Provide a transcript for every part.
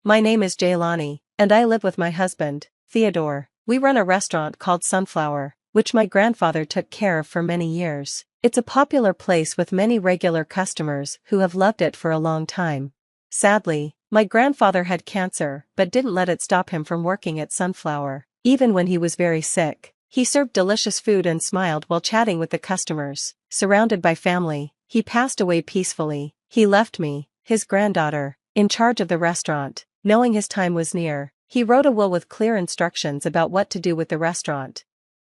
My name is Jaylani, and I live with my husband, Theodore. We run a restaurant called Sunflower, which my grandfather took care of for many years. It's a popular place with many regular customers who have loved it for a long time. Sadly, my grandfather had cancer but didn't let it stop him from working at Sunflower. Even when he was very sick, he served delicious food and smiled while chatting with the customers. Surrounded by family, he passed away peacefully. He left me, his granddaughter, in charge of the restaurant. Knowing his time was near, he wrote a will with clear instructions about what to do with the restaurant.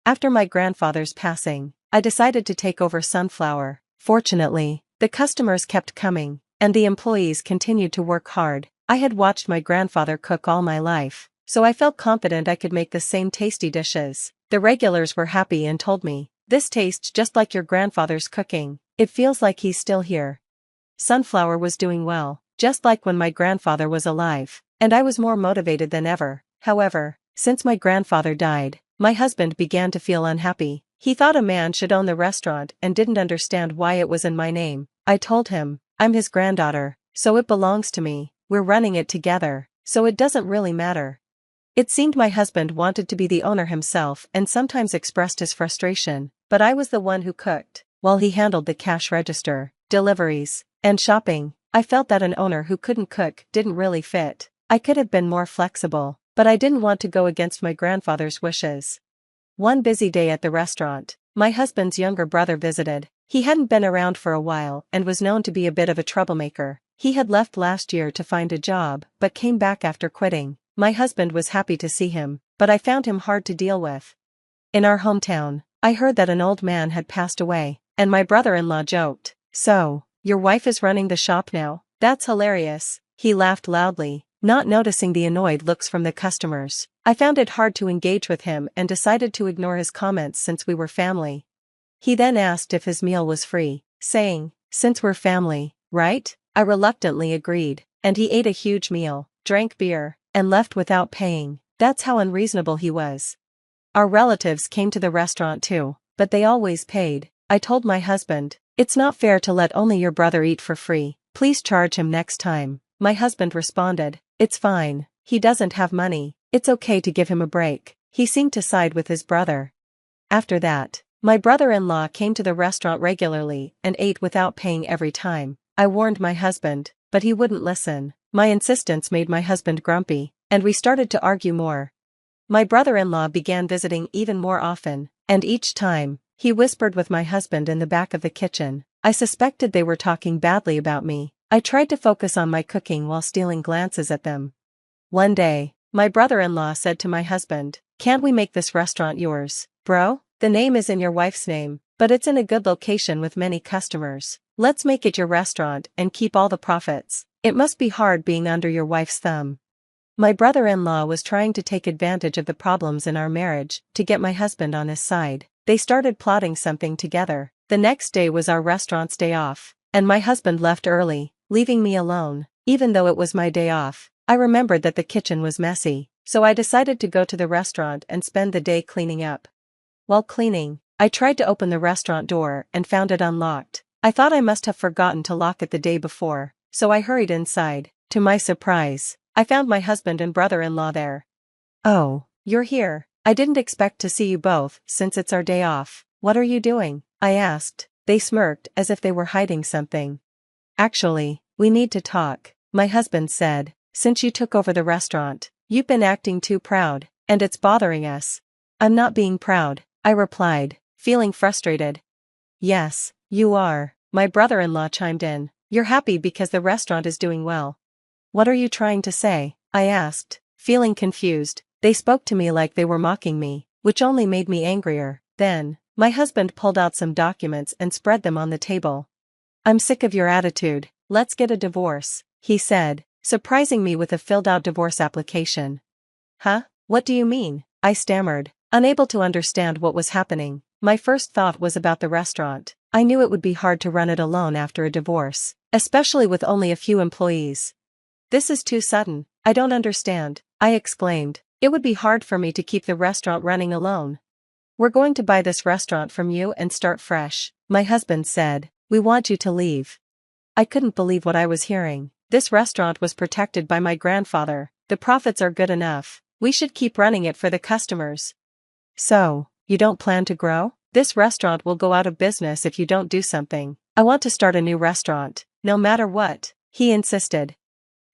After my grandfather's passing, I decided to take over Sunflower. Fortunately, the customers kept coming, and the employees continued to work hard. I had watched my grandfather cook all my life, so I felt confident I could make the same tasty dishes. The regulars were happy and told me, "This tastes just like your grandfather's cooking. It feels like he's still here." Sunflower was doing well, just like when my grandfather was alive, and I was more motivated than ever. However, since my grandfather died, my husband began to feel unhappy. He thought a man should own the restaurant and didn't understand why it was in my name. I told him, "I'm his granddaughter, so it belongs to me. We're running it together, so it doesn't really matter." It seemed my husband wanted to be the owner himself and sometimes expressed his frustration, but I was the one who cooked, while he handled the cash register, deliveries, and shopping. I felt that an owner who couldn't cook didn't really fit. I could have been more flexible, but I didn't want to go against my grandfather's wishes. One busy day at the restaurant, my husband's younger brother visited. He hadn't been around for a while and was known to be a bit of a troublemaker. He had left last year to find a job but came back after quitting. My husband was happy to see him, but I found him hard to deal with. In our hometown, I heard that an old man had passed away, and my brother-in-law joked, "So, your wife is running the shop now? That's hilarious." He laughed loudly, not noticing the annoyed looks from the customers. I found it hard to engage with him and decided to ignore his comments since we were family. He then asked if his meal was free, saying, "Since we're family, right?" I reluctantly agreed, and he ate a huge meal, drank beer, and left without paying. That's how unreasonable he was. Our relatives came to the restaurant too, but they always paid. I told my husband, "It's not fair to let only your brother eat for free. Please charge him next time." My husband responded, "It's fine. He doesn't have money. It's okay to give him a break." He seemed to side with his brother. After that, my brother-in-law came to the restaurant regularly and ate without paying every time. I warned my husband, but he wouldn't listen. My insistence made my husband grumpy, and we started to argue more. My brother-in-law began visiting even more often, and each time, he whispered with my husband in the back of the kitchen. I suspected they were talking badly about me. I tried to focus on my cooking while stealing glances at them. One day, my brother-in-law said to my husband, "Can't we make this restaurant yours, bro? The name is in your wife's name, but it's in a good location with many customers. Let's make it your restaurant and keep all the profits. It must be hard being under your wife's thumb." My brother-in-law was trying to take advantage of the problems in our marriage to get my husband on his side. They started plotting something together. The next day was our restaurant's day off, and my husband left early, leaving me alone. Even though it was my day off, I remembered that the kitchen was messy, so I decided to go to the restaurant and spend the day cleaning up. While cleaning, I tried to open the restaurant door and found it unlocked. I thought I must have forgotten to lock it the day before, so I hurried inside. To my surprise, I found my husband and brother-in-law there. "Oh, you're here. I didn't expect to see you both since it's our day off. What are you doing?" I asked. They smirked as if they were hiding something. "Actually, we need to talk," my husband said. "Since you took over the restaurant, you've been acting too proud, and it's bothering us." "I'm not being proud," I replied, feeling frustrated. "Yes, you are," my brother-in-law chimed in. "You're happy because the restaurant is doing well." "What are you trying to say?" I asked, feeling confused. They spoke to me like they were mocking me, which only made me angrier. Then, my husband pulled out some documents and spread them on the table. "I'm sick of your attitude. Let's get a divorce," he said, surprising me with a filled-out divorce application. "Huh? What do you mean?" I stammered, unable to understand what was happening. My first thought was about the restaurant. I knew it would be hard to run it alone after a divorce, especially with only a few employees. "This is too sudden. I don't understand," I exclaimed. "It would be hard for me to keep the restaurant running alone." "We're going to buy this restaurant from you and start fresh," my husband said. "We want you to leave." I couldn't believe what I was hearing. This restaurant was protected by my grandfather. The profits are good enough. We should keep running it for the customers. So, you don't plan to grow? This restaurant will go out of business if you don't do something. I want to start a new restaurant, no matter what, he insisted.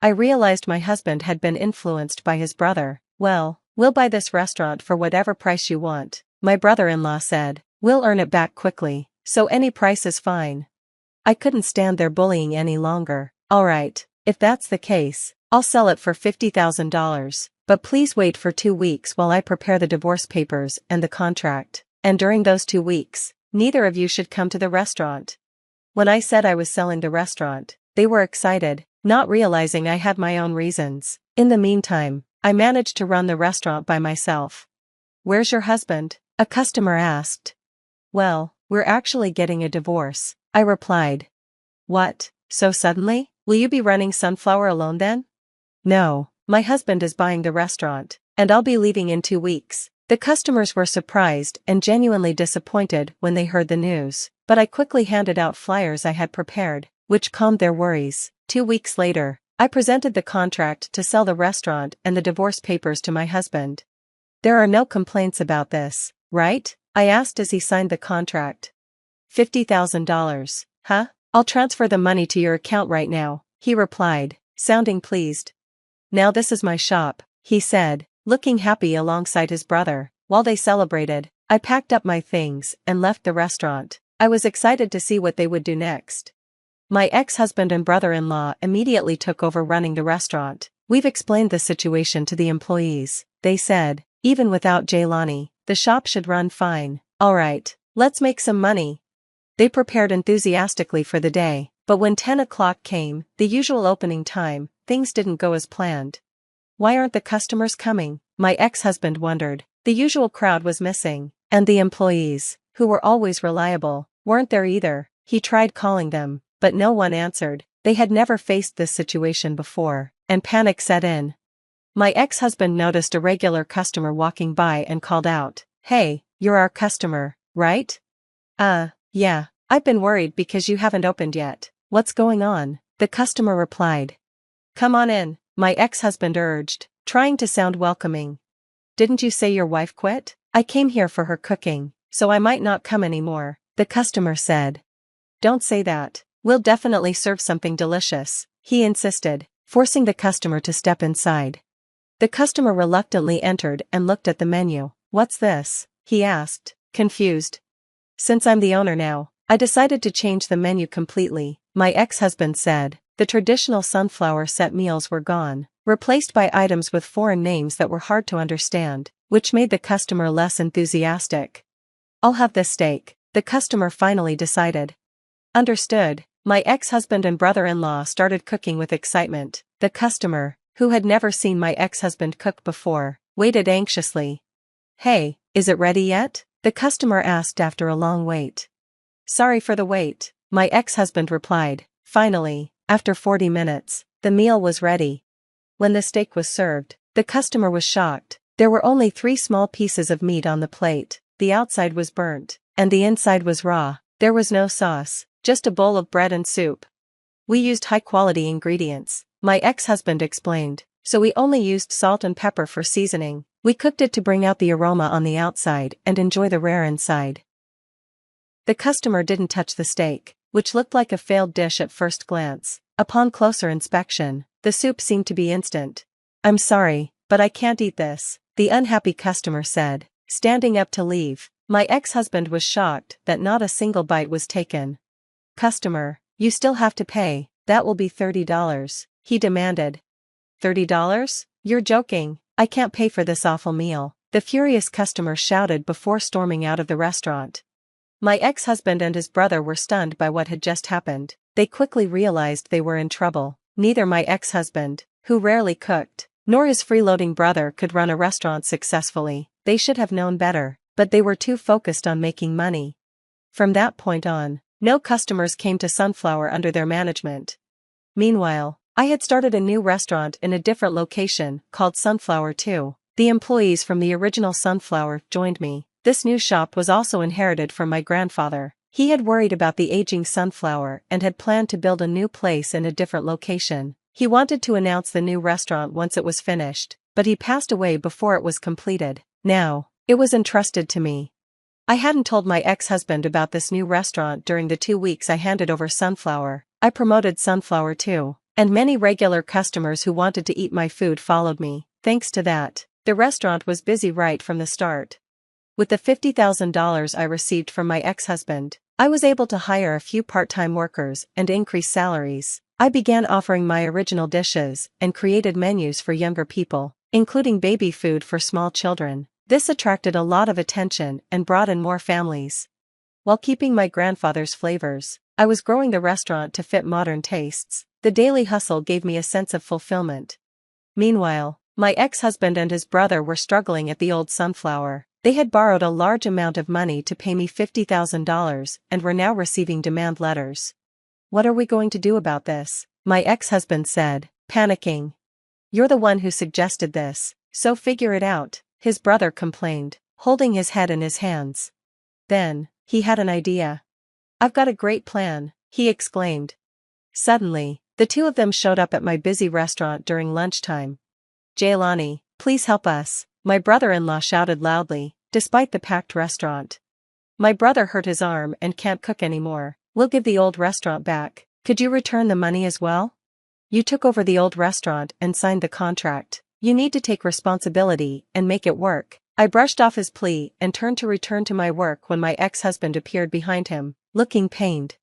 I realized my husband had been influenced by his brother. Well, we'll buy this restaurant for whatever price you want, my brother-in-law said. We'll earn it back quickly, so any price is fine. I couldn't stand their bullying any longer. Alright, if that's the case, I'll sell it for $50,000, but please wait for 2 weeks while I prepare the divorce papers and the contract, and during those 2 weeks, neither of you should come to the restaurant. When I said I was selling the restaurant, they were excited, not realizing I had my own reasons. In the meantime, I managed to run the restaurant by myself. Where's your husband? A customer asked. Well, we're actually getting a divorce, I replied. What, so suddenly? Will you be running Sunflower alone then? No, my husband is buying the restaurant, and I'll be leaving in 2 weeks. The customers were surprised and genuinely disappointed when they heard the news, but I quickly handed out flyers I had prepared, which calmed their worries. 2 weeks later, I presented the contract to sell the restaurant and the divorce papers to my husband. There are no complaints about this, right? I asked as he signed the contract. $50,000, huh? I'll transfer the money to your account right now, he replied, sounding pleased. Now this is my shop, he said, looking happy alongside his brother. While they celebrated, I packed up my things and left the restaurant. I was excited to see what they would do next. My ex-husband and brother-in-law immediately took over running the restaurant. We've explained the situation to the employees, they said. Even without Jaylani, the shop should run fine. Alright, let's make some money. They prepared enthusiastically for the day, but when 10 o'clock came, the usual opening time, things didn't go as planned. Why aren't the customers coming? My ex-husband wondered. The usual crowd was missing, and the employees, who were always reliable, weren't there either. He tried calling them, but no one answered. They had never faced this situation before, and panic set in. My ex-husband noticed a regular customer walking by and called out, "Hey, you're our customer, right?" Yeah, I've been worried because you haven't opened yet. What's going on?" The customer replied. "Come on in," my ex-husband urged, trying to sound welcoming. "Didn't you say your wife quit?" "I came here for her cooking, so I might not come anymore," the customer said. "Don't say that. We'll definitely serve something delicious," he insisted, forcing the customer to step inside. The customer reluctantly entered and looked at the menu. "What's this?" he asked, confused. "Since I'm the owner now, I decided to change the menu completely," my ex-husband said. The traditional sunflower set meals were gone, replaced by items with foreign names that were hard to understand, which made the customer less enthusiastic. "I'll have this steak," the customer finally decided. Understood, my ex-husband and brother-in-law started cooking with excitement. The customer, who had never seen my ex-husband cook before, waited anxiously. "Hey, is it ready yet?" the customer asked after a long wait. "Sorry for the wait," my ex-husband replied. Finally, after 40 minutes, the meal was ready. When the steak was served, the customer was shocked. There were only 3 small pieces of meat on the plate. The outside was burnt, and the inside was raw. There was no sauce, just a bowl of bread and soup. "We used high-quality ingredients," my ex-husband explained, "so we only used salt and pepper for seasoning. We cooked it to bring out the aroma on the outside and enjoy the rare inside." The customer didn't touch the steak, which looked like a failed dish at first glance. Upon closer inspection, the soup seemed to be instant. "I'm sorry, but I can't eat this," the unhappy customer said, standing up to leave. My ex-husband was shocked that not a single bite was taken. "Customer, you still have to pay. That will be $30, he demanded. $30? You're joking. I can't pay for this awful meal," the furious customer shouted before storming out of the restaurant. My ex-husband and his brother were stunned by what had just happened. They quickly realized they were in trouble. Neither my ex-husband, who rarely cooked, nor his freeloading brother could run a restaurant successfully. They should have known better, but they were too focused on making money. From that point on, no customers came to Sunflower under their management. Meanwhile, I had started a new restaurant in a different location, called Sunflower 2. The employees from the original Sunflower joined me. This new shop was also inherited from my grandfather. He had worried about the aging Sunflower and had planned to build a new place in a different location. He wanted to announce the new restaurant once it was finished, but he passed away before it was completed. Now, it was entrusted to me. I hadn't told my ex-husband about this new restaurant during the 2 weeks I handed over Sunflower. I promoted Sunflower too, and many regular customers who wanted to eat my food followed me. Thanks to that, the restaurant was busy right from the start. With the $50,000 I received from my ex-husband, I was able to hire a few part-time workers and increase salaries. I began offering my original dishes and created menus for younger people, including baby food for small children. This attracted a lot of attention and brought in more families. While keeping my grandfather's flavors, I was growing the restaurant to fit modern tastes. The daily hustle gave me a sense of fulfillment. Meanwhile, my ex-husband and his brother were struggling at the old Sunflower. They had borrowed a large amount of money to pay me $50,000 and were now receiving demand letters. "What are we going to do about this?" my ex-husband said, panicking. "You're the one who suggested this, so figure it out," his brother complained, holding his head in his hands. Then, he had an idea. "I've got a great plan," he exclaimed. Suddenly, the two of them showed up at my busy restaurant during lunchtime. "Jaylani, please help us," my brother-in-law shouted loudly, despite the packed restaurant. "My brother hurt his arm and can't cook anymore. We'll give the old restaurant back. Could you return the money as well? You took over the old restaurant and signed the contract. You need to take responsibility and make it work." I brushed off his plea and turned to return to my work when my ex-husband appeared behind him, looking pained.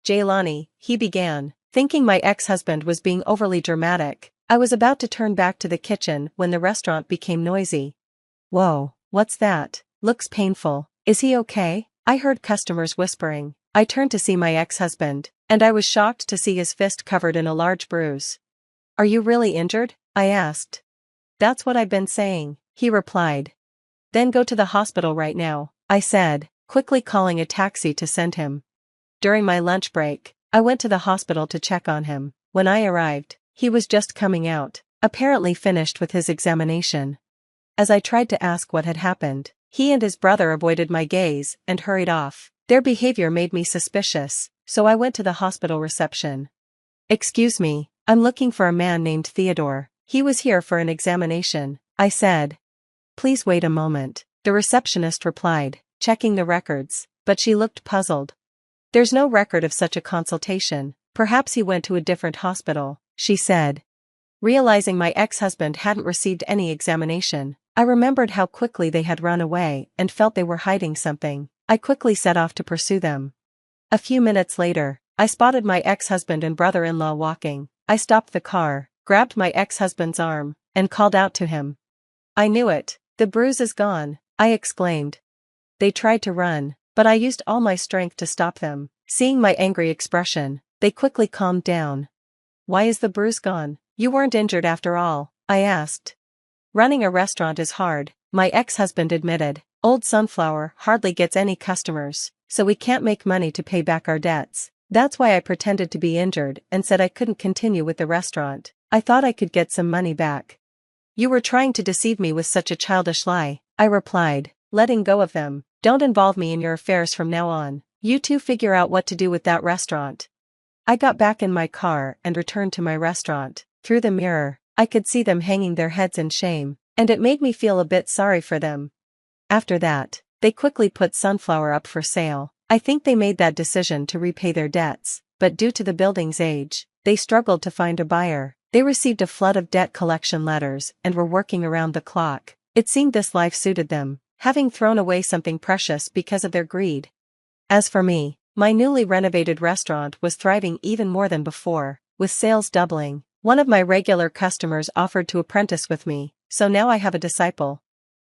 "Jaylani," he began, thinking my ex-husband was being overly dramatic. I was about to turn back to the kitchen when the restaurant became noisy. "Whoa, what's that? Looks painful. Is he okay?" I heard customers whispering. I turned to see my ex-husband, and I was shocked to see his fist covered in a large bruise. "Are you really injured?" I asked. "That's what I've been saying," he replied. "Then go to the hospital right now," I said, quickly calling a taxi to send him. During my lunch break, I went to the hospital to check on him. When I arrived, he was just coming out, apparently finished with his examination. As I tried to ask what had happened, he and his brother avoided my gaze and hurried off. Their behavior made me suspicious, so I went to the hospital reception. "Excuse me, I'm looking for a man named Theodore. He was here for an examination," I said. "Please wait a moment," the receptionist replied, checking the records, but she looked puzzled. "There's no record of such a consultation. Perhaps he went to a different hospital," she said. Realizing my ex-husband hadn't received any examination, I remembered how quickly they had run away and felt they were hiding something. I quickly set off to pursue them. A few minutes later, I spotted my ex-husband and brother-in-law walking. I stopped the car, grabbed my ex-husband's arm, and called out to him. "I knew it. The bruise is gone," I exclaimed. They tried to run, but I used all my strength to stop them. Seeing my angry expression, they quickly calmed down. "Why is the bruise gone? You weren't injured after all," I asked. "Running a restaurant is hard," my ex-husband admitted. "Old Sunflower hardly gets any customers, so we can't make money to pay back our debts. That's why I pretended to be injured and said I couldn't continue with the restaurant. I thought I could get some money back." "You were trying to deceive me with such a childish lie," I replied, letting go of them. "Don't involve me in your affairs from now on. You two figure out what to do with that restaurant." I got back in my car and returned to my restaurant. Through the mirror, I could see them hanging their heads in shame, and it made me feel a bit sorry for them. After that, they quickly put Sunflower up for sale. I think they made that decision to repay their debts, but due to the building's age, they struggled to find a buyer. They received a flood of debt collection letters and were working around the clock. It seemed this life suited them, having thrown away something precious because of their greed. As for me, my newly renovated restaurant was thriving even more than before, with sales doubling. One of my regular customers offered to apprentice with me, so now I have a disciple.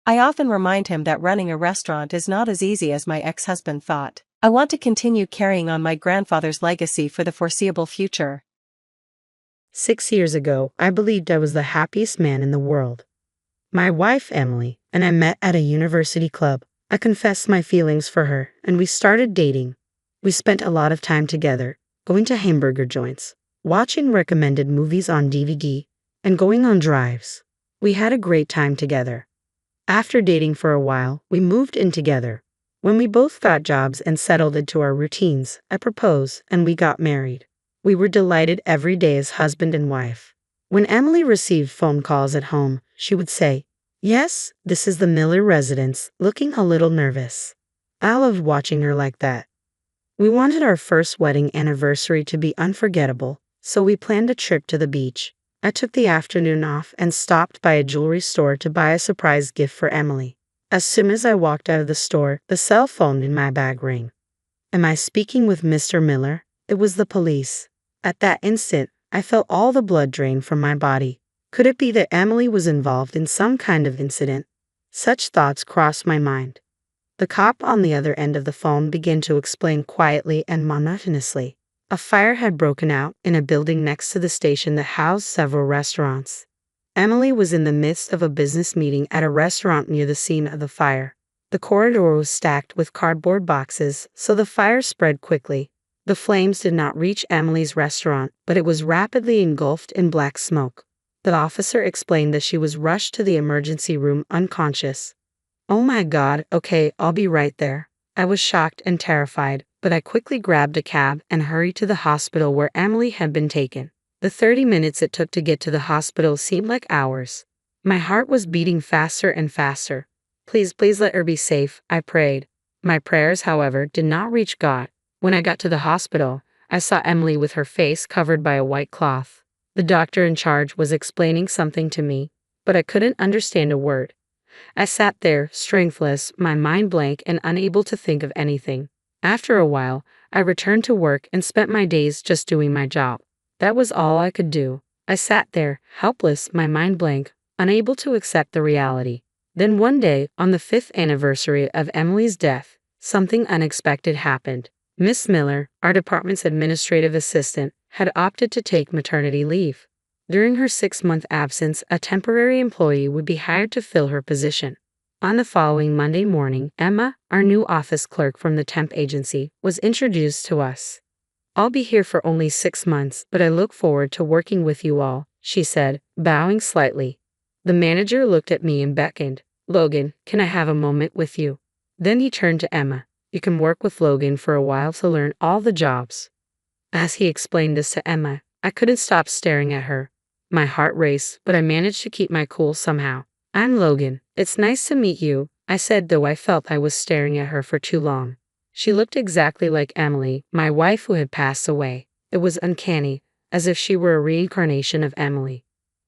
I often remind him that running a restaurant is not as easy as my ex-husband thought. I want to continue carrying on my grandfather's legacy for the foreseeable future. 6 years ago, I believed I was the happiest man in the world. My wife, Emily, and I met at a university club. I confessed my feelings for her, and we started dating. We spent a lot of time together, going to hamburger joints, watching recommended movies on DVD, and going on drives. We had a great time together. After dating for a while, we moved in together. When we both got jobs and settled into our routines, I proposed and we got married. We were delighted every day as husband and wife. When Emily received phone calls at home, she would say, "Yes, this is the Miller residence," looking a little nervous. I loved watching her like that. We wanted our first wedding anniversary to be unforgettable, so we planned a trip to the beach. I took the afternoon off and stopped by a jewelry store to buy a surprise gift for Emily. As soon as I walked out of the store, the cell phone in my bag rang. "Am I speaking with Mr. Miller?" It was the police. At that instant, I felt all the blood drain from my body. Could it be that Emily was involved in some kind of incident? Such thoughts crossed my mind. The cop on the other end of the phone began to explain quietly and monotonously. A fire had broken out in a building next to the station that housed several restaurants. Emily was in the midst of a business meeting at a restaurant near the scene of the fire. The corridor was stacked with cardboard boxes, so the fire spread quickly. The flames did not reach Emily's restaurant, but it was rapidly engulfed in black smoke. The officer explained that she was rushed to the emergency room unconscious. "Oh my God, okay, I'll be right there." I was shocked and terrified, but I quickly grabbed a cab and hurried to the hospital where Emily had been taken. The 30 minutes it took to get to the hospital seemed like hours. My heart was beating faster and faster. Please let her be safe," I prayed. My prayers, however, did not reach God. When I got to the hospital, I saw Emily with her face covered by a white cloth. The doctor in charge was explaining something to me, but I couldn't understand a word. I sat there, strengthless, my mind blank and unable to think of anything. After a while, I returned to work and spent my days just doing my job. That was all I could do. I sat there, helpless, my mind blank, unable to accept the reality. Then one day, on the 5th anniversary of Emily's death, something unexpected happened. Miss Miller, our department's administrative assistant, had opted to take maternity leave. During her 6-month absence, a temporary employee would be hired to fill her position. On the following Monday morning, Emma, our new office clerk from the temp agency, was introduced to us. "I'll be here for only 6 months, but I look forward to working with you all," she said, bowing slightly. The manager looked at me and beckoned. "Logan, can I have a moment with you?" Then he turned to Emma. "You can work with Logan for a while to learn all the jobs." As he explained this to Emma, I couldn't stop staring at her. My heart raced, but I managed to keep my cool somehow. "I'm Logan. It's nice to meet you," I said, though I felt I was staring at her for too long. She looked exactly like Emily, my wife who had passed away. It was uncanny, as if she were a reincarnation of Emily.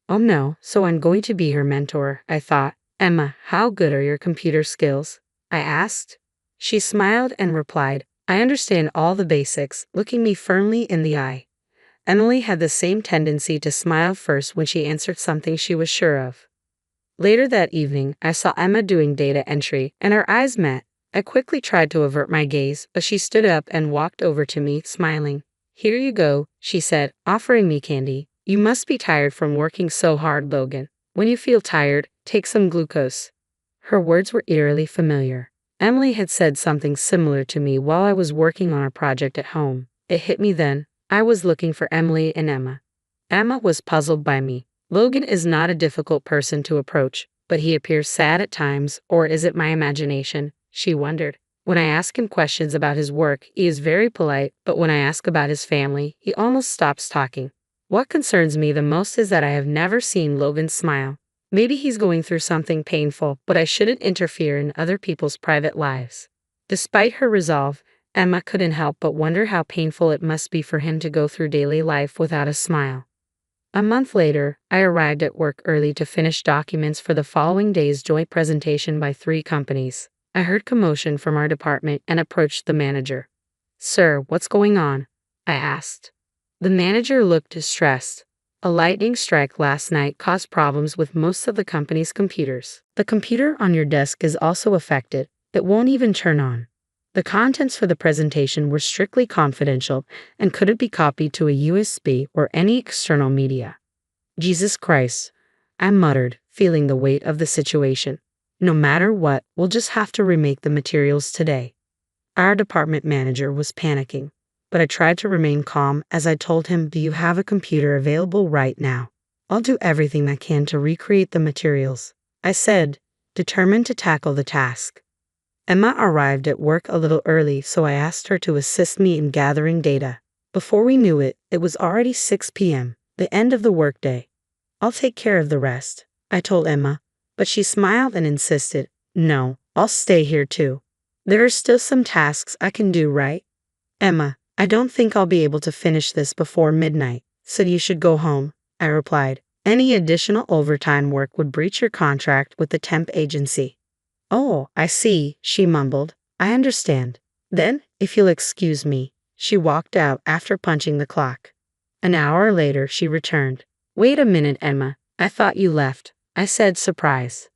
Oh no, so I'm going to be her mentor, I thought. "Emma, how good are your computer skills?" I asked. She smiled and replied, "I understand all the basics," looking me firmly in the eye. Emily had the same tendency to smile first when she answered something she was sure of. Later that evening, I saw Emma doing data entry, and our eyes met. I quickly tried to avert my gaze, but she stood up and walked over to me, smiling. "Here you go," she said, offering me candy. "You must be tired from working so hard, Logan. When you feel tired, take some glucose." Her words were eerily familiar. Emily had said something similar to me while I was working on a project at home. It hit me then. I was looking for Emily and Emma. Emma was puzzled by me. "Logan is not a difficult person to approach, but he appears sad at times, or is it my imagination?" she wondered. "When I ask him questions about his work, he is very polite, but when I ask about his family, he almost stops talking. What concerns me the most is that I have never seen Logan smile. Maybe he's going through something painful, but I shouldn't interfere in other people's private lives." Despite her resolve, Emma couldn't help but wonder how painful it must be for him to go through daily life without a smile. A month later, I arrived at work early to finish documents for the following day's joint presentation by 3 companies. I heard commotion from our department and approached the manager. "Sir, what's going on?" I asked. The manager looked distressed. "A lightning strike last night caused problems with most of the company's computers. The computer on your desk is also affected. It won't even turn on. The contents for the presentation were strictly confidential and couldn't be copied to a USB or any external media." Jesus Christ, I muttered, feeling the weight of the situation. "No matter what, we'll just have to remake the materials today." Our department manager was panicking, but I tried to remain calm as I told him, "Do you have a computer available right now? I'll do everything I can to recreate the materials," I said, determined to tackle the task. Emma arrived at work a little early, so I asked her to assist me in gathering data. Before we knew it, it was already 6 p.m., the end of the workday. I'll take care of the rest, I told Emma, but she smiled and insisted, no, I'll stay here too. There are still some tasks I can do, right? Emma, I don't think I'll be able to finish this before midnight, so you should go home, I replied. Any additional overtime work would breach your contract with the temp agency. Oh, I see, she mumbled. I understand. Then, if you'll excuse me, she walked out after punching the clock. An hour later, she returned. Wait a minute, Emma. I thought you left, I said, surprised.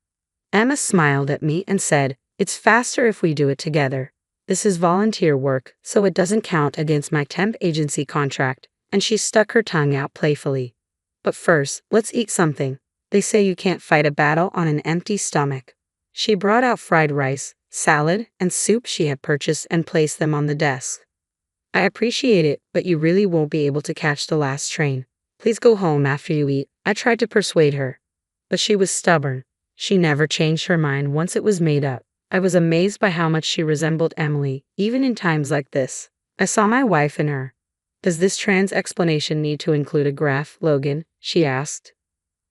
Emma smiled at me and said, it's faster if we do it together. This is volunteer work, so it doesn't count against my temp agency contract, and she stuck her tongue out playfully. But first, let's eat something. They say you can't fight a battle on an empty stomach. She brought out fried rice, salad, and soup she had purchased and placed them on the desk. I appreciate it, but you really won't be able to catch the last train. Please go home after you eat, I tried to persuade her. But she was stubborn. She never changed her mind once it was made up. I was amazed by how much she resembled Emily, even in times like this. I saw my wife in her. Does this trans explanation need to include a graph, Logan? She asked.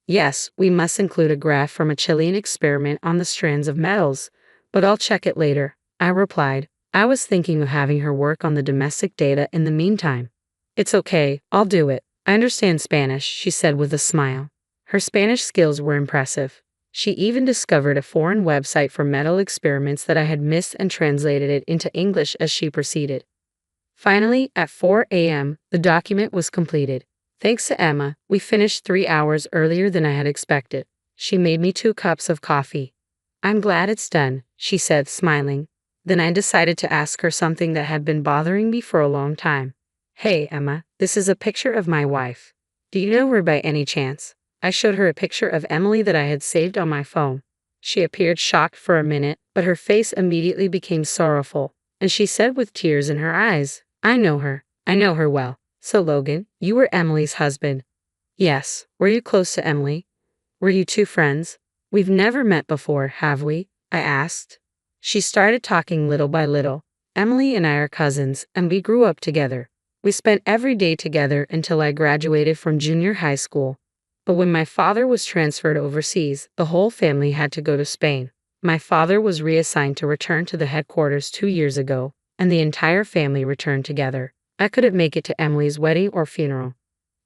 Yes, we must include a graph from a Chilean experiment on the strands of metals, but I'll check it later, I replied. I was thinking of having her work on the domestic data in the meantime. It's okay, I'll do it. I understand Spanish, she said with a smile. Her Spanish skills were impressive. She even discovered a foreign website for metal experiments that I had missed and translated it into English as she proceeded. Finally, at 4 a.m., the document was completed. Thanks to Emma, we finished 3 hours earlier than I had expected. She made me 2 cups of coffee. I'm glad it's done, she said, smiling. Then I decided to ask her something that had been bothering me for a long time. Hey, Emma, this is a picture of my wife. Do you know her by any chance? I showed her a picture of Emily that I had saved on my phone. She appeared shocked for a minute, but her face immediately became sorrowful, and she said with tears in her eyes, I know her. I know her well. So Logan, you were Emily's husband. Yes. Were you close to Emily? Were you 2 friends? We've never met before, have we? I asked. She started talking little by little. Emily and I are cousins, and we grew up together. We spent every day together until I graduated from junior high school. But when my father was transferred overseas, the whole family had to go to Spain. My father was reassigned to return to the headquarters 2 years ago, and the entire family returned together. I couldn't make it to Emily's wedding or funeral.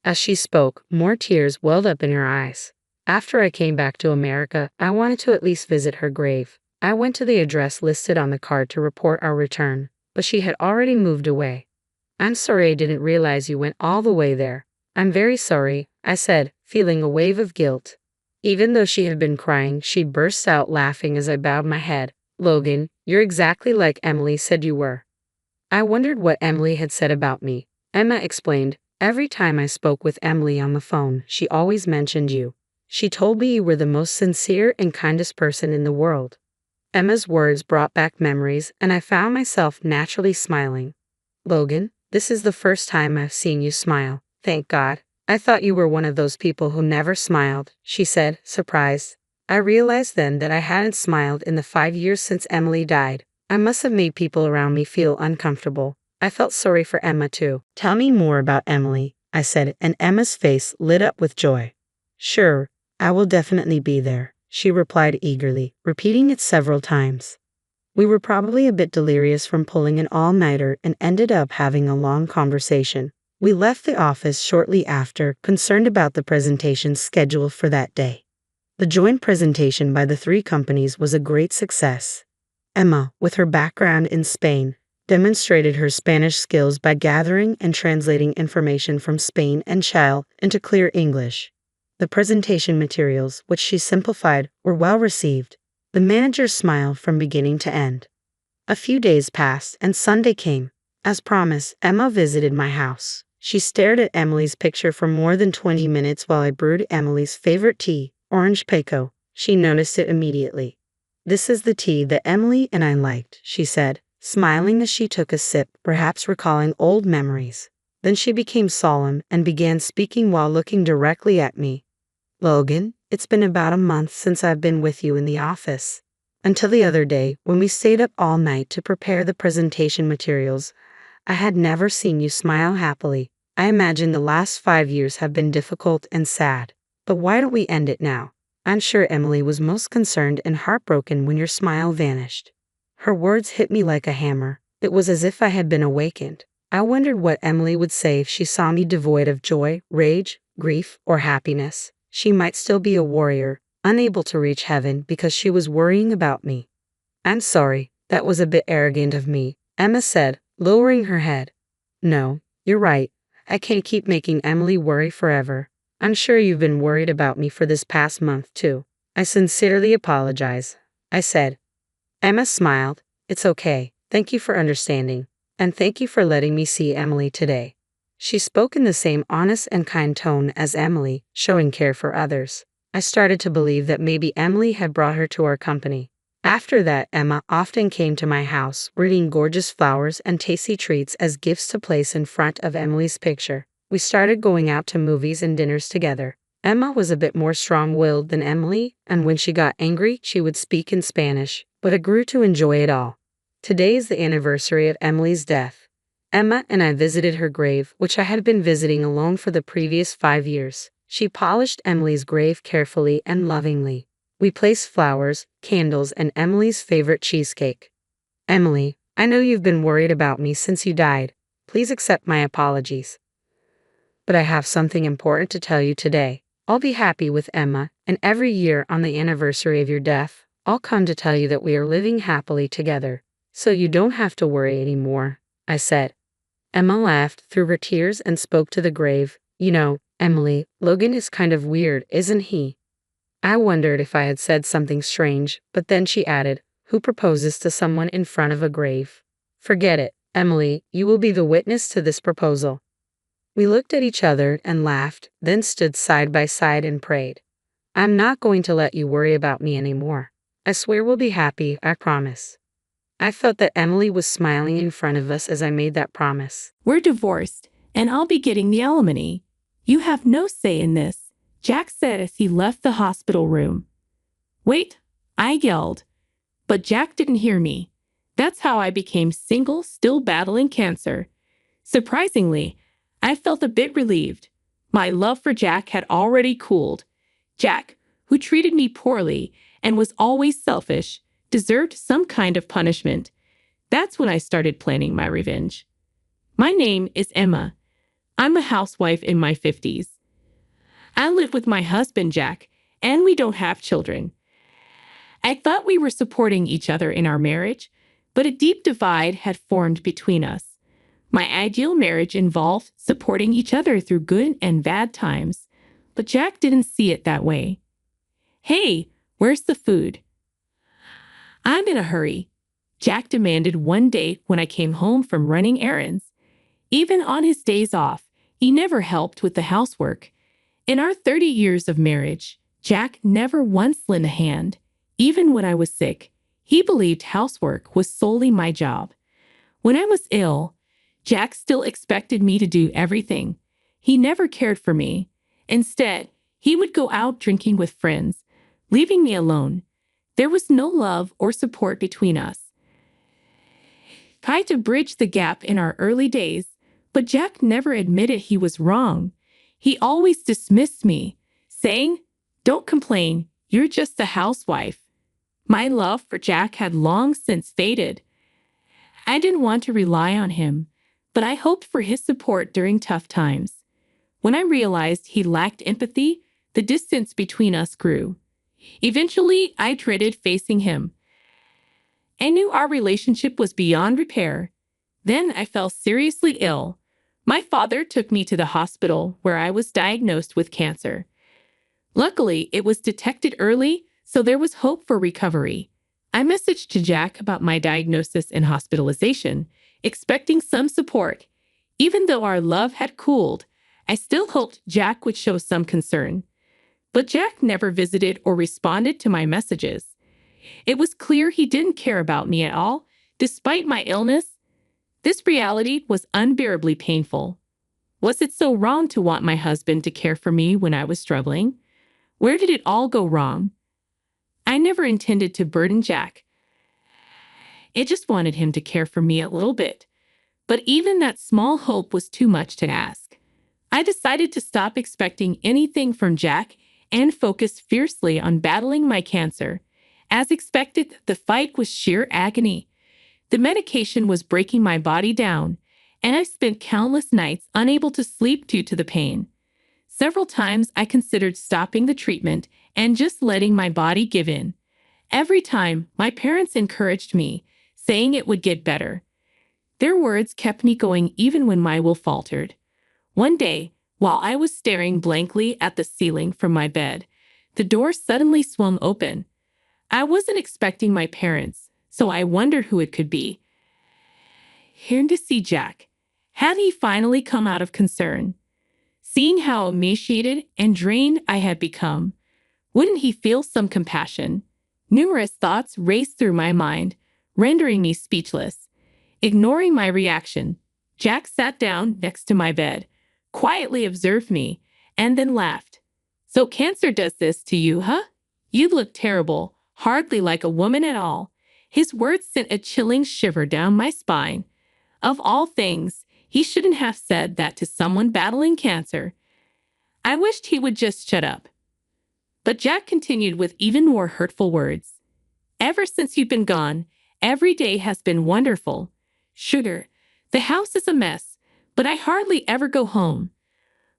As she spoke, more tears welled up in her eyes. After I came back to America, I wanted to at least visit her grave. I went to the address listed on the card to report our return, but she had already moved away. I'm sorry I didn't realize you went all the way there. I'm very sorry, I said, feeling a wave of guilt. Even though she had been crying, she burst out laughing as I bowed my head. Logan, you're exactly like Emily said you were. I wondered what Emily had said about me. Emma explained, every time I spoke with Emily on the phone, she always mentioned you. She told me you were the most sincere and kindest person in the world. Emma's words brought back memories, and I found myself naturally smiling. Logan, this is the first time I've seen you smile. Thank God. I thought you were one of those people who never smiled, she said, surprised. I realized then that I hadn't smiled in the 5 years since Emily died. I must have made people around me feel uncomfortable. I felt sorry for Emma too. Tell me more about Emily, I said, and Emma's face lit up with joy. Sure, I will definitely be there, she replied eagerly, repeating it several times. We were probably a bit delirious from pulling an all-nighter and ended up having a long conversation. We left the office shortly after, concerned about the presentation scheduled for that day. The joint presentation by the 3 companies was a great success. Emma, with her background in Spain, demonstrated her Spanish skills by gathering and translating information from Spain and Chile into clear English. The presentation materials, which she simplified, were well received. The manager smiled from beginning to end. A few days passed, and Sunday came. As promised, Emma visited my house. She stared at Emily's picture for more than 20 minutes while I brewed Emily's favorite tea, orange pekoe. She noticed it immediately. This is the tea that Emily and I liked, she said, smiling as she took a sip, perhaps recalling old memories. Then she became solemn and began speaking while looking directly at me. Logan, it's been about a month since I've been with you in the office. Until the other day, when we stayed up all night to prepare the presentation materials, I had never seen you smile happily. I imagine the last 5 years have been difficult and sad. But why don't we end it now? I'm sure Emily was most concerned and heartbroken when your smile vanished. Her words hit me like a hammer. It was as if I had been awakened. I wondered what Emily would say if she saw me devoid of joy, rage, grief, or happiness. She might still be a warrior, unable to reach heaven because she was worrying about me. I'm sorry, that was a bit arrogant of me, Emma said, lowering her head. No, you're right. I can't keep making Emily worry forever. I'm sure you've been worried about me for this past month too. I sincerely apologize, I said. Emma smiled. It's okay. Thank you for understanding. And thank you for letting me see Emily today. She spoke in the same honest and kind tone as Emily, showing care for others. I started to believe that maybe Emily had brought her to our company. After that, Emma often came to my house, bringing gorgeous flowers and tasty treats as gifts to place in front of Emily's picture. We started going out to movies and dinners together. Emma was a bit more strong-willed than Emily, and when she got angry, she would speak in Spanish, but I grew to enjoy it all. Today is the anniversary of Emily's death. Emma and I visited her grave, which I had been visiting alone for the previous 5 years. She polished Emily's grave carefully and lovingly. We placed flowers, candles, and Emily's favorite cheesecake. Emily, I know you've been worried about me since you died. Please accept my apologies. But I have something important to tell you today. I'll be happy with Emma, and every year on the anniversary of your death, I'll come to tell you that we are living happily together. So you don't have to worry anymore, I said. Emma laughed through her tears and spoke to the grave. You know, Emily, Logan is kind of weird, isn't he? I wondered if I had said something strange, but then she added, who proposes to someone in front of a grave? Forget it, Emily, you will be the witness to this proposal. We looked at each other and laughed, then stood side by side and prayed. I'm not going to let you worry about me anymore. I swear we'll be happy, I promise. I felt that Emily was smiling in front of us as I made that promise. We're divorced, and I'll be getting the alimony. You have no say in this, Jack said as he left the hospital room. Wait, I yelled. But Jack didn't hear me. That's how I became single, still battling cancer. Surprisingly, I felt a bit relieved. My love for Jack had already cooled. Jack, who treated me poorly and was always selfish, deserved some kind of punishment. That's when I started planning my revenge. My name is Emma. I'm a housewife in my 50s. I live with my husband, Jack, and we don't have children. I thought we were supporting each other in our marriage, but a deep divide had formed between us. My ideal marriage involved supporting each other through good and bad times, but Jack didn't see it that way. Hey, where's the food? I'm in a hurry, Jack demanded one day when I came home from running errands. Even on his days off, he never helped with the housework. In our 30 years of marriage, Jack never once lent a hand. Even when I was sick, he believed housework was solely my job. When I was ill, Jack still expected me to do everything. He never cared for me. Instead, he would go out drinking with friends, leaving me alone. There was no love or support between us. Tried to bridge the gap in our early days, but Jack never admitted he was wrong. He always dismissed me, saying, "Don't complain, you're just a housewife." My love for Jack had long since faded. I didn't want to rely on him, but I hoped for his support during tough times. When I realized he lacked empathy, the distance between us grew. Eventually, I dreaded facing him. I knew our relationship was beyond repair. Then I fell seriously ill. My father took me to the hospital where I was diagnosed with cancer. Luckily, it was detected early, so there was hope for recovery. I messaged to Jack about my diagnosis and hospitalization, expecting some support. Even though our love had cooled, I still hoped Jack would show some concern. But Jack never visited or responded to my messages. It was clear he didn't care about me at all, despite my illness. This reality was unbearably painful. Was it so wrong to want my husband to care for me when I was struggling? Where did it all go wrong? I never intended to burden Jack. I just wanted him to care for me a little bit. But even that small hope was too much to ask. I decided to stop expecting anything from Jack and focus fiercely on battling my cancer. As expected, the fight was sheer agony. The medication was breaking my body down, and I spent countless nights unable to sleep due to the pain. Several times I considered stopping the treatment and just letting my body give in. Every time, my parents encouraged me, saying it would get better. Their words kept me going even when my will faltered. One day, while I was staring blankly at the ceiling from my bed, the door suddenly swung open. I wasn't expecting my parents, so I wondered who it could be. Here to see Jack. Had he finally come out of concern? Seeing how emaciated and drained I had become, wouldn't he feel some compassion? Numerous thoughts raced through my mind, rendering me speechless. Ignoring my reaction, Jack sat down next to my bed, quietly observed me, and then laughed. "So cancer does this to you, huh? You look terrible, hardly like a woman at all." His words sent a chilling shiver down my spine. Of all things, he shouldn't have said that to someone battling cancer. I wished he would just shut up. But Jack continued with even more hurtful words. "Ever since you've been gone, every day has been wonderful. Sugar, the house is a mess, but I hardly ever go home.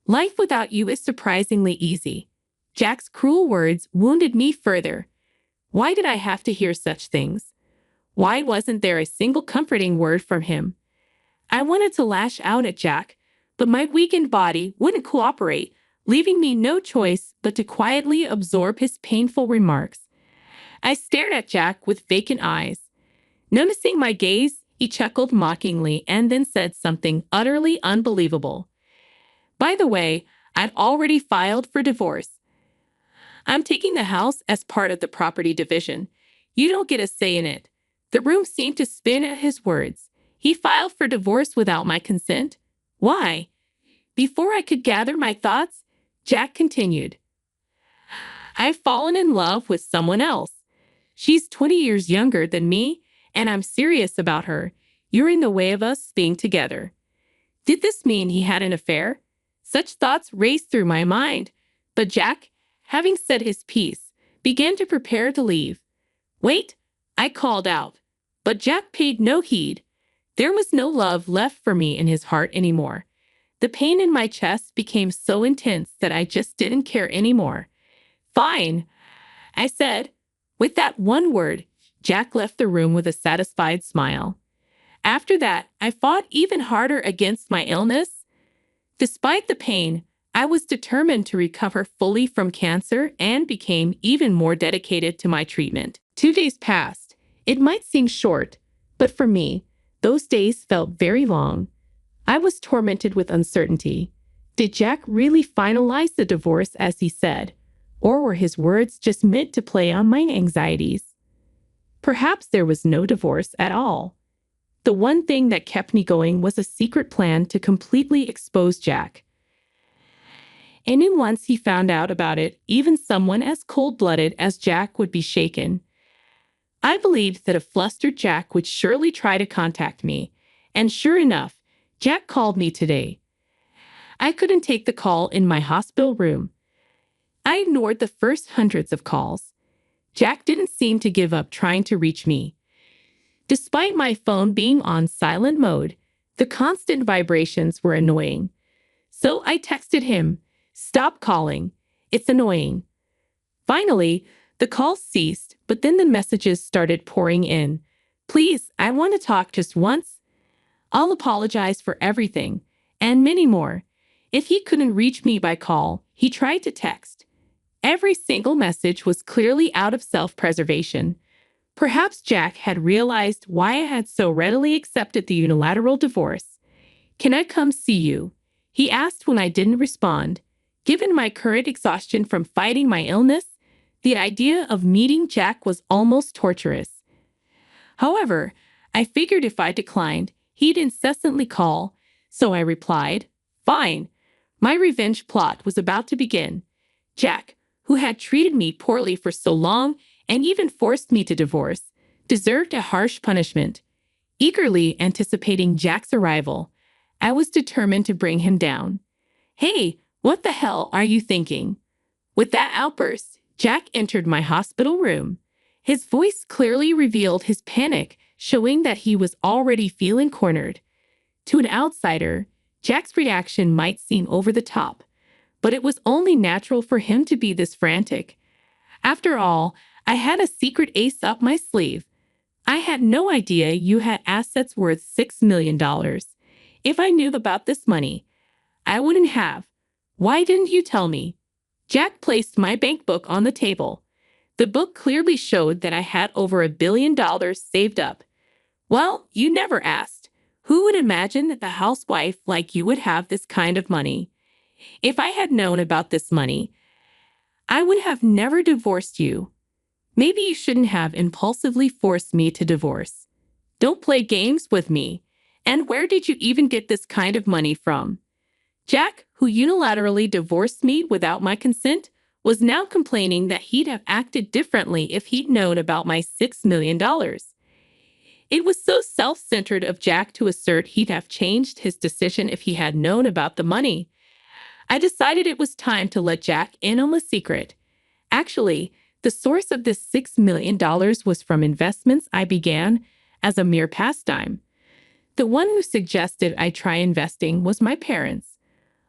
Life without you is surprisingly easy." Jack's cruel words wounded me further. Why did I have to hear such things? Why wasn't there a single comforting word from him? I wanted to lash out at Jack, but my weakened body wouldn't cooperate, leaving me no choice but to quietly absorb his painful remarks. I stared at Jack with vacant eyes. Noticing my gaze, he chuckled mockingly and then said something utterly unbelievable. "By the way, I'd already filed for divorce. I'm taking the house as part of the property division. You don't get a say in it." The room seemed to spin at his words. He filed for divorce without my consent? Why? Before I could gather my thoughts, Jack continued. "I've fallen in love with someone else. She's 20 years younger than me, and I'm serious about her. You're in the way of us being together." Did this mean he had an affair? Such thoughts raced through my mind, but Jack, having said his piece, began to prepare to leave. "Wait," I called out, but Jack paid no heed. There was no love left for me in his heart anymore. The pain in my chest became so intense that I just didn't care anymore. "Fine," I said. With that one word, Jack left the room with a satisfied smile. After that, I fought even harder against my illness. Despite the pain, I was determined to recover fully from cancer and became even more dedicated to my treatment. 2 days passed. It might seem short, but for me, those days felt very long. I was tormented with uncertainty. Did Jack really finalize the divorce as he said, or were his words just meant to play on my anxieties? Perhaps there was no divorce at all. The one thing that kept me going was a secret plan to completely expose Jack. And then once he found out about it, even someone as cold-blooded as Jack would be shaken. I believed that a flustered Jack would surely try to contact me, and sure enough, Jack called me today. I couldn't take the call in my hospital room. I ignored the first hundreds of calls. Jack didn't seem to give up trying to reach me. Despite my phone being on silent mode, the constant vibrations were annoying. So I texted him, "Stop calling. It's annoying." Finally, the calls ceased, but then the messages started pouring in. "Please, I want to talk just once. I'll apologize for everything," and many more. If he couldn't reach me by call, he tried to text. Every single message was clearly out of self-preservation. Perhaps Jack had realized why I had so readily accepted the unilateral divorce. "Can I come see you?" he asked when I didn't respond. Given my current exhaustion from fighting my illness, the idea of meeting Jack was almost torturous. However, I figured if I declined, he'd incessantly call, so I replied, "Fine." My revenge plot was about to begin. Jack, who had treated me poorly for so long and even forced me to divorce, deserved a harsh punishment. Eagerly anticipating Jack's arrival, I was determined to bring him down. "Hey, what the hell are you thinking?" With that outburst, Jack entered my hospital room. His voice clearly revealed his panic, showing that he was already feeling cornered. To an outsider, Jack's reaction might seem over the top, but it was only natural for him to be this frantic. After all, I had a secret ace up my sleeve. I had no idea you had assets worth $6 million. If I knew about this money, I wouldn't have. Why didn't you tell me? Jack placed my bank book on the table. The book clearly showed that I had over $1 billion saved up. Well, you never asked. Who would imagine that the housewife like you would have this kind of money? If I had known about this money, I would have never divorced you. Maybe you shouldn't have impulsively forced me to divorce. Don't play games with me. And where did you even get this kind of money from? Jack, who unilaterally divorced me without my consent, was now complaining that he'd have acted differently if he'd known about my $6 million. It was so self-centered of Jack to assert he'd have changed his decision if he had known about the money. I decided it was time to let Jack in on the secret. Actually, the source of this $6 million was from investments I began as a mere pastime. The one who suggested I try investing was my parents.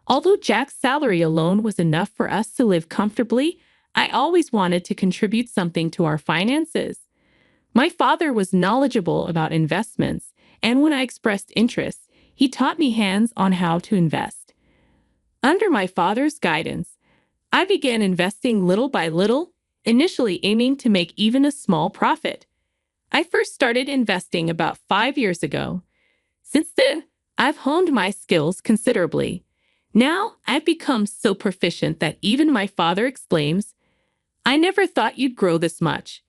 Although Jack's salary alone was enough for us to live comfortably, I always wanted to contribute something to our finances. My father was knowledgeable about investments, and when I expressed interest, he taught me hands on how to invest. Under my father's guidance, I began investing little by little, initially aiming to make even a small profit. I first started investing about 5 years ago. Since then, I've honed my skills considerably. Now, I've become so proficient that even my father exclaims, "I never thought you'd grow this much."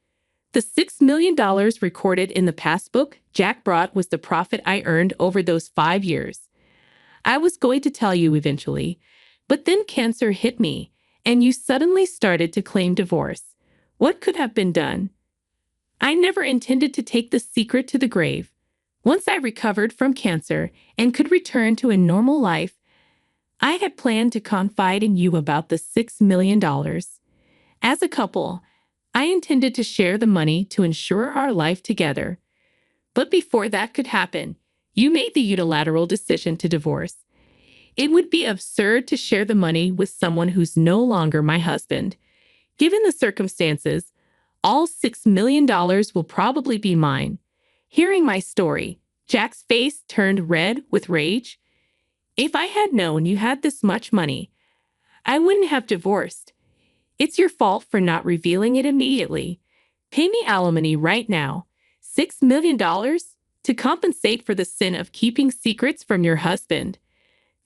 The $6 million recorded in the passbook Jack brought was the profit I earned over those 5 years. I was going to tell you eventually, but then cancer hit me, and you suddenly started to claim divorce. What could have been done? I never intended to take the secret to the grave. Once I recovered from cancer and could return to a normal life, I had planned to confide in you about the $6 million. As a couple, I intended to share the money to ensure our life together. But before that could happen, you made the unilateral decision to divorce. It would be absurd to share the money with someone who's no longer my husband. Given the circumstances, all $6 million will probably be mine. Hearing my story, Jack's face turned red with rage. If I had known you had this much money, I wouldn't have divorced. It's your fault for not revealing it immediately. Pay me alimony right now, $6 million, to compensate for the sin of keeping secrets from your husband.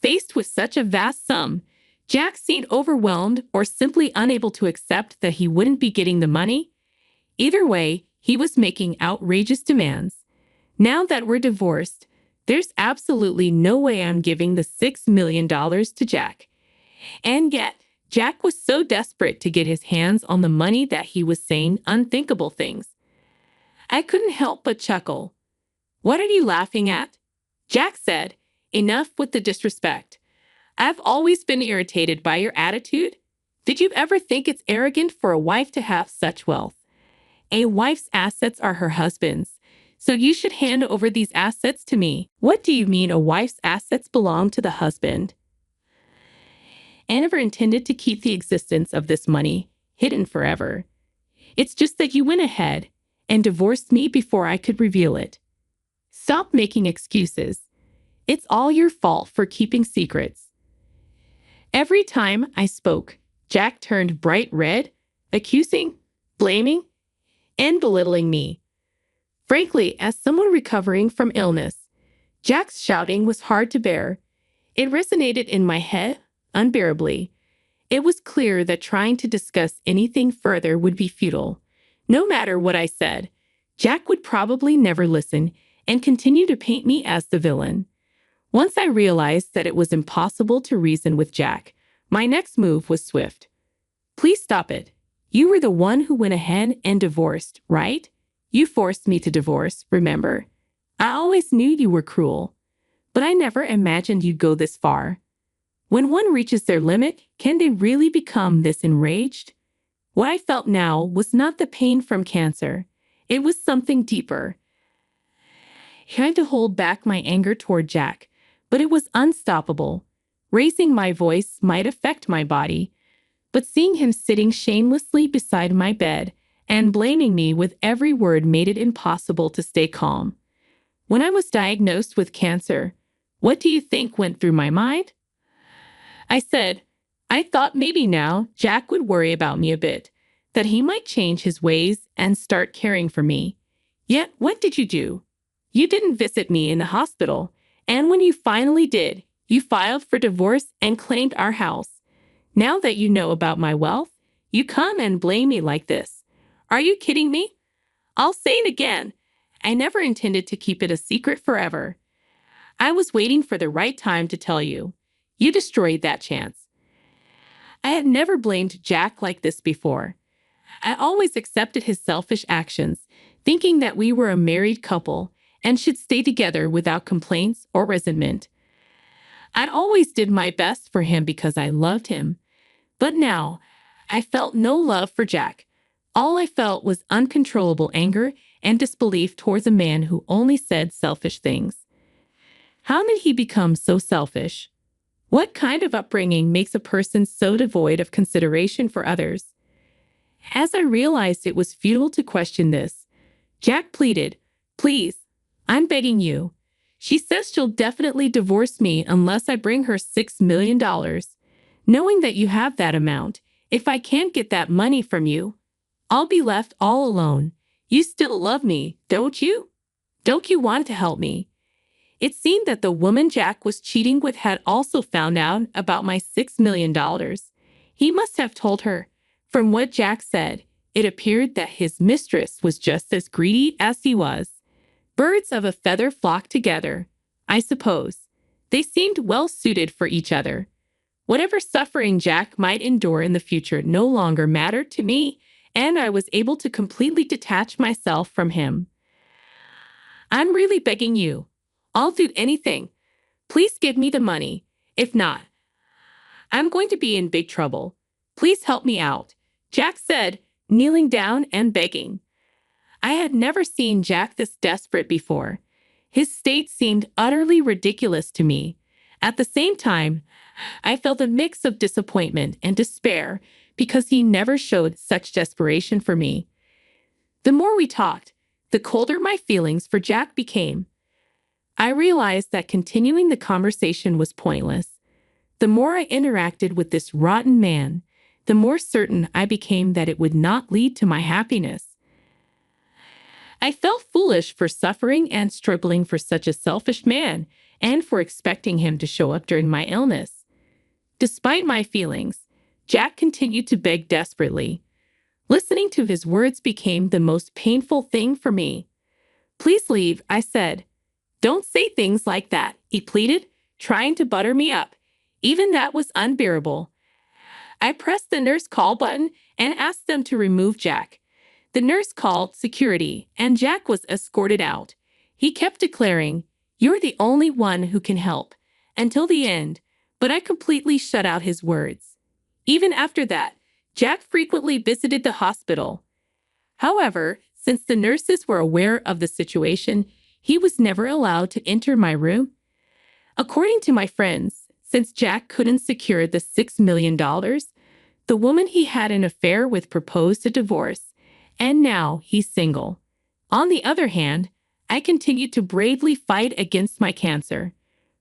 Faced with such a vast sum, Jack seemed overwhelmed or simply unable to accept that he wouldn't be getting the money. Either way, he was making outrageous demands. Now that we're divorced, there's absolutely no way I'm giving the $6 million to Jack. And yet, Jack was so desperate to get his hands on the money that he was saying unthinkable things. I couldn't help but chuckle. "What are you laughing at?" Jack said. "Enough with the disrespect. I've always been irritated by your attitude. Did you ever think it's arrogant for a wife to have such wealth? A wife's assets are her husband's, so you should hand over these assets to me." "What do you mean a wife's assets belong to the husband?" I never intended to keep the existence of this money hidden forever. It's just that you went ahead and divorced me before I could reveal it. Stop making excuses. It's all your fault for keeping secrets. Every time I spoke, Jack turned bright red, accusing, blaming, and belittling me. Frankly, as someone recovering from illness, Jack's shouting was hard to bear. It resonated in my head unbearably. It was clear that trying to discuss anything further would be futile. No matter what I said, Jack would probably never listen and continue to paint me as the villain. Once I realized that it was impossible to reason with Jack, my next move was swift. "Please stop it. You were the one who went ahead and divorced, right? You forced me to divorce, remember? I always knew you were cruel, but I never imagined you'd go this far. When one reaches their limit, can they really become this enraged? What I felt now was not the pain from cancer. It was something deeper. I tried to hold back my anger toward Jack, but it was unstoppable. Raising my voice might affect my body, but seeing him sitting shamelessly beside my bed and blaming me with every word made it impossible to stay calm. When I was diagnosed with cancer, what do you think went through my mind? I said, I thought maybe now Jack would worry about me a bit, that he might change his ways and start caring for me. Yet, what did you do? You didn't visit me in the hospital, and when you finally did, you filed for divorce and claimed our house. Now that you know about my wealth, you come and blame me like this. Are you kidding me? I'll say it again. I never intended to keep it a secret forever. I was waiting for the right time to tell you. You destroyed that chance. I had never blamed Jack like this before. I always accepted his selfish actions, thinking that we were a married couple and should stay together without complaints or resentment. I always did my best for him because I loved him. But now, I felt no love for Jack. All I felt was uncontrollable anger and disbelief towards a man who only said selfish things. How did he become so selfish? What kind of upbringing makes a person so devoid of consideration for others? As I realized it was futile to question this, Jack pleaded, Please, I'm begging you. She says she'll definitely divorce me unless I bring her $6 million. Knowing that you have that amount, if I can't get that money from you, I'll be left all alone. You still love me, don't you? Don't you want to help me? It seemed that the woman Jack was cheating with had also found out about my $6 million. He must have told her. From what Jack said, it appeared that his mistress was just as greedy as he was. Birds of a feather flock together, I suppose. They seemed well suited for each other. Whatever suffering Jack might endure in the future no longer mattered to me, and I was able to completely detach myself from him. I'm really begging you. I'll do anything. Please give me the money. If not, I'm going to be in big trouble. Please help me out, Jack said, kneeling down and begging. I had never seen Jack this desperate before. His state seemed utterly ridiculous to me. At the same time, I felt a mix of disappointment and despair because he never showed such desperation for me. The more we talked, the colder my feelings for Jack became. I realized that continuing the conversation was pointless. The more I interacted with this rotten man, the more certain I became that it would not lead to my happiness. I felt foolish for suffering and struggling for such a selfish man and for expecting him to show up during my illness. Despite my feelings, Jack continued to beg desperately. Listening to his words became the most painful thing for me. Please leave, I said. Don't say things like that, he pleaded, trying to butter me up. Even that was unbearable. I pressed the nurse call button and asked them to remove Jack. The nurse called security, and Jack was escorted out. He kept declaring, You're the only one who can help, until the end, but I completely shut out his words. Even after that, Jack frequently visited the hospital. However, since the nurses were aware of the situation, he was never allowed to enter my room. According to my friends, since Jack couldn't secure the $6 million, the woman he had an affair with proposed a divorce, and now he's single. On the other hand, I continued to bravely fight against my cancer.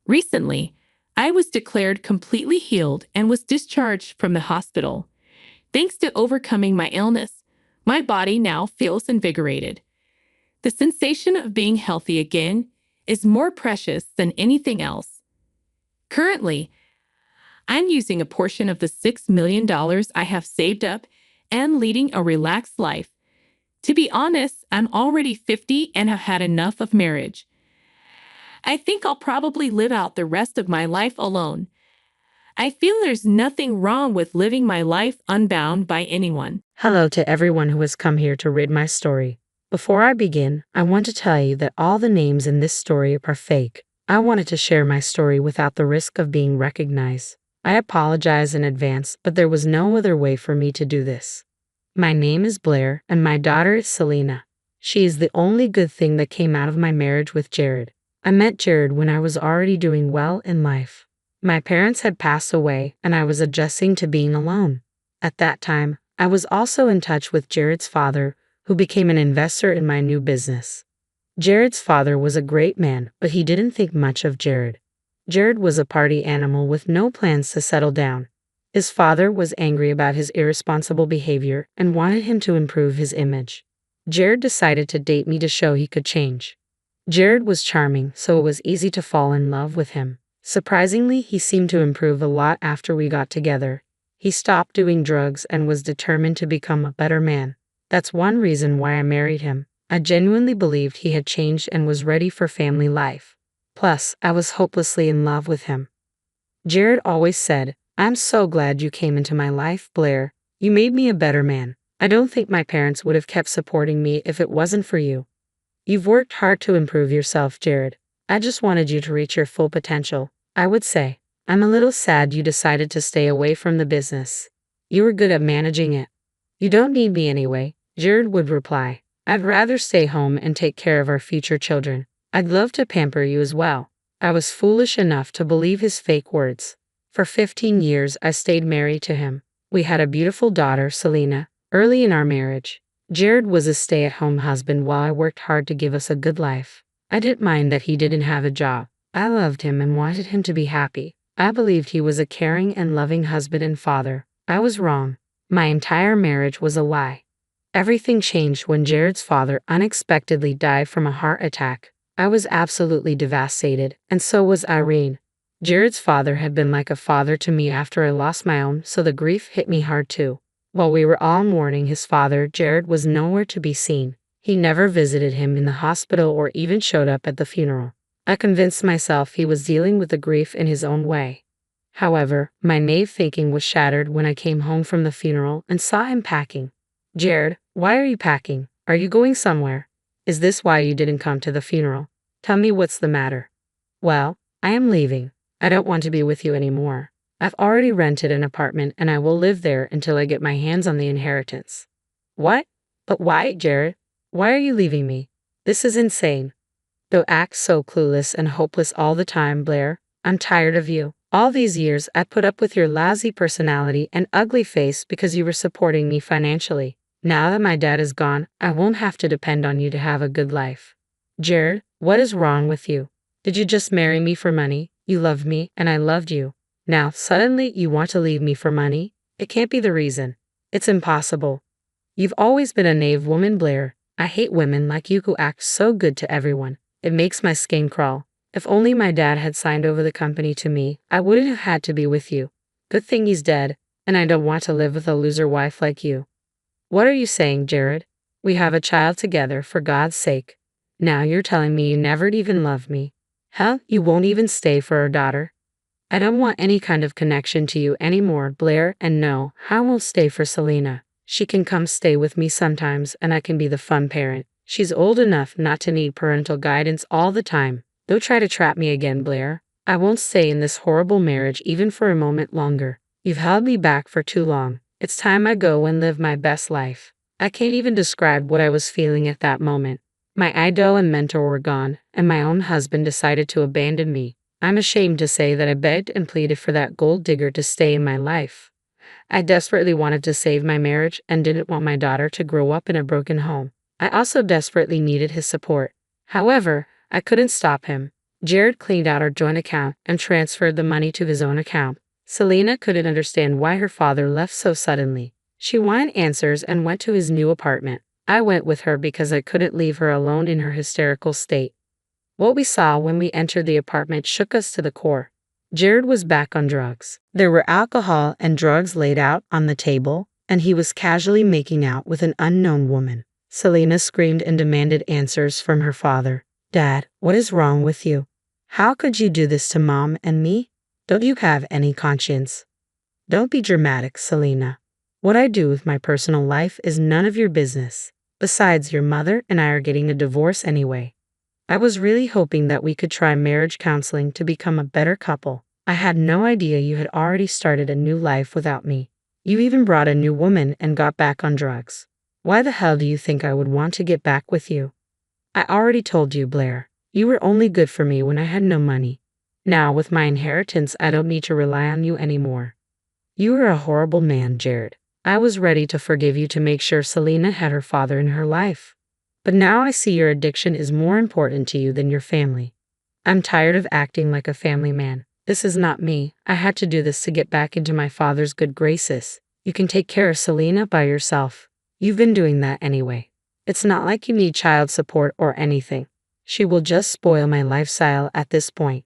Recently, I was declared completely healed and was discharged from the hospital. Thanks to overcoming my illness, my body now feels invigorated. The sensation of being healthy again is more precious than anything else. Currently, I'm using a portion of the $6 million I have saved up and leading a relaxed life. To be honest, I'm already 50 and have had enough of marriage. I think I'll probably live out the rest of my life alone. I feel there's nothing wrong with living my life unbound by anyone. Hello to everyone who has come here to read my story. Before I begin, I want to tell you that all the names in this story are fake. I wanted to share my story without the risk of being recognized. I apologize in advance, but there was no other way for me to do this. My name is Blair, and my daughter is Selena. She is the only good thing that came out of my marriage with Jared. I met Jared when I was already doing well in life. My parents had passed away, and I was adjusting to being alone. At that time, I was also in touch with Jared's father, who became an investor in my new business. Jared's father was a great man, but he didn't think much of Jared. Jared was a party animal with no plans to settle down. His father was angry about his irresponsible behavior and wanted him to improve his image. Jared decided to date me to show he could change. Jared was charming, so it was easy to fall in love with him. Surprisingly, he seemed to improve a lot after we got together. He stopped doing drugs and was determined to become a better man. That's one reason why I married him. I genuinely believed he had changed and was ready for family life. Plus, I was hopelessly in love with him. Jared always said, "I'm so glad you came into my life, Blair. You made me a better man. I don't think my parents would have kept supporting me if it wasn't for you. You've worked hard to improve yourself, Jared. I just wanted you to reach your full potential." I would say, "I'm a little sad you decided to stay away from the business. You were good at managing it." "You don't need me anyway," Jared would reply. "I'd rather stay home and take care of our future children. I'd love to pamper you as well." I was foolish enough to believe his fake words. For 15 years, I stayed married to him. We had a beautiful daughter, Selena, early in our marriage. Jared was a stay-at-home husband while I worked hard to give us a good life. I didn't mind that he didn't have a job. I loved him and wanted him to be happy. I believed he was a caring and loving husband and father. I was wrong. My entire marriage was a lie. Everything changed when Jared's father unexpectedly died from a heart attack. I was absolutely devastated, and so was Irene. Jared's father had been like a father to me after I lost my own, so the grief hit me hard too. While we were all mourning his father, Jared was nowhere to be seen. He never visited him in the hospital or even showed up at the funeral. I convinced myself he was dealing with the grief in his own way. However, my naive thinking was shattered when I came home from the funeral and saw him packing. "Jared, why are you packing? Are you going somewhere? Is this why you didn't come to the funeral? Tell me what's the matter." "Well, I am leaving. I don't want to be with you anymore. I've already rented an apartment and I will live there until I get my hands on the inheritance." "What? But why, Jared? Why are you leaving me? This is insane. Don't act so clueless and hopeless all the time, Blair. I'm tired of you. All these years I put up with your lousy personality and ugly face because you were supporting me financially. Now that my dad is gone, I won't have to depend on you to have a good life." "Jared, what is wrong with you? Did you just marry me for money? You loved me and I loved you. Now, suddenly you want to leave me for money? It can't be the reason. It's impossible. You've always been a naive woman, Blair. I hate women like you who act so good to everyone. It makes my skin crawl. If only my dad had signed over the company to me, I wouldn't have had to be with you. Good thing he's dead, and I don't want to live with a loser wife like you." "What are you saying, Jared? We have a child together, for God's sake. Now you're telling me you never even loved me. Hell, you won't even stay for our daughter." "I don't want any kind of connection to you anymore, Blair, and no, I won't stay for Selena. She can come stay with me sometimes and I can be the fun parent. She's old enough not to need parental guidance all the time. Don't try to trap me again, Blair. I won't stay in this horrible marriage even for a moment longer. You've held me back for too long. It's time I go and live my best life." I can't even describe what I was feeling at that moment. My idol and mentor were gone, and my own husband decided to abandon me. I'm ashamed to say that I begged and pleaded for that gold digger to stay in my life. I desperately wanted to save my marriage and didn't want my daughter to grow up in a broken home. I also desperately needed his support. However, I couldn't stop him. Jared cleaned out our joint account and transferred the money to his own account. Selena couldn't understand why her father left so suddenly. She wanted answers and went to his new apartment. I went with her because I couldn't leave her alone in her hysterical state. What we saw when we entered the apartment shook us to the core. Jared was back on drugs. There were alcohol and drugs laid out on the table, and he was casually making out with an unknown woman. Selena screamed and demanded answers from her father. "Dad, what is wrong with you? How could you do this to Mom and me? Don't you have any conscience?" "Don't be dramatic, Selena. What I do with my personal life is none of your business. Besides, your mother and I are getting a divorce anyway. I was really hoping that we could try marriage counseling to become a better couple. I had no idea you had already started a new life without me. You even brought a new woman and got back on drugs. Why the hell do you think I would want to get back with you? I already told you, Blair. You were only good for me when I had no money. Now, with my inheritance, I don't need to rely on you anymore. You were a horrible man, Jared. I was ready to forgive you to make sure Selena had her father in her life. But now I see your addiction is more important to you than your family. I'm tired of acting like a family man. This is not me. I had to do this to get back into my father's good graces. You can take care of Selena by yourself. You've been doing that anyway. It's not like you need child support or anything. She will just spoil my lifestyle at this point.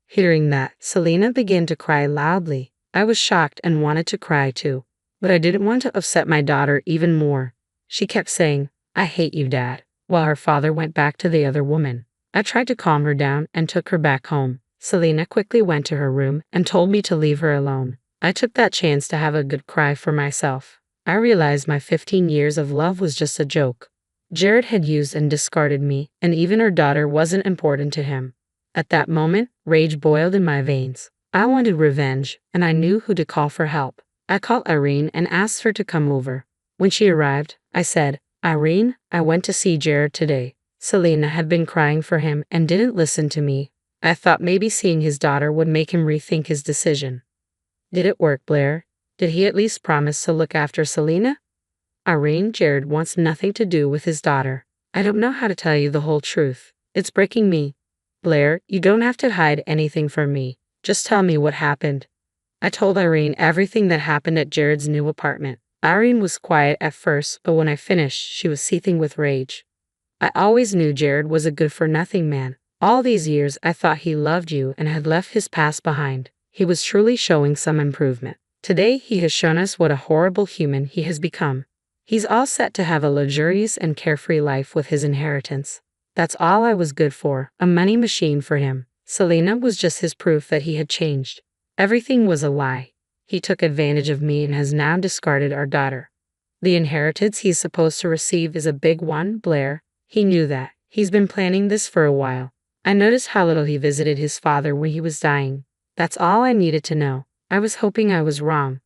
Hearing that, Selena began to cry loudly. I was shocked and wanted to cry too, but I didn't want to upset my daughter even more. She kept saying, "I hate you, Dad," while her father went back to the other woman. I tried to calm her down and took her back home. Selena quickly went to her room and told me to leave her alone. I took that chance to have a good cry for myself. I realized my 15 years of love was just a joke. Jared had used and discarded me, and even her daughter wasn't important to him. At that moment, rage boiled in my veins. I wanted revenge, and I knew who to call for help. I called Irene and asked her to come over. When she arrived, I said, "Irene, I went to see Jared today." Selena had been crying for him and didn't listen to me. I thought maybe seeing his daughter would make him rethink his decision. Did it work, Blair? Did he at least promise to look after Selena? Irene, Jared wants nothing to do with his daughter. I don't know how to tell you the whole truth. It's breaking me. Blair, you don't have to hide anything from me. Just tell me what happened. I told Irene everything that happened at Jared's new apartment. Irene was quiet at first, but when I finished, she was seething with rage. I always knew Jared was a good-for-nothing man. All these years, I thought he loved you and had left his past behind. He was truly showing some improvement. Today, he has shown us what a horrible human he has become. He's all set to have a luxurious and carefree life with his inheritance. That's all I was good for, a money machine for him. Selena was just his proof that he had changed. Everything was a lie. He took advantage of me and has now discarded our daughter. The inheritance he's supposed to receive is a big one, Blair. He knew that. He's been planning this for a while. I noticed how little he visited his father when he was dying. That's all I needed to know. I was hoping I was wrong.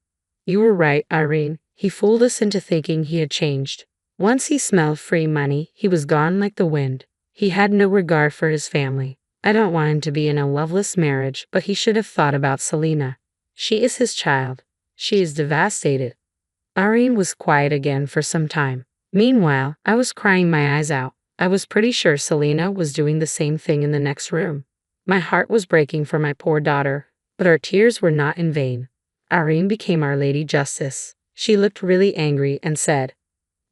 You were right, Irene. He fooled us into thinking he had changed. Once he smelled free money, he was gone like the wind. He had no regard for his family. I don't want him to be in a loveless marriage, but he should have thought about Selena. She is his child. She is devastated. Irene was quiet again for some time. Meanwhile, I was crying my eyes out. I was pretty sure Selena was doing the same thing in the next room. My heart was breaking for my poor daughter, but our tears were not in vain. Irene became Our Lady Justice. She looked really angry and said,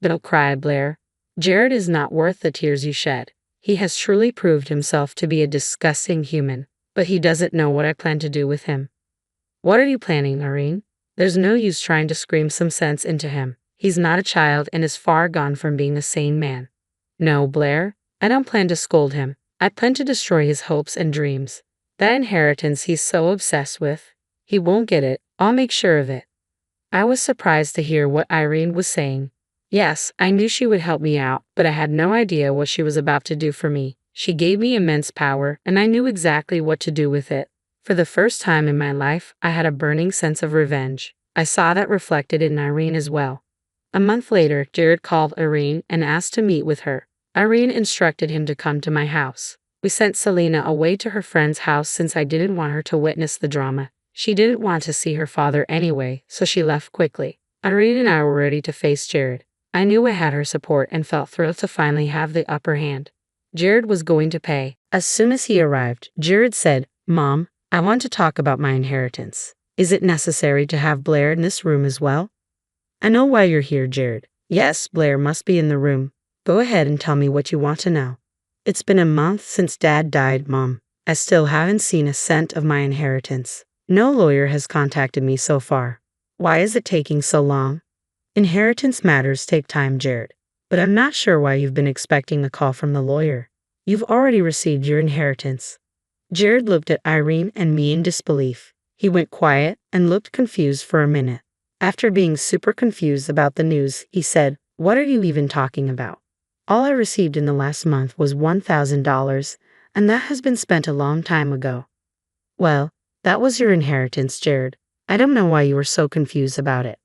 "Don't cry, Blair. Jared is not worth the tears you shed. He has truly proved himself to be a disgusting human, but he doesn't know what I plan to do with him." What are you planning, Irene? There's no use trying to scream some sense into him. He's not a child and is far gone from being a sane man. No, Blair, I don't plan to scold him. I plan to destroy his hopes and dreams. That inheritance he's so obsessed with, he won't get it. I'll make sure of it. I was surprised to hear what Irene was saying. Yes, I knew she would help me out, but I had no idea what she was about to do for me. She gave me immense power, and I knew exactly what to do with it. For the first time in my life, I had a burning sense of revenge. I saw that reflected in Irene as well. A month later, Jared called Irene and asked to meet with her. Irene instructed him to come to my house. We sent Selena away to her friend's house since I didn't want her to witness the drama. She didn't want to see her father anyway, so she left quickly. Irene and I were ready to face Jared. I knew I had her support and felt thrilled to finally have the upper hand. Jared was going to pay. As soon as he arrived, Jared said, "Mom, I want to talk about my inheritance. Is it necessary to have Blair in this room as well?" "I know why you're here, Jared." "Yes, Blair must be in the room. Go ahead and tell me what you want to know." "It's been a month since Dad died, Mom. I still haven't seen a cent of my inheritance. No lawyer has contacted me so far. Why is it taking so long?" "Inheritance matters take time, Jared. But I'm not sure why you've been expecting a call from the lawyer. You've already received your inheritance." Jared looked at Irene and me in disbelief. He went quiet and looked confused for a minute. After being super confused about the news, he said, What are you even talking about? All I received in the last month was $1,000, and that has been spent a long time ago. Well, that was your inheritance, Jared. I don't know why you were so confused about it.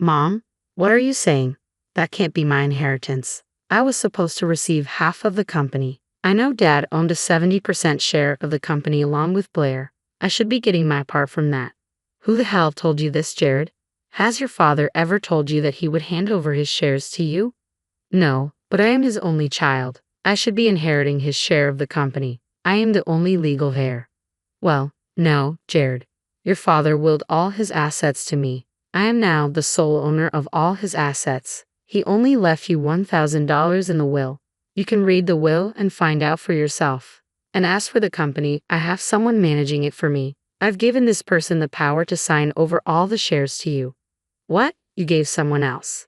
Mom, what are you saying? That can't be my inheritance. I was supposed to receive half of the company. I know Dad owned a 70% share of the company along with Blair. I should be getting my part from that. Who the hell told you this, Jared? Has your father ever told you that he would hand over his shares to you? No, but I am his only child. I should be inheriting his share of the company. I am the only legal heir. Well, no, Jared. Your father willed all his assets to me. I am now the sole owner of all his assets. He only left you $1,000 in the will. You can read the will and find out for yourself. And as for the company, I have someone managing it for me. I've given this person the power to sign over all the shares to you. What? You gave someone else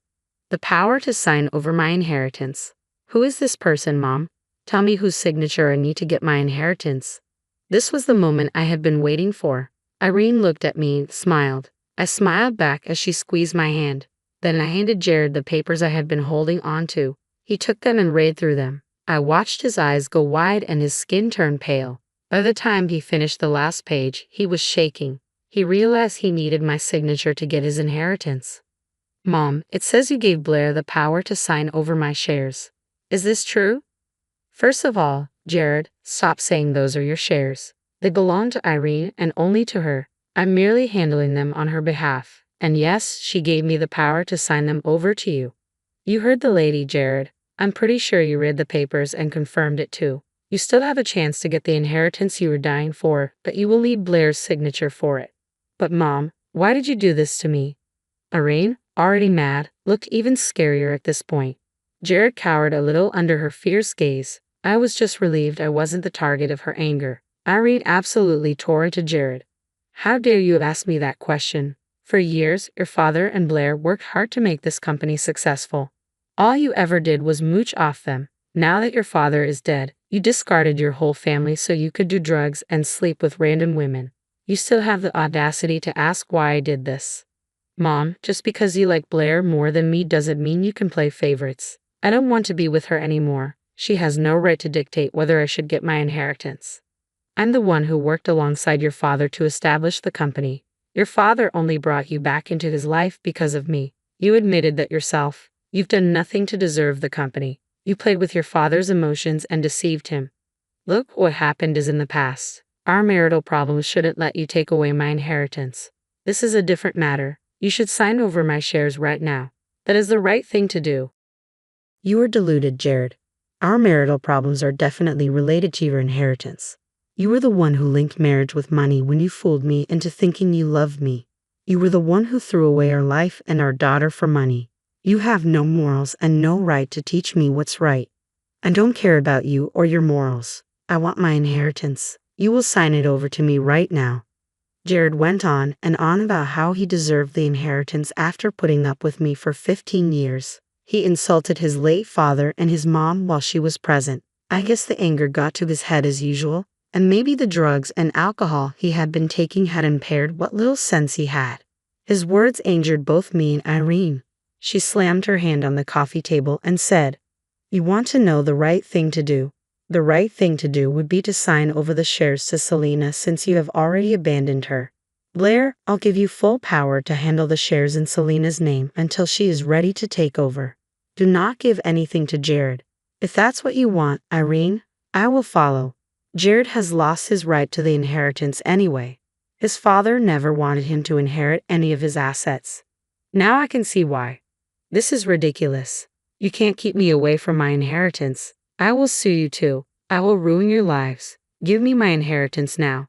the power to sign over my inheritance? Who is this person, Mom? Tell me whose signature I need to get my inheritance. This was the moment I had been waiting for. Irene looked at me and smiled. I smiled back as she squeezed my hand. Then I handed Jared the papers I had been holding on to. He took them and read through them. I watched his eyes go wide and his skin turn pale. By the time he finished the last page, he was shaking. He realized he needed my signature to get his inheritance. Mom, it says you gave Blair the power to sign over my shares. Is this true? First of all, Jared, stop saying those are your shares. They belong to Irene and only to her. I'm merely handling them on her behalf. And yes, she gave me the power to sign them over to you. You heard the lady, Jared. I'm pretty sure you read the papers and confirmed it too. You still have a chance to get the inheritance you were dying for, but you will need Blair's signature for it. But Mom, why did you do this to me? Irene, already mad, looked even scarier at this point. Jared cowered a little under her fierce gaze. I was just relieved I wasn't the target of her anger. Irene absolutely tore into Jared. How dare you ask me that question? For years, your father and Blair worked hard to make this company successful. All you ever did was mooch off them. Now that your father is dead, you discarded your whole family so you could do drugs and sleep with random women. You still have the audacity to ask why I did this. Mom, just because you like Blair more than me doesn't mean you can play favorites. I don't want to be with her anymore. She has no right to dictate whether I should get my inheritance. I'm the one who worked alongside your father to establish the company. Your father only brought you back into his life because of me. You admitted that yourself. You've done nothing to deserve the company. You played with your father's emotions and deceived him. Look, what happened is in the past. Our marital problems shouldn't let you take away my inheritance. This is a different matter. You should sign over my shares right now. That is the right thing to do. You are deluded, Jared. Our marital problems are definitely related to your inheritance. You were the one who linked marriage with money when you fooled me into thinking you loved me. You were the one who threw away our life and our daughter for money. You have no morals and no right to teach me what's right. I don't care about you or your morals. I want my inheritance. You will sign it over to me right now. Jared went on and on about how he deserved the inheritance after putting up with me for 15 years. He insulted his late father and his mom while she was present. I guess the anger got to his head as usual, and maybe the drugs and alcohol he had been taking had impaired what little sense he had. His words angered both me and Irene. She slammed her hand on the coffee table and said, "You want to know the right thing to do? The right thing to do would be to sign over the shares to Selena since you have already abandoned her. Blair, I'll give you full power to handle the shares in Selena's name until she is ready to take over. Do not give anything to Jared. If that's what you want, Irene, I will follow. Jared has lost his right to the inheritance anyway. His father never wanted him to inherit any of his assets. Now I can see why. This is ridiculous. You can't keep me away from my inheritance. I will sue you too. I will ruin your lives. Give me my inheritance now."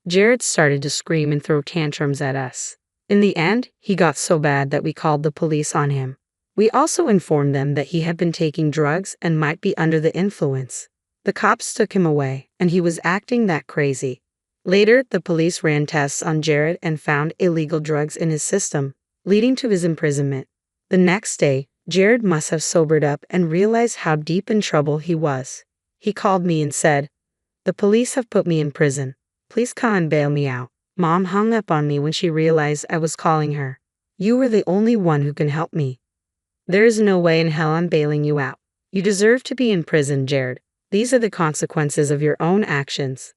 Jared started to scream and throw tantrums at us. In the end, he got so bad that we called the police on him. We also informed them that he had been taking drugs and might be under the influence. The cops took him away, and he was acting that crazy. Later, the police ran tests on Jared and found illegal drugs in his system, leading to his imprisonment. The next day, Jared must have sobered up and realized how deep in trouble he was. He called me and said, "The police have put me in prison. Please come and bail me out." Mom hung up on me when she realized I was calling her. "You are the only one who can help me." There is no way in hell I'm bailing you out. You deserve to be in prison, Jared. These are the consequences of your own actions.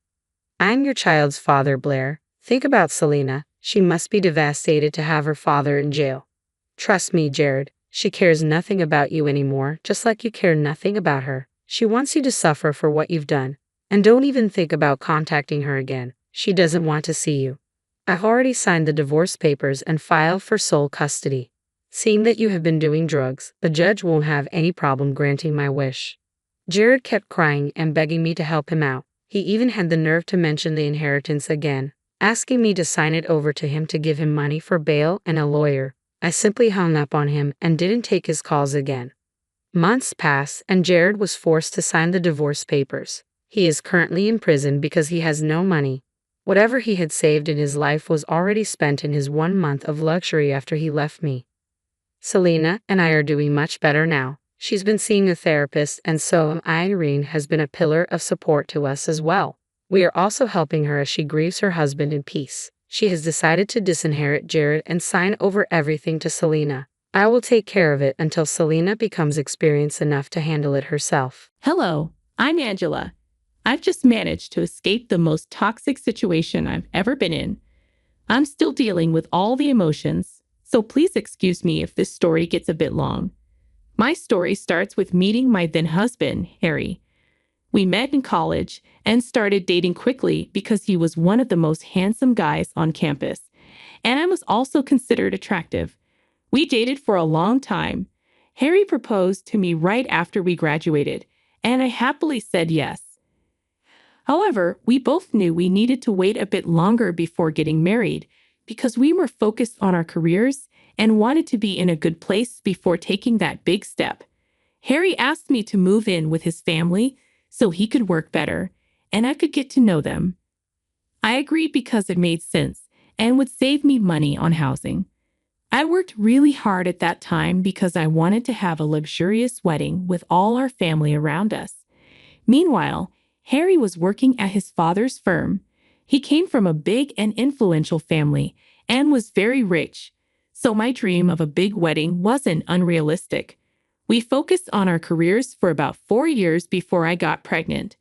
I'm your child's father, Blair. Think about Selena. She must be devastated to have her father in jail. Trust me, Jared. She cares nothing about you anymore, just like you care nothing about her. She wants you to suffer for what you've done. And don't even think about contacting her again. She doesn't want to see you. I've already signed the divorce papers and filed for sole custody. Seeing that you have been doing drugs, the judge won't have any problem granting my wish. Jared kept crying and begging me to help him out. He even had the nerve to mention the inheritance again, asking me to sign it over to him to give him money for bail and a lawyer. I simply hung up on him and didn't take his calls again. Months passed and Jared was forced to sign the divorce papers. He is currently in prison because he has no money. Whatever he had saved in his life was already spent in his 1 month of luxury after he left me. Selena and I are doing much better now. She's been seeing a therapist, and so Irene has been a pillar of support to us as well. We are also helping her as she grieves her husband in peace. She has decided to disinherit Jared and sign over everything to Selena. I will take care of it until Selena becomes experienced enough to handle it herself. Hello, I'm Angela. I've just managed to escape the most toxic situation I've ever been in. I'm still dealing with all the emotions, so please excuse me if this story gets a bit long. My story starts with meeting my then husband, Harry. We met in college and started dating quickly because he was one of the most handsome guys on campus, and I was also considered attractive. We dated for a long time. Harry proposed to me right after we graduated, and I happily said yes. However, we both knew we needed to wait a bit longer before getting married because we were focused on our careers and wanted to be in a good place before taking that big step. Harry asked me to move in with his family so he could work better and I could get to know them. I agreed because it made sense and would save me money on housing. I worked really hard at that time because I wanted to have a luxurious wedding with all our family around us. Meanwhile, Harry was working at his father's firm. He came from a big and influential family and was very rich, so my dream of a big wedding wasn't unrealistic. We focused on our careers for about 4 years before I got pregnant.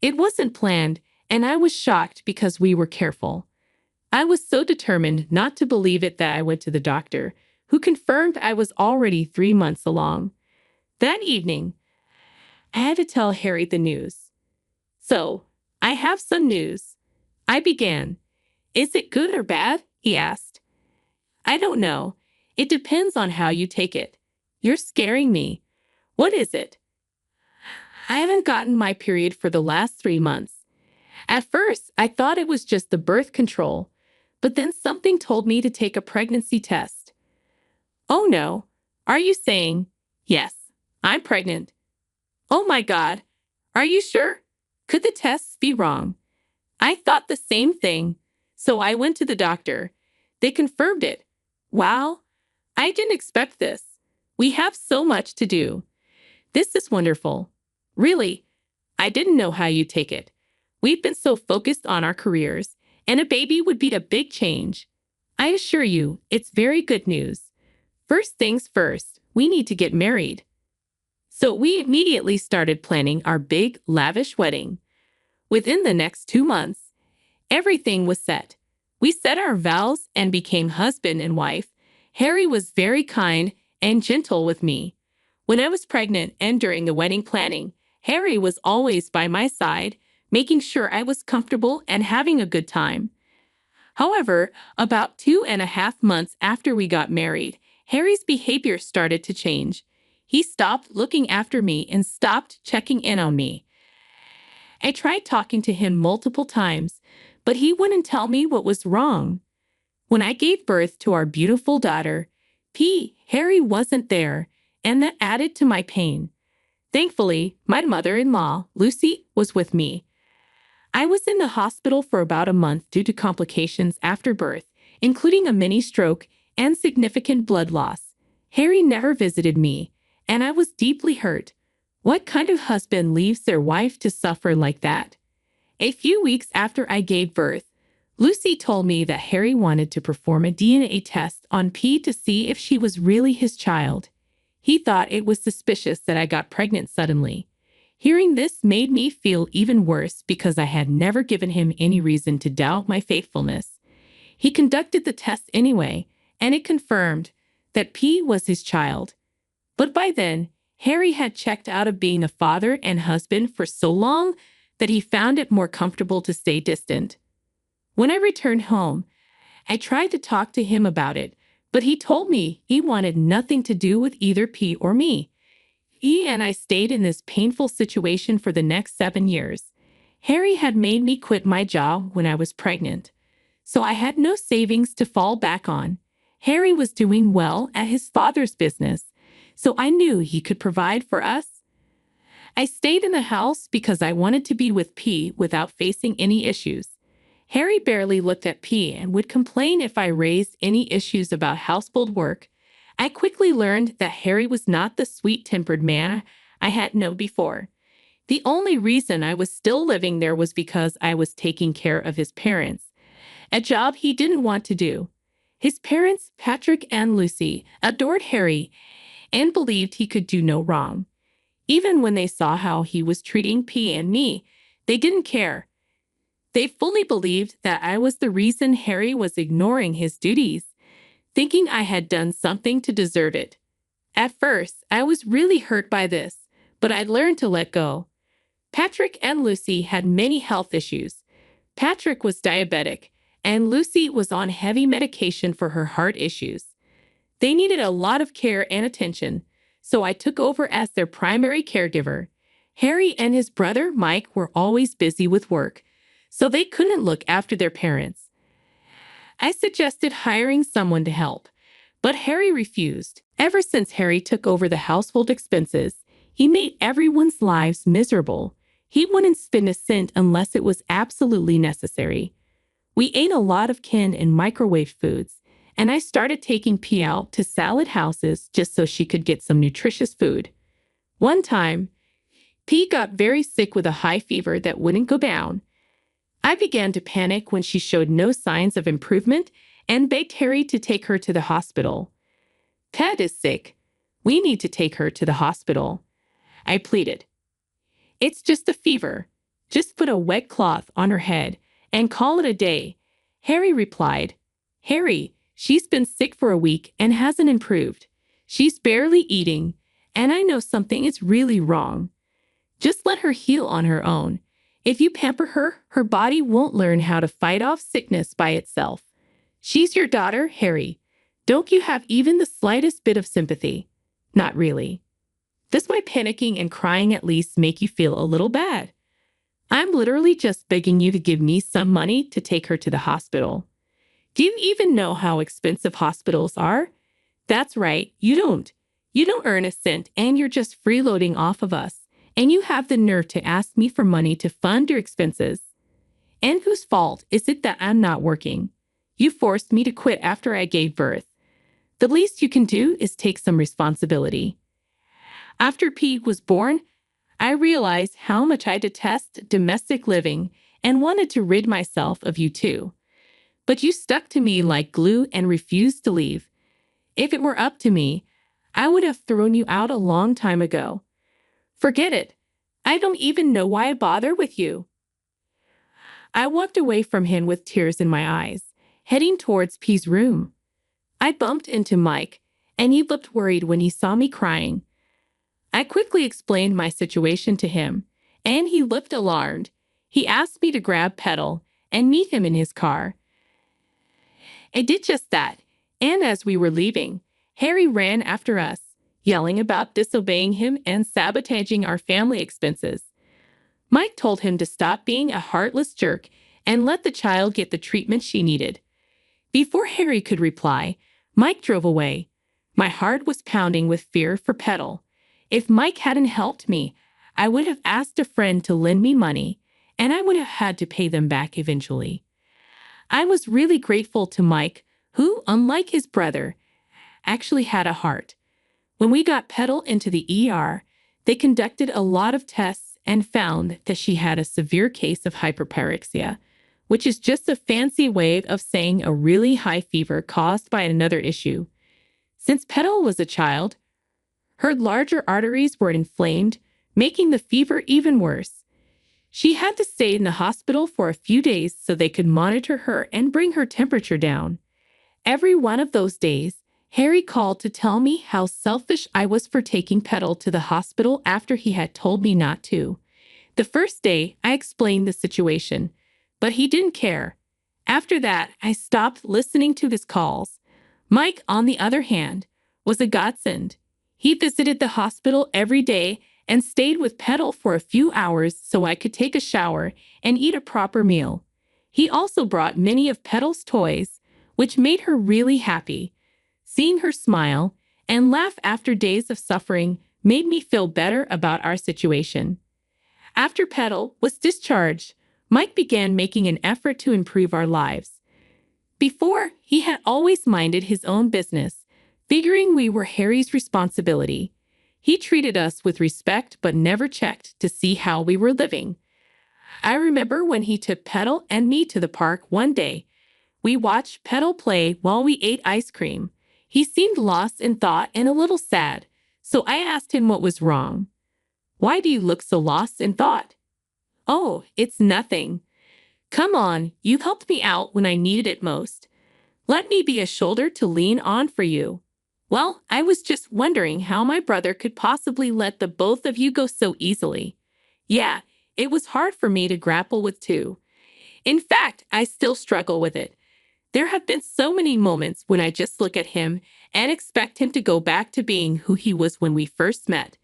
It wasn't planned, and I was shocked because we were careful. I was so determined not to believe it that I went to the doctor, who confirmed I was already 3 months along. That evening, I had to tell Harry the news. So, I have some news. I began. Is it good or bad? He asked. I don't know. It depends on how you take it. You're scaring me. What is it? I haven't gotten my period for the last 3 months. At first, I thought it was just the birth control, but then something told me to take a pregnancy test. Oh no. Are you saying? Yes, I'm pregnant. Oh my God. Are you sure? Could the tests be wrong? I thought the same thing, so I went to the doctor. They confirmed it. Wow, I didn't expect this. We have so much to do. This is wonderful. Really, I didn't know how you'd take it. We've been so focused on our careers, and a baby would be a big change. I assure you, it's very good news. First things first, we need to get married. So we immediately started planning our big, lavish wedding. Within the next 2 months, everything was set. We said our vows and became husband and wife. Harry was very kind and gentle with me. When I was pregnant and during the wedding planning, Harry was always by my side, making sure I was comfortable and having a good time. However, about 2.5 months after we got married, Harry's behavior started to change. He stopped looking after me and stopped checking in on me. I tried talking to him multiple times, but he wouldn't tell me what was wrong. When I gave birth to our beautiful daughter, Harry wasn't there, and that added to my pain. Thankfully, my mother-in-law, Lucy, was with me. I was in the hospital for about a month due to complications after birth, including a mini stroke and significant blood loss. Harry never visited me, and I was deeply hurt. What kind of husband leaves their wife to suffer like that? A few weeks after I gave birth, Lucy told me that Harry wanted to perform a DNA test on P to see if she was really his child. He thought it was suspicious that I got pregnant suddenly. Hearing this made me feel even worse because I had never given him any reason to doubt my faithfulness. He conducted the test anyway, and it confirmed that P was his child. But by then, Harry had checked out of being a father and husband for so long that he found it more comfortable to stay distant. When I returned home, I tried to talk to him about it, but he told me he wanted nothing to do with either P or me. He and I stayed in this painful situation for the next 7 years. Harry had made me quit my job when I was pregnant, so I had no savings to fall back on. Harry was doing well at his father's business, so I knew he could provide for us. I stayed in the house because I wanted to be with P without facing any issues. Harry barely looked at P and would complain if I raised any issues about household work. I quickly learned that Harry was not the sweet-tempered man I had known before. The only reason I was still living there was because I was taking care of his parents, a job he didn't want to do. His parents, Patrick and Lucy, adored Harry and believed he could do no wrong. Even when they saw how he was treating P and me, they didn't care. They fully believed that I was the reason Harry was ignoring his duties, thinking I had done something to deserve it. At first, I was really hurt by this, but I learned to let go. Patrick and Lucy had many health issues. Patrick was diabetic, and Lucy was on heavy medication for her heart issues. They needed a lot of care and attention, so I took over as their primary caregiver. Harry and his brother Mike were always busy with work, so they couldn't look after their parents. I suggested hiring someone to help, but Harry refused. Ever since Harry took over the household expenses, he made everyone's lives miserable. He wouldn't spend a cent unless it was absolutely necessary. We ate a lot of canned and microwave foods, and I started taking P out to salad houses just so she could get some nutritious food. One time, P got very sick with a high fever that wouldn't go down. I began to panic when she showed no signs of improvement and begged Harry to take her to the hospital. "Pet is sick. We need to take her to the hospital," I pleaded. "It's just a fever. Just put a wet cloth on her head and call it a day," Harry replied. "Harry, she's been sick for a week and hasn't improved. She's barely eating, and I know something is really wrong. Just let her heal on her own. If you pamper her, her body won't learn how to fight off sickness by itself. She's your daughter, Harry. Don't you have even the slightest bit of sympathy?" "Not really." "Does my panicking and crying at least make you feel a little bad?" "I'm literally just begging you to give me some money to take her to the hospital." "Do you even know how expensive hospitals are?" "That's right, you don't. You don't earn a cent and you're just freeloading off of us. And you have the nerve to ask me for money to fund your expenses. And whose fault is it that I'm not working? You forced me to quit after I gave birth. The least you can do is take some responsibility." After P was born, I realized how much I detest domestic living and wanted to rid myself of you too. But you stuck to me like glue and refused to leave. If it were up to me, I would have thrown you out a long time ago. Forget it. I don't even know why I bother with you. I walked away from him with tears in my eyes, heading towards P's room. I bumped into Mike, and he looked worried when he saw me crying. I quickly explained my situation to him, and he looked alarmed. He asked me to grab Petal and meet him in his car. I did just that, and as we were leaving, Harry ran after us, yelling about disobeying him and sabotaging our family expenses. Mike told him to stop being a heartless jerk and let the child get the treatment she needed. Before Harry could reply, Mike drove away. My heart was pounding with fear for Petal. If Mike hadn't helped me, I would have asked a friend to lend me money, and I would have had to pay them back eventually. I was really grateful to Mike, who, unlike his brother, actually had a heart. When we got Petal into the ER, they conducted a lot of tests and found that she had a severe case of hyperpyrexia, which is just a fancy way of saying a really high fever caused by another issue. Since Petal was a child, Her larger arteries were inflamed, making the fever even worse. She had to stay in the hospital for a few days so they could monitor her and bring her temperature down. Every one of those days, Harry called to tell me how selfish I was for taking Petal to the hospital after he had told me not to. The first day, I explained the situation, but he didn't care. After that, I stopped listening to his calls. Mike, on the other hand, was a godsend. He visited the hospital every day and stayed with Petal for a few hours so I could take a shower and eat a proper meal. He also brought many of Petal's toys, which made her really happy. Seeing her smile and laugh after days of suffering made me feel better about our situation. After Petal was discharged, Mike began making an effort to improve our lives. Before, he had always minded his own business, figuring we were Harry's responsibility. He treated us with respect but never checked to see how we were living. I remember when he took Petal and me to the park one day. We watched Petal play while we ate ice cream. He seemed lost in thought and a little sad, so I asked him what was wrong. "Why do you look so lost in thought?" "Oh, it's nothing. Come on, you helped me out when I needed it most. Let me be a shoulder to lean on for you." "Well, I was just wondering how my brother could possibly let the both of you go so easily." "Yeah, it was hard for me to grapple with too. In fact, I still struggle with it. There have been so many moments when I just look at him and expect him to go back to being who he was when we first met.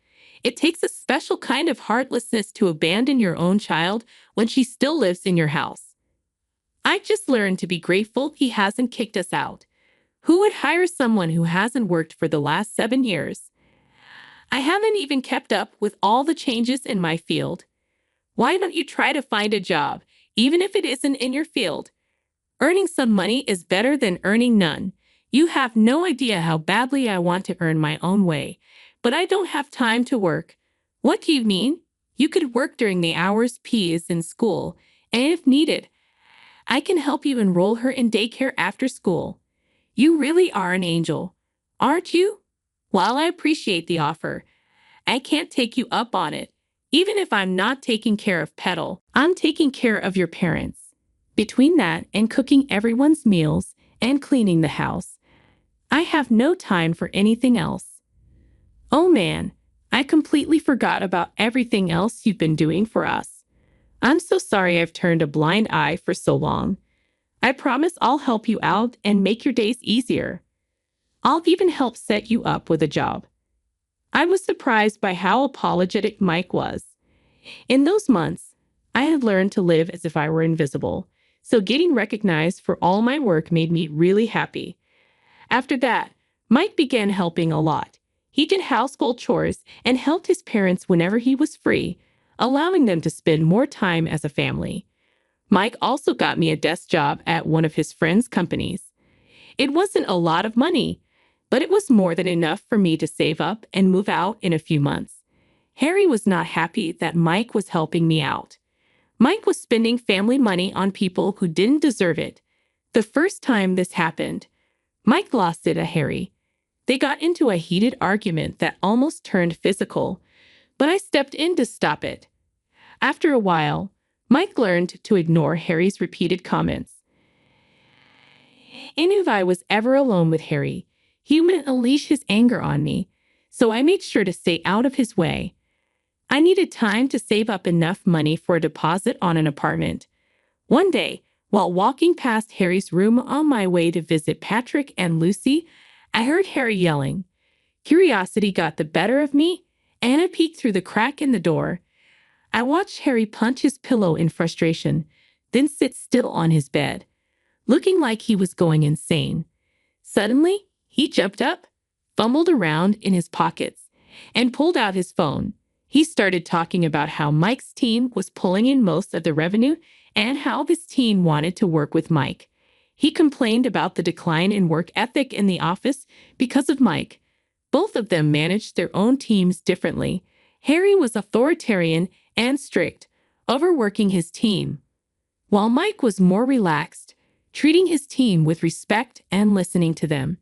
It takes a special kind of heartlessness to abandon your own child when she still lives in your house. I just learned to be grateful he hasn't kicked us out. Who would hire someone who hasn't worked for the last 7 years? I haven't even kept up with all the changes in my field. Why don't you try to find a job, even if it isn't in your field? Earning some money is better than earning none. You have no idea how badly I want to earn my own way, but I don't have time to work." "What do you mean? You could work during the hours P is in school, and if needed, I can help you enroll her in daycare after school." "You really are an angel, aren't you?" "While I appreciate the offer, I can't take you up on it. Even if I'm not taking care of Petal, I'm taking care of your parents. Between that and cooking everyone's meals and cleaning the house, I have no time for anything else." "Oh man, I completely forgot about everything else you've been doing for us. I'm so sorry I've turned a blind eye for so long. I promise I'll help you out and make your days easier. I'll even help set you up with a job." I was surprised by how apologetic Mike was. In those months, I had learned to live as if I were invisible, so getting recognized for all my work made me really happy. After that, Mike began helping a lot. He did household chores and helped his parents whenever he was free, allowing them to spend more time as a family. Mike also got me a desk job at one of his friends' companies. It wasn't a lot of money, but it was more than enough for me to save up and move out in a few months. Harry was not happy that Mike was helping me out. Mike was spending family money on people who didn't deserve it. The first time this happened, Mike lost it to Harry. They got into a heated argument that almost turned physical, but I stepped in to stop it. After a while, Mike learned to ignore Harry's repeated comments. And if I was ever alone with Harry, he would unleash his anger on me, so I made sure to stay out of his way. I needed time to save up enough money for a deposit on an apartment. One day, while walking past Harry's room on my way to visit Patrick and Lucy, I heard Harry yelling. Curiosity got the better of me, and I peeked through the crack in the door. I watched Harry punch his pillow in frustration, then sit still on his bed, looking like he was going insane. Suddenly, he jumped up, fumbled around in his pockets, and pulled out his phone. He started talking about how Mike's team was pulling in most of the revenue and how this team wanted to work with Mike. He complained about the decline in work ethic in the office because of Mike. Both of them managed their own teams differently. Harry was authoritarian and strict, overworking his team, while Mike was more relaxed, treating his team with respect and listening to them.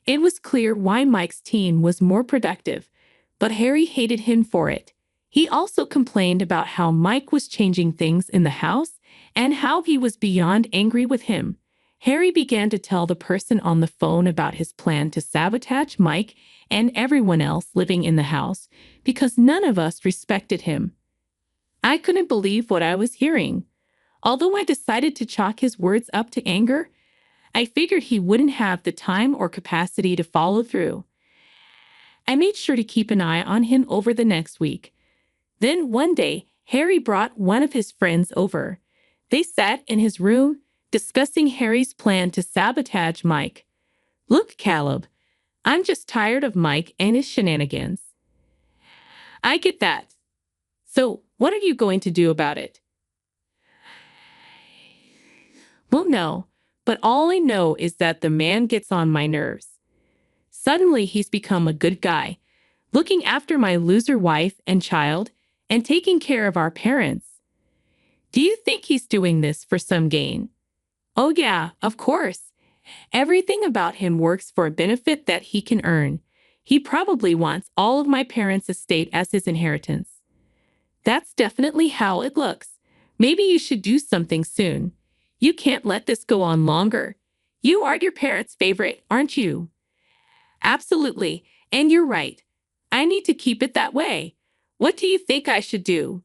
It was clear why Mike's team was more productive, but Harry hated him for it. He also complained about how Mike was changing things in the house and how he was beyond angry with him. Harry began to tell the person on the phone about his plan to sabotage Mike and everyone else living in the house because none of us respected him. I couldn't believe what I was hearing. Although I decided to chalk his words up to anger, I figured he wouldn't have the time or capacity to follow through. I made sure to keep an eye on him over the next week. Then one day, Harry brought one of his friends over. They sat in his room, discussing Harry's plan to sabotage Mike. "Look, Caleb, I'm just tired of Mike and his shenanigans." "I get that. So, what are you going to do about it?" "Well, no, but all I know is that the man gets on my nerves. Suddenly, he's become a good guy, looking after my loser wife and child, and taking care of our parents. Do you think he's doing this for some gain?" "Oh yeah, of course. Everything about him works for a benefit that he can earn. He probably wants all of my parents' estate as his inheritance." "That's definitely how it looks. Maybe you should do something soon. You can't let this go on longer. You are your parents' favorite, aren't you?" "Absolutely, and you're right. I need to keep it that way. What do you think I should do?"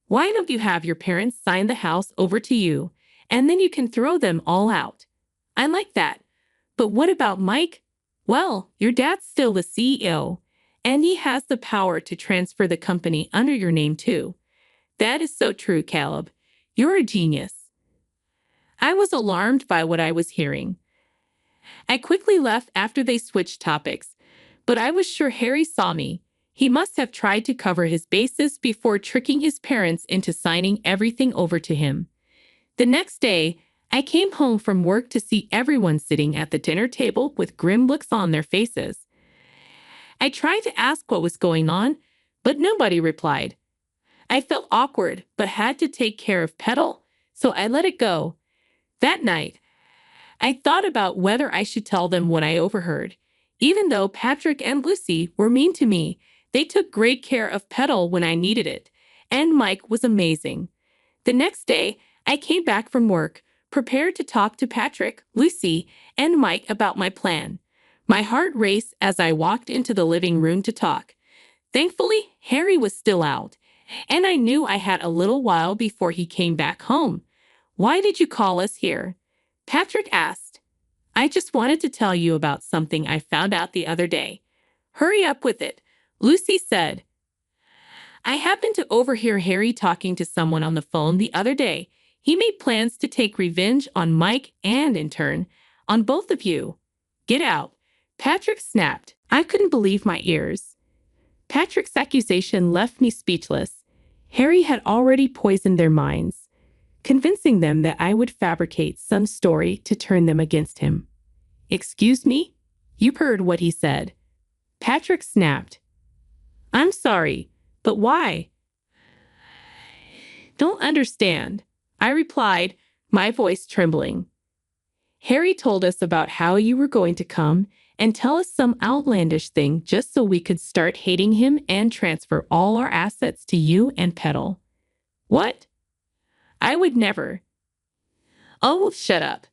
"Why don't you have your parents sign the house over to you, and then you can throw them all out?" "I like that. But what about Mike?" "Well, your dad's still the CEO, and he has the power to transfer the company under your name too." "That is so true, Caleb. You're a genius." I was alarmed by what I was hearing. I quickly left after they switched topics, but I was sure Harry saw me. He must have tried to cover his bases before tricking his parents into signing everything over to him. The next day, I came home from work to see everyone sitting at the dinner table with grim looks on their faces. I tried to ask what was going on, but nobody replied. I felt awkward, but had to take care of Petal, so I let it go. That night, I thought about whether I should tell them what I overheard. Even though Patrick and Lucy were mean to me, they took great care of Petal when I needed it, and Mike was amazing. The next day, I came back from work, prepared to talk to Patrick, Lucy, and Mike about my plan. My heart raced as I walked into the living room to talk. Thankfully, Harry was still out, and I knew I had a little while before he came back home. "Why did you call us here?" Patrick asked. "I just wanted to tell you about something I found out the other day." "Hurry up with it," Lucy said. "I happened to overhear Harry talking to someone on the phone the other day. He made plans to take revenge on Mike and, in turn, on both of you." "Get out," Patrick snapped. I couldn't believe my ears. Patrick's accusation left me speechless. Harry had already poisoned their minds, convincing them that I would fabricate some story to turn them against him. "Excuse me? You heard what he said." Patrick snapped. "I'm sorry, but why?" "Don't understand," I replied, my voice trembling. "Harry told us about how you were going to come and tell us some outlandish thing just so we could start hating him and transfer all our assets to you and Petal." "What? I would never." "Oh, shut up.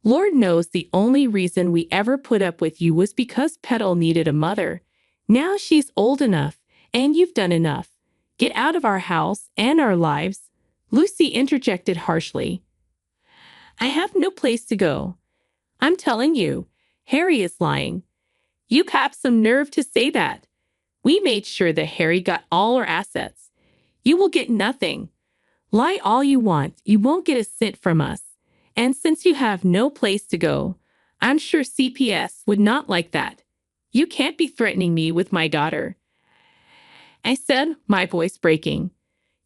Lord knows the only reason we ever put up with you was because Petal needed a mother. Now she's old enough, and you've done enough. Get out of our house and our lives," Lucy interjected harshly. "I have no place to go. I'm telling you, Harry is lying." "You have some nerve to say that. We made sure that Harry got all our assets. You will get nothing. Lie all you want, you won't get a cent from us. And since you have no place to go, I'm sure CPS would not like that. You can't be threatening me with my daughter," I said, my voice breaking.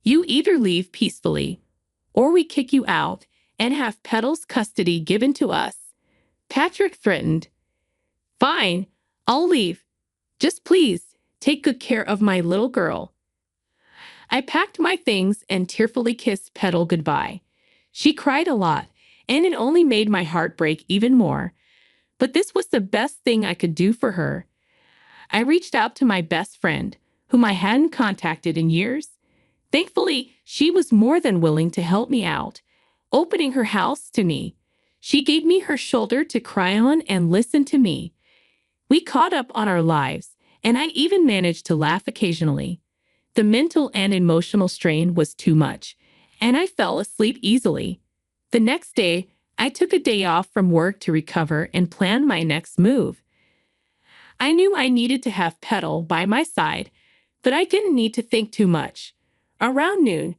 "You either leave peacefully, or we kick you out and have Petal's custody given to us," Patrick threatened. "Fine, I'll leave. Just please, take good care of my little girl." I packed my things and tearfully kissed Petal goodbye. She cried a lot, and it only made my heart break even more. But this was the best thing I could do for her. I reached out to my best friend, whom I hadn't contacted in years. Thankfully, she was more than willing to help me out, opening her house to me. She gave me her shoulder to cry on and listen to me. We caught up on our lives, and I even managed to laugh occasionally. The mental and emotional strain was too much, and I fell asleep easily. The next day, I took a day off from work to recover and plan my next move. I knew I needed to have Petal by my side, but I didn't need to think too much. Around noon,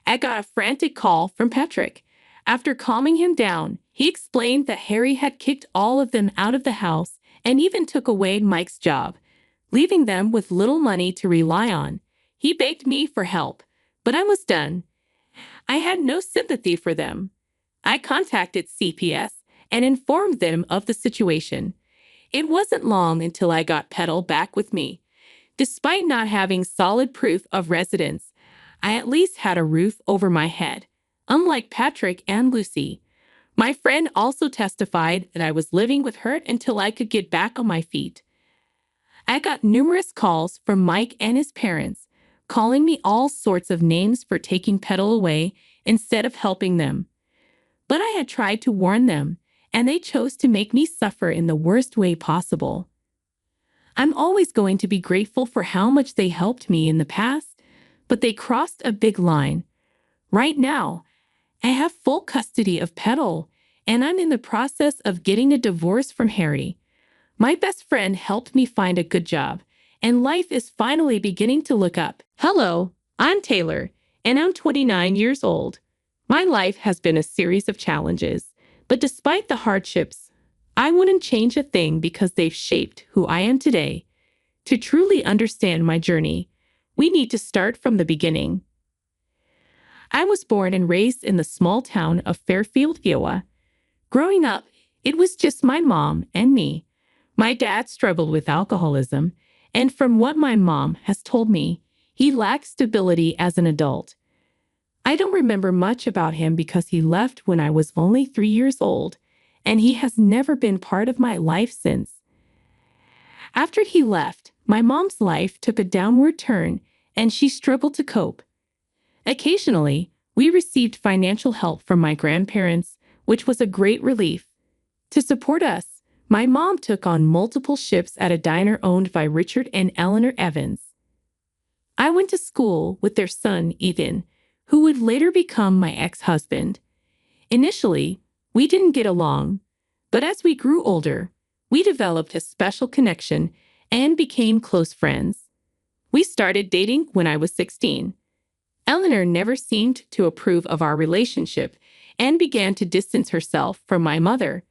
I got a frantic call from Patrick. After calming him down, he explained that Harry had kicked all of them out of the house and even took away Mike's job, leaving them with little money to rely on. He begged me for help, but I was done. I had no sympathy for them. I contacted CPS and informed them of the situation. It wasn't long until I got Petal back with me. Despite not having solid proof of residence, I at least had a roof over my head, unlike Patrick and Lucy. My friend also testified that I was living with her until I could get back on my feet. I got numerous calls from Mike and his parents, calling me all sorts of names for taking Petal away instead of helping them. But I had tried to warn them, and they chose to make me suffer in the worst way possible. I'm always going to be grateful for how much they helped me in the past, but they crossed a big line. Right now, I have full custody of Petal, and I'm in the process of getting a divorce from Harry. My best friend helped me find a good job, and life is finally beginning to look up. Hello, I'm Taylor, and I'm 29 years old. My life has been a series of challenges, but despite the hardships, I wouldn't change a thing because they've shaped who I am today. To truly understand my journey, we need to start from the beginning. I was born and raised in the small town of Fairfield, Iowa. Growing up, it was just my mom and me. My dad struggled with alcoholism, and from what my mom has told me, he lacked stability as an adult. I don't remember much about him because he left when I was only 3 years old, and he has never been part of my life since. After he left, my mom's life took a downward turn, and she struggled to cope. Occasionally, we received financial help from my grandparents, which was a great relief. To support us, my mom took on multiple shifts at a diner owned by Richard and Eleanor Evans. I went to school with their son, Ethan, who would later become my ex-husband. Initially, we didn't get along, but as we grew older, we developed a special connection and became close friends. We started dating when I was 16. Eleanor never seemed to approve of our relationship and began to distance herself from my mother.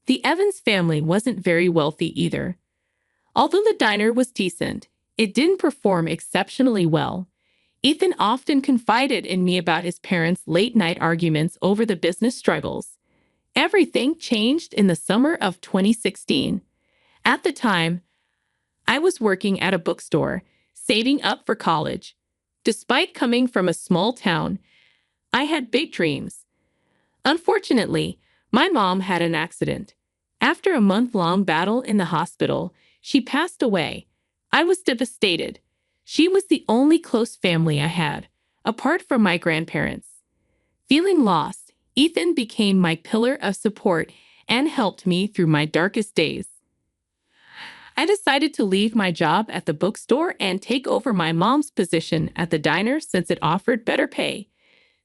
The Evans family wasn't very wealthy either. Although the diner was decent, it didn't perform exceptionally well. Ethan often confided in me about his parents' late-night arguments over the business struggles. Everything changed in the summer of 2016. At the time, I was working at a bookstore, saving up for college. Despite coming from a small town, I had big dreams. Unfortunately, my mom had an accident. After a month-long battle in the hospital, she passed away. I was devastated. She was the only close family I had, apart from my grandparents. Feeling lost, Ethan became my pillar of support and helped me through my darkest days. I decided to leave my job at the bookstore and take over my mom's position at the diner since it offered better pay.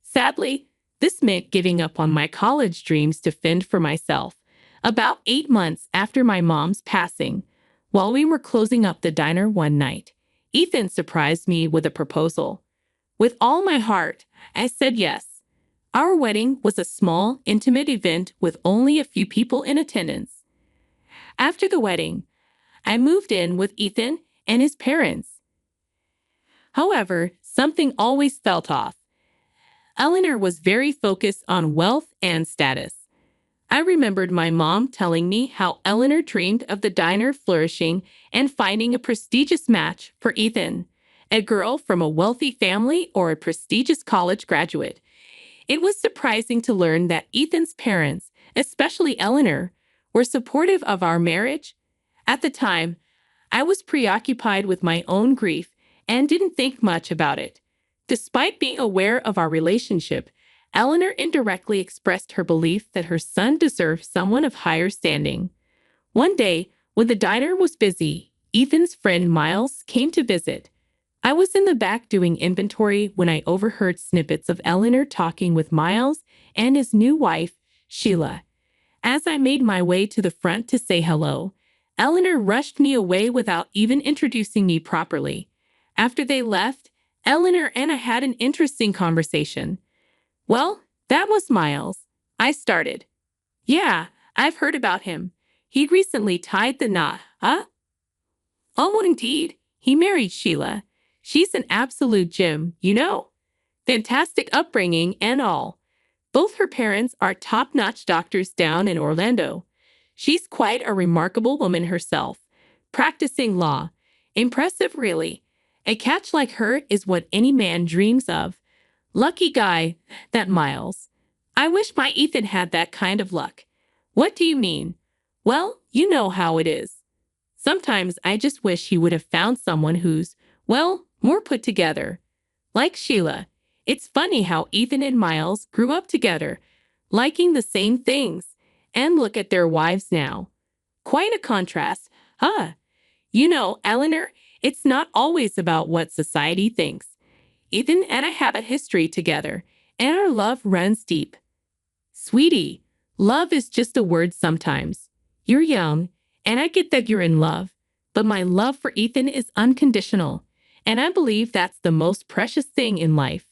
Sadly, this meant giving up on my college dreams to fend for myself. About 8 months after my mom's passing, while we were closing up the diner one night, Ethan surprised me with a proposal. With all my heart, I said yes. Our wedding was a small, intimate event with only a few people in attendance. After the wedding, I moved in with Ethan and his parents. However, something always felt off. Eleanor was very focused on wealth and status. I remembered my mom telling me how Eleanor dreamed of the diner flourishing and finding a prestigious match for Ethan, a girl from a wealthy family or a prestigious college graduate. It was surprising to learn that Ethan's parents, especially Eleanor, were supportive of our marriage. At the time, I was preoccupied with my own grief and didn't think much about it. Despite being aware of our relationship, Eleanor indirectly expressed her belief that her son deserved someone of higher standing. One day, when the diner was busy, Ethan's friend Miles came to visit. I was in the back doing inventory when I overheard snippets of Eleanor talking with Miles and his new wife, Sheila. As I made my way to the front to say hello, Eleanor rushed me away without even introducing me properly. After they left, Eleanor and I had an interesting conversation. "Well, that was Miles," I started. "Yeah, I've heard about him. He recently tied the knot, huh?" "Oh, indeed. He married Sheila. She's an absolute gem, you know. Fantastic upbringing and all. Both her parents are top-notch doctors down in Orlando. She's quite a remarkable woman herself, practicing law. Impressive, really. A catch like her is what any man dreams of. Lucky guy, that Miles. I wish my Ethan had that kind of luck." "What do you mean?" "Well, you know how it is. Sometimes I just wish he would have found someone who's, well, more put together. Like Sheila. It's funny how Ethan and Miles grew up together, liking the same things, and look at their wives now. Quite a contrast, huh? You know, Eleanor, it's not always about what society thinks. Ethan and I have a history together, and our love runs deep." "Sweetie, love is just a word sometimes. You're young, and I get that you're in love, but my love for Ethan is unconditional, and I believe that's the most precious thing in life.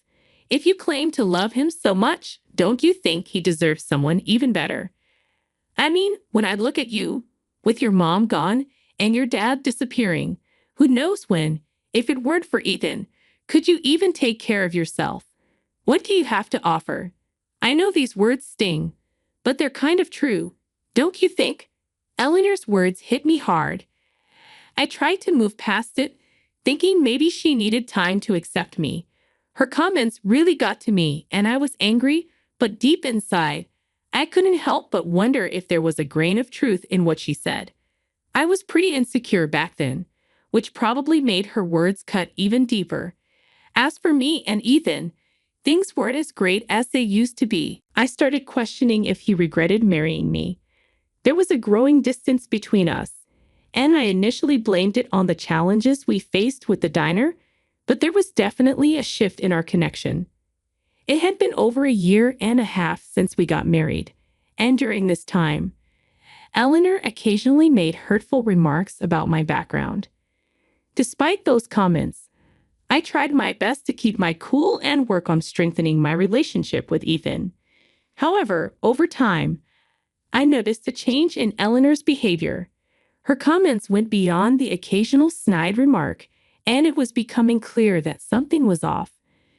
If you claim to love him so much, don't you think he deserves someone even better? I mean, when I look at you, with your mom gone and your dad disappearing, who knows when, if it weren't for Ethan, could you even take care of yourself? What do you have to offer? I know these words sting, but they're kind of true, don't you think?" Eleanor's words hit me hard. I tried to move past it, thinking maybe she needed time to accept me. Her comments really got to me, and I was angry, but deep inside, I couldn't help but wonder if there was a grain of truth in what she said. I was pretty insecure back then, which probably made her words cut even deeper. As for me and Ethan, things weren't as great as they used to be. I started questioning if he regretted marrying me. There was a growing distance between us, and I initially blamed it on the challenges we faced with the diner, but there was definitely a shift in our connection. It had been over 1.5 years since we got married, and during this time, Eleanor occasionally made hurtful remarks about my background. Despite those comments, I tried my best to keep my cool and work on strengthening my relationship with Ethan. However, over time, I noticed a change in Eleanor's behavior. Her comments went beyond the occasional snide remark, and it was becoming clear that something was off.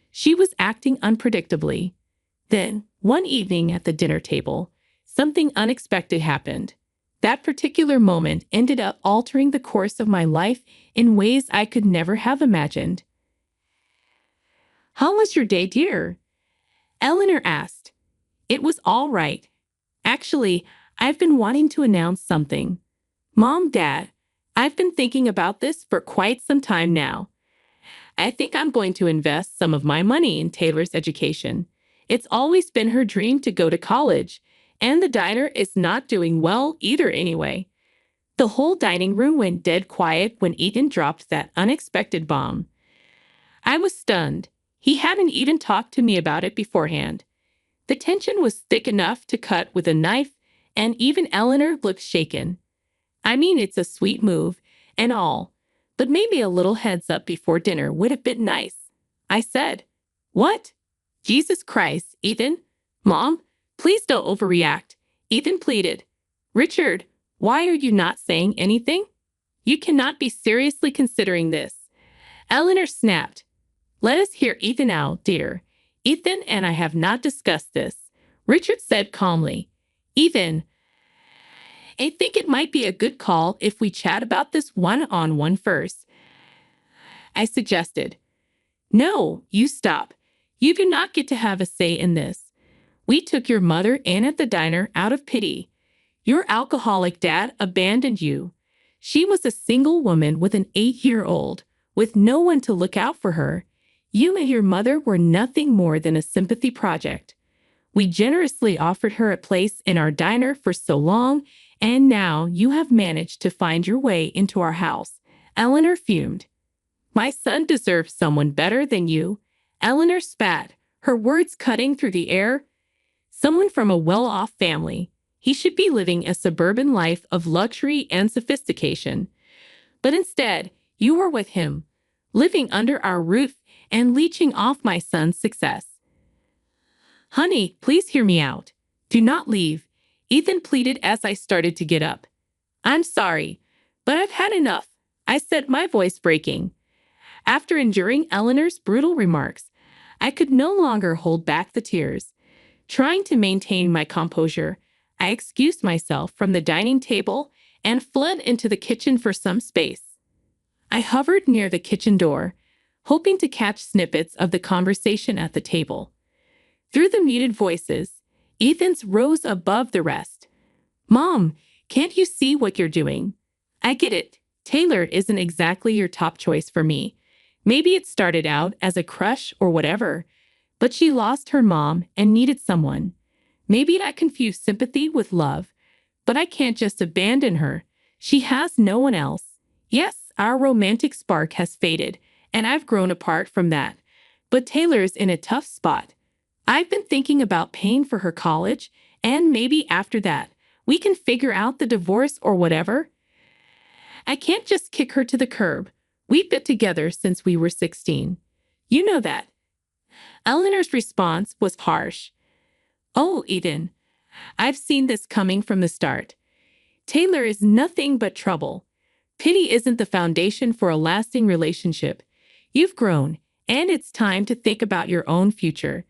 She was acting unpredictably. Then, one evening at the dinner table, something unexpected happened. That particular moment ended up altering the course of my life in ways I could never have imagined. "How was your day, dear?" Eleanor asked. "It was all right. Actually, I've been wanting to announce something. Mom, Dad, I've been thinking about this for quite some time now. I think I'm going to invest some of my money in Taylor's education. It's always been her dream to go to college, and the diner is not doing well either anyway." The whole dining room went dead quiet when Ethan dropped that unexpected bomb. I was stunned. He hadn't even talked to me about it beforehand. The tension was thick enough to cut with a knife, and even Eleanor looked shaken. I mean, it's a sweet move and all, but maybe a little heads up before dinner would have been nice. I said, "What? Jesus Christ, Ethan? Mom, please don't overreact," Ethan pleaded. "Richard, why are you not saying anything? You cannot be seriously considering this." Eleanor snapped. "Let us hear Ethan out, dear. Ethan and I have not discussed this," Richard said calmly. "Ethan, I think it might be a good call if we chat about this one-on-one first," I suggested. "No, you stop. You do not get to have a say in this. We took your mother in at the diner out of pity. Your alcoholic dad abandoned you. She was a single woman with an 8-year-old, with no one to look out for her. You and your mother were nothing more than a sympathy project. We generously offered her a place in our diner for so long, and now you have managed to find your way into our house. Eleanor fumed. My son deserves someone better than you. Eleanor spat, her words cutting through the air. Someone from a well-off family. He should be living a suburban life of luxury and sophistication. But instead, you were with him, living under our roof and leeching off my son's success. Honey, please hear me out. Do not leave, Ethan pleaded as I started to get up. I'm sorry, but I've had enough, I said, my voice breaking. After enduring Eleanor's brutal remarks, I could no longer hold back the tears. Trying to maintain my composure, I excused myself from the dining table and fled into the kitchen for some space. I hovered near the kitchen door, hoping to catch snippets of the conversation at the table. Through the muted voices, Ethan's rose above the rest. Mom, can't you see what you're doing? I get it. Taylor isn't exactly your top choice for me. Maybe it started out as a crush or whatever, but she lost her mom and needed someone. Maybe I confused sympathy with love, but I can't just abandon her. She has no one else. Yes, our romantic spark has faded, and I've grown apart from that. But Taylor's in a tough spot. I've been thinking about paying for her college, and maybe after that, we can figure out the divorce or whatever. I can't just kick her to the curb. We've been together since we were 16. You know that. Eleanor's response was harsh. Oh, Eden, I've seen this coming from the start. Taylor is nothing but trouble. Pity isn't the foundation for a lasting relationship. You've grown, and it's time to think about your own future.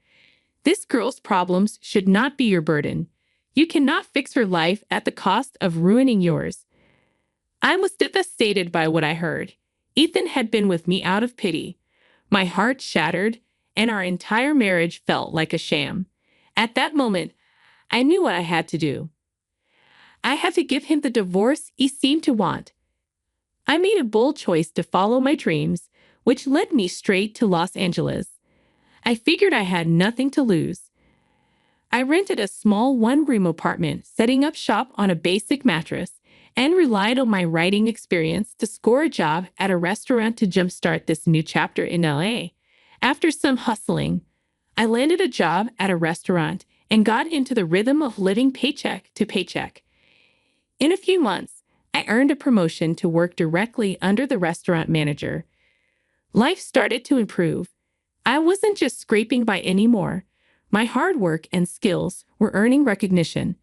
This girl's problems should not be your burden. You cannot fix her life at the cost of ruining yours. I was devastated by what I heard. Ethan had been with me out of pity. My heart shattered, and our entire marriage felt like a sham. At that moment, I knew what I had to do. I had to give him the divorce he seemed to want. I made a bold choice to follow my dreams, which led me straight to Los Angeles. I figured I had nothing to lose. I rented a small one-room apartment, setting up shop on a basic mattress, and relied on my writing experience to score a job at a restaurant to jumpstart this new chapter in LA. After some hustling, I landed a job at a restaurant and got into the rhythm of living paycheck to paycheck. In a few months, I earned a promotion to work directly under the restaurant manager. Life started to improve. I wasn't just scraping by anymore. My hard work and skills were earning recognition.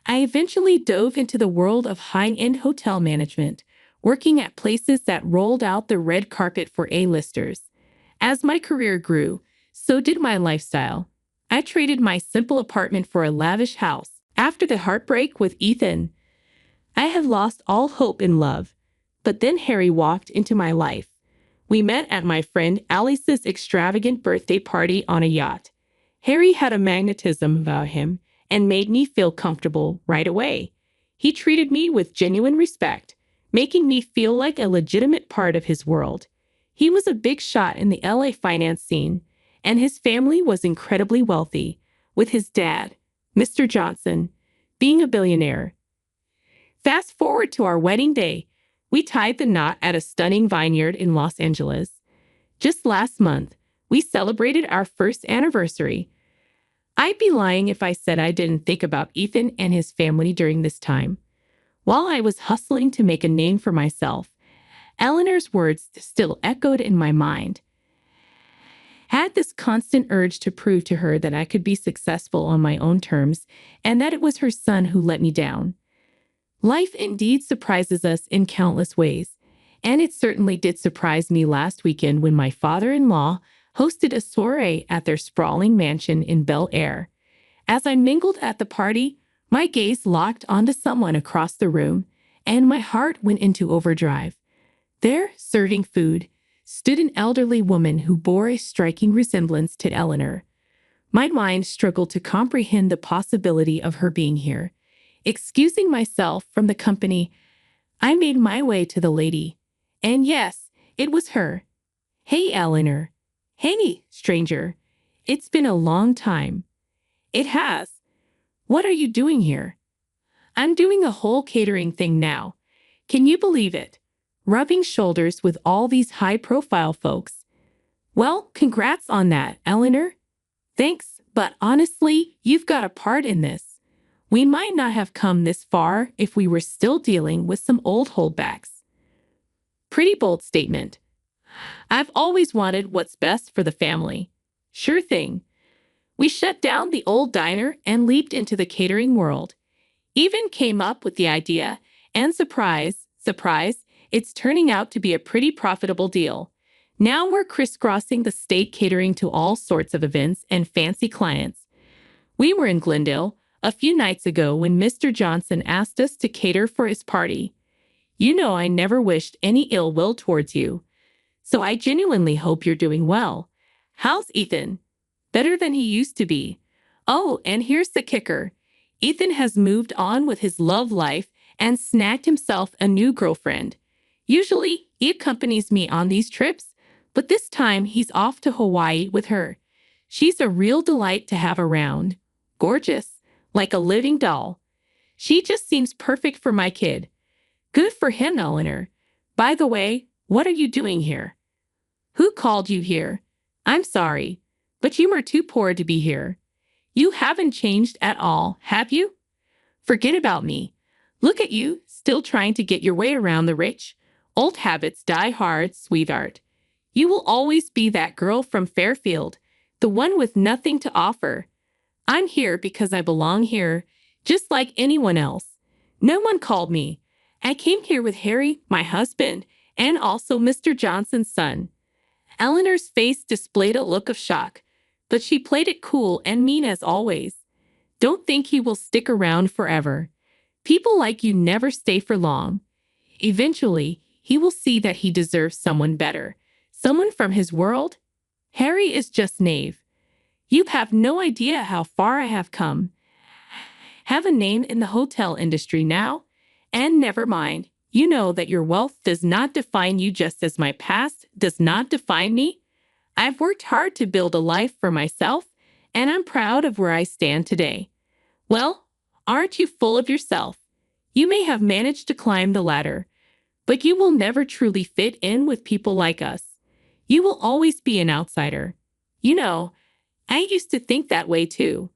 I eventually dove into the world of high-end hotel management, working at places that rolled out the red carpet for A-listers. As my career grew, so did my lifestyle. I traded my simple apartment for a lavish house. After the heartbreak with Ethan, I had lost all hope in love. But then Harry walked into my life. We met at my friend Alice's extravagant birthday party on a yacht. Harry had a magnetism about him and made me feel comfortable right away. He treated me with genuine respect, making me feel like a legitimate part of his world. He was a big shot in the LA finance scene, and his family was incredibly wealthy, with his dad, Mr. Johnson, being a billionaire. Fast forward to our wedding day. We tied the knot at a stunning vineyard in Los Angeles. Just last month, we celebrated our first anniversary. I'd be lying if I said I didn't think about Ethan and his family during this time. While I was hustling to make a name for myself, Eleanor's words still echoed in my mind. Had this constant urge to prove to her that I could be successful on my own terms and that it was her son who let me down. Life indeed surprises us in countless ways, and it certainly did surprise me last weekend when my father-in-law hosted a soiree at their sprawling mansion in Bel Air. As I mingled at the party, my gaze locked onto someone across the room, and my heart went into overdrive. There, serving food, stood an elderly woman who bore a striking resemblance to Eleanor. My mind struggled to comprehend the possibility of her being here. Excusing myself from the company, I made my way to the lady. And yes, it was her. Hey, Eleanor. Hey, stranger. It's been a long time. It has. What are you doing here? I'm doing a whole catering thing now. Can you believe it? Rubbing shoulders with all these high-profile folks. Well, congrats on that, Eleanor. Thanks, but honestly, you've got a part in this. We might not have come this far if we were still dealing with some old holdbacks. Pretty bold statement. I've always wanted what's best for the family. Sure thing. We shut down the old diner and leaped into the catering world. Even came up with the idea, and surprise, it's turning out to be a pretty profitable deal. Now we're crisscrossing the state catering to all sorts of events and fancy clients. We were in Glendale a few nights ago when Mr. Johnson asked us to cater for his party. You know I never wished any ill will towards you, so I genuinely hope you're doing well. How's Ethan? Better than he used to be. Oh, and here's the kicker. Ethan has moved on with his love life and snagged himself a new girlfriend. Usually, he accompanies me on these trips, but this time he's off to Hawaii with her. She's a real delight to have around. Gorgeous, like a living doll. She just seems perfect for my kid. Good for him, Eleanor. By the way, what are you doing here? Who called you here? I'm sorry, but you are too poor to be here. You haven't changed at all, have you? Forget about me. Look at you, still trying to get your way around the rich. Old habits die hard, sweetheart. You will always be that girl from Fairfield, the one with nothing to offer. I'm here because I belong here, just like anyone else. No one called me. I came here with Harry, my husband, and also Mr. Johnson's son. Eleanor's face displayed a look of shock, but she played it cool and mean as always. Don't think he will stick around forever. People like you never stay for long. Eventually, he will see that he deserves someone better, someone from his world. Harry is just knave. You have no idea how far I have come. Have a name in the hotel industry now? And never mind, you know that your wealth does not define you just as my past does not define me. I've worked hard to build a life for myself, and I'm proud of where I stand today. Well, aren't you full of yourself? You may have managed to climb the ladder, but you will never truly fit in with people like us. You will always be an outsider. You know, I used to think that way too.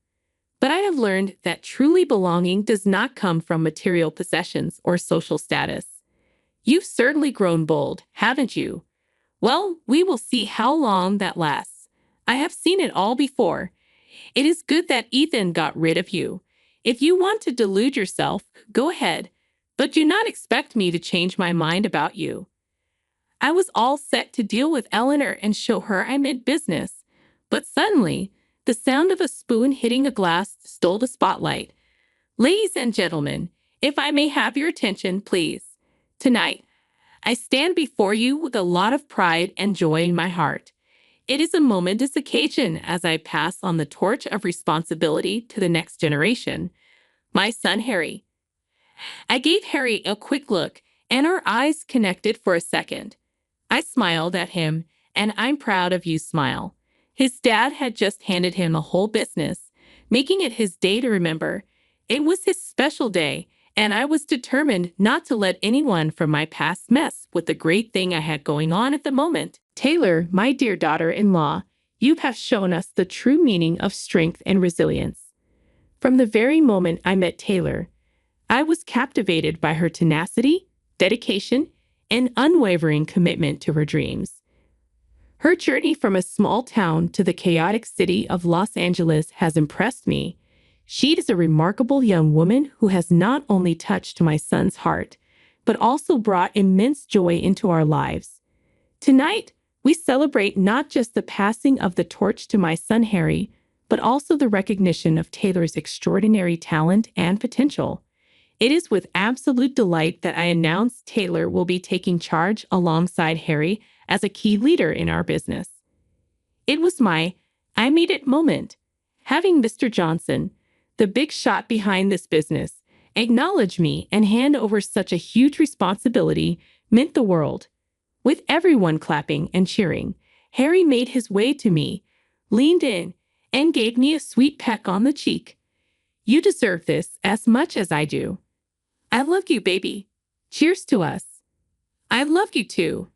But I have learned that truly belonging does not come from material possessions or social status. You've certainly grown bold, haven't you? Well, we will see how long that lasts. I have seen it all before. It is good that Ethan got rid of you. If you want to delude yourself, go ahead, but do not expect me to change my mind about you. I was all set to deal with Eleanor and show her I meant business, but suddenly, the sound of a spoon hitting a glass stole the spotlight. Ladies and gentlemen, if I may have your attention, please. Tonight, I stand before you with a lot of pride and joy in my heart. It is a momentous occasion as I pass on the torch of responsibility to the next generation. My son, Harry. I gave Harry a quick look, and our eyes connected for a second. I smiled at him, and I'm proud of you smile. His dad had just handed him a whole business, making it his day to remember. It was his special day, and I was determined not to let anyone from my past mess with the great thing I had going on at the moment. Taylor, my dear daughter-in-law, you have shown us the true meaning of strength and resilience. From the very moment I met Taylor, I was captivated by her tenacity, dedication, and unwavering commitment to her dreams. Her journey from a small town to the chaotic city of Los Angeles has impressed me. She is a remarkable young woman who has not only touched my son's heart, but also brought immense joy into our lives. Tonight, we celebrate not just the passing of the torch to my son Harry, but also the recognition of Taylor's extraordinary talent and potential. It is with absolute delight that I announce Taylor will be taking charge alongside Harry as a key leader in our business. It was my I made it moment. Having Mr. Johnson, the big shot behind this business, acknowledge me, and hand over such a huge responsibility meant the world. With everyone clapping and cheering, Harry made his way to me, leaned in, and gave me a sweet peck on the cheek. "You deserve this as much as I do." "I love you, baby. Cheers to us." "I love you too,"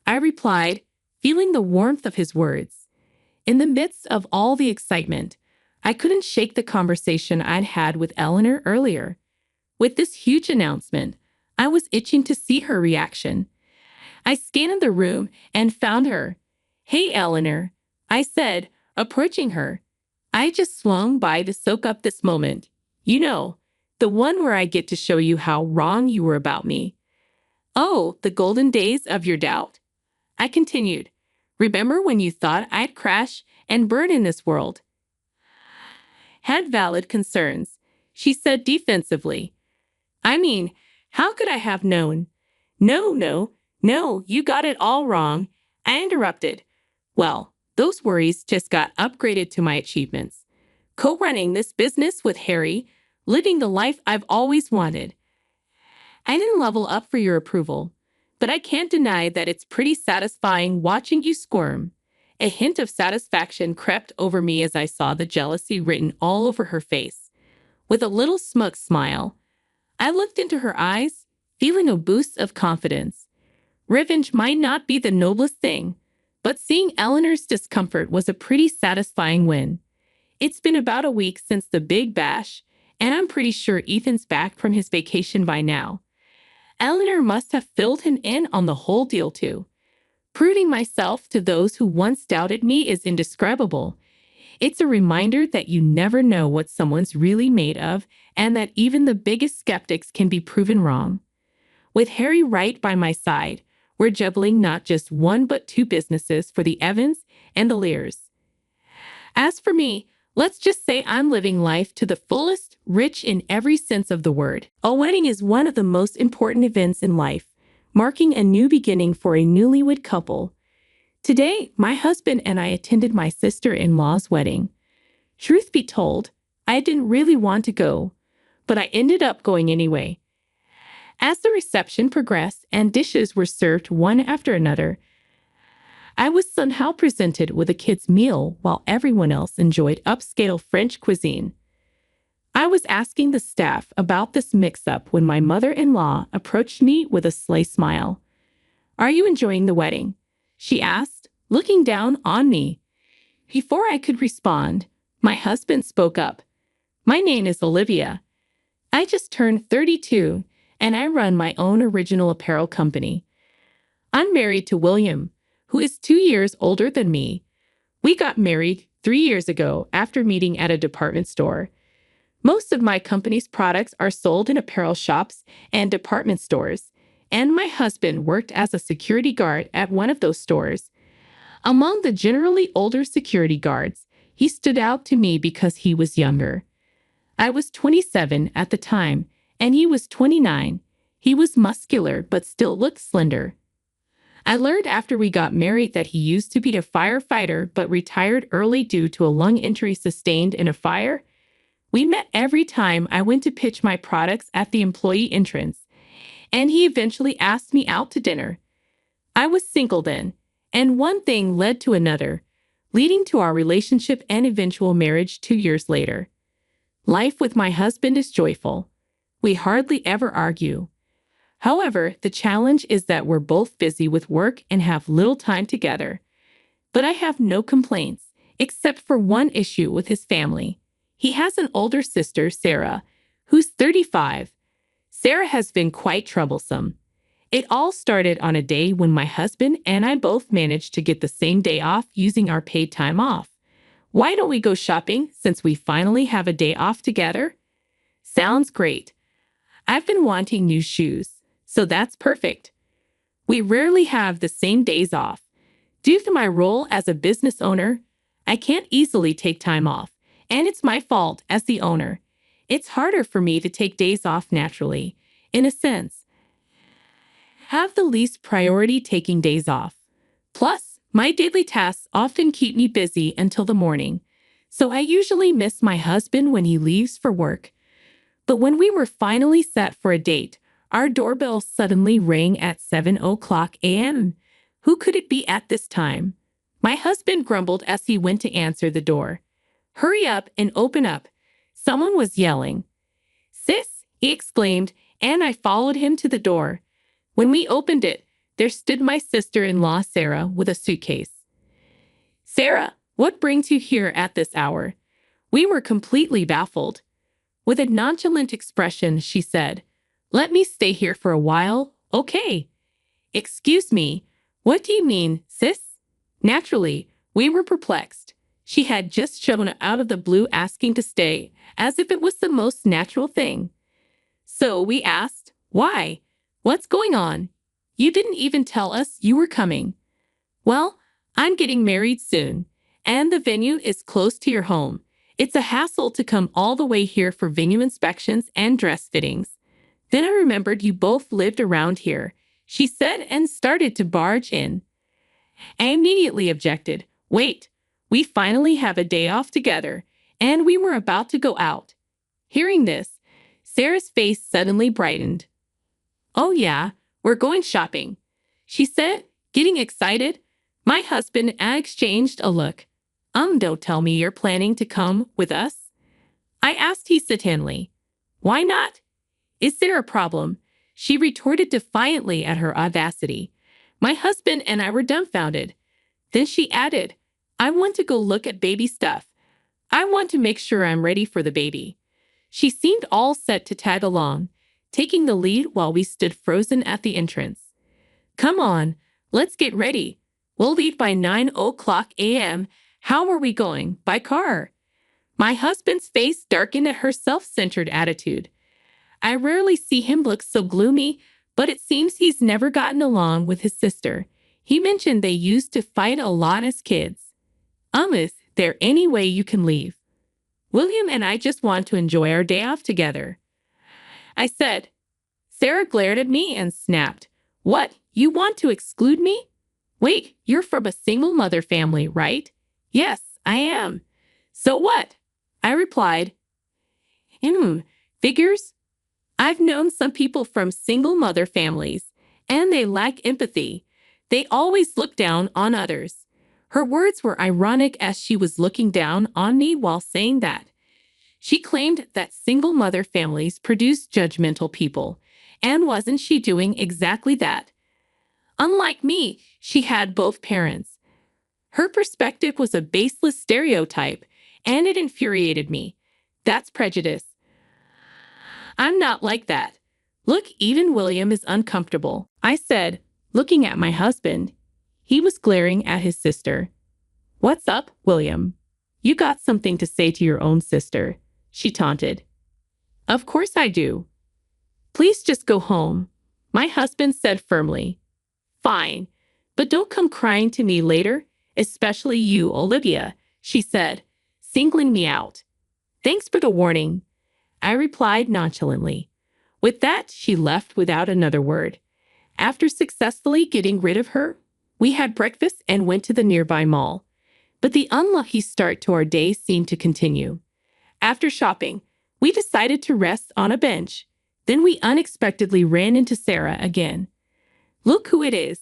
I replied, feeling the warmth of his words. In the midst of all the excitement, I couldn't shake the conversation I'd had with Eleanor earlier. With this huge announcement, I was itching to see her reaction. I scanned the room and found her. "Hey, Eleanor," I said, approaching her. "I just swung by to soak up this moment. You know, the one where I get to show you how wrong you were about me." "Oh, the golden days of your doubt," I continued. "Remember when you thought I'd crash and burn in this world?" "Had valid concerns," she said defensively. "I mean, how could I have known?" No, you got it all wrong," I interrupted. "Well, those worries just got upgraded to my achievements. Co-running this business with Harry, living the life I've always wanted. I didn't level up for your approval, but I can't deny that it's pretty satisfying watching you squirm." A hint of satisfaction crept over me as I saw the jealousy written all over her face. With a little smug smile, I looked into her eyes, feeling a boost of confidence. Revenge might not be the noblest thing, but seeing Eleanor's discomfort was a pretty satisfying win. It's been about a week since the big bash, and I'm pretty sure Ethan's back from his vacation by now. Eleanor must have filled him in on the whole deal too. Proving myself to those who once doubted me is indescribable. It's a reminder that you never know what someone's really made of, and that even the biggest skeptics can be proven wrong. With Harry right by my side, we're juggling not just one but two businesses for the Evans and the Lears. As for me, let's just say I'm living life to the fullest, rich in every sense of the word. A wedding is one of the most important events in life, marking a new beginning for a newlywed couple. Today, my husband and I attended my sister-in-law's wedding. Truth be told, I didn't really want to go, but I ended up going anyway. As the reception progressed and dishes were served one after another, I was somehow presented with a kid's meal while everyone else enjoyed upscale French cuisine. I was asking the staff about this mix-up when my mother-in-law approached me with a sly smile. "Are you enjoying the wedding?" she asked, looking down on me. Before I could respond, my husband spoke up. "My name is Olivia. I just turned 32, and I run my own original apparel company. I'm married to William, who is 2 years older than me. We got married 3 years ago after meeting at a department store. Most of my company's products are sold in apparel shops and department stores, and my husband worked as a security guard at one of those stores. Among the generally older security guards, he stood out to me because he was younger. I was 27 at the time, and he was 29. He was muscular but still looked slender. I learned after we got married that he used to be a firefighter but retired early due to a lung injury sustained in a fire. We met every time I went to pitch my products at the employee entrance, and he eventually asked me out to dinner. I was single then, and one thing led to another, leading to our relationship and eventual marriage 2 years later. Life with my husband is joyful. We hardly ever argue. However, the challenge is that we're both busy with work and have little time together. But I have no complaints, except for one issue with his family. He has an older sister, Sarah, who's 35. Sarah has been quite troublesome. It all started on a day when my husband and I both managed to get the same day off using our paid time off. "Why don't we go shopping since we finally have a day off together?" "Sounds great. I've been wanting new shoes, so that's perfect." We rarely have the same days off. Due to my role as a business owner, I can't easily take time off, and it's my fault as the owner. It's harder for me to take days off naturally, in a sense. Have the least priority taking days off. Plus, my daily tasks often keep me busy until the morning, so I usually miss my husband when he leaves for work. But when we were finally set for a date, our doorbell suddenly rang at 7 o'clock a.m. Who could it be at this time? My husband grumbled as he went to answer the door. Hurry up and open up. Someone was yelling. Sis, he exclaimed, and I followed him to the door. When we opened it, there stood my sister-in-law, Sarah, with a suitcase. Sarah, what brings you here at this hour? We were completely baffled. With a nonchalant expression, she said, Let me stay here for a while, okay? Excuse me, what do you mean, sis? Naturally, we were perplexed. She had just shown out of the blue asking to stay, as if it was the most natural thing. So we asked, why? What's going on? You didn't even tell us you were coming. Well, I'm getting married soon, and the venue is close to your home. It's a hassle to come all the way here for venue inspections and dress fittings. Then I remembered you both lived around here, she said and started to barge in. I immediately objected. Wait, we finally have a day off together, and we were about to go out. Hearing this, Sarah's face suddenly brightened. Oh yeah, we're going shopping, she said, getting excited. My husband and I exchanged a look. Don't tell me you're planning to come with us? I asked hesitantly. Why not? Is there a problem? She retorted defiantly at her audacity. My husband and I were dumbfounded. Then she added, I want to go look at baby stuff. I want to make sure I'm ready for the baby. She seemed all set to tag along, taking the lead while we stood frozen at the entrance. Come on, let's get ready. We'll leave by 9 o'clock a.m. How are we going? By car. My husband's face darkened at her self-centered attitude. I rarely see him look so gloomy, but it seems he's never gotten along with his sister. He mentioned they used to fight a lot as kids. Is there any way you can leave? William and I just want to enjoy our day off together, I said. Sarah glared at me and snapped. What, you want to exclude me? Wait, you're from a single mother family, right? Yes, I am. So what? I replied. Figures? I've known some people from single mother families, and they lack empathy. They always look down on others. Her words were ironic as she was looking down on me while saying that. She claimed that single mother families produce judgmental people, and wasn't she doing exactly that? Unlike me, she had both parents. Her perspective was a baseless stereotype, and it infuriated me. That's prejudice. I'm not like that. Look, even William is uncomfortable, I said, looking at my husband. He was glaring at his sister. What's up, William? You got something to say to your own sister, she taunted. Of course I do. Please just go home, my husband said firmly. Fine, but don't come crying to me later, especially you, Olivia, she said, singling me out. Thanks for the warning, I replied nonchalantly. With that, she left without another word. After successfully getting rid of her, we had breakfast and went to the nearby mall. But the unlucky start to our day seemed to continue. After shopping, we decided to rest on a bench. Then we unexpectedly ran into Sarah again. Look who it is.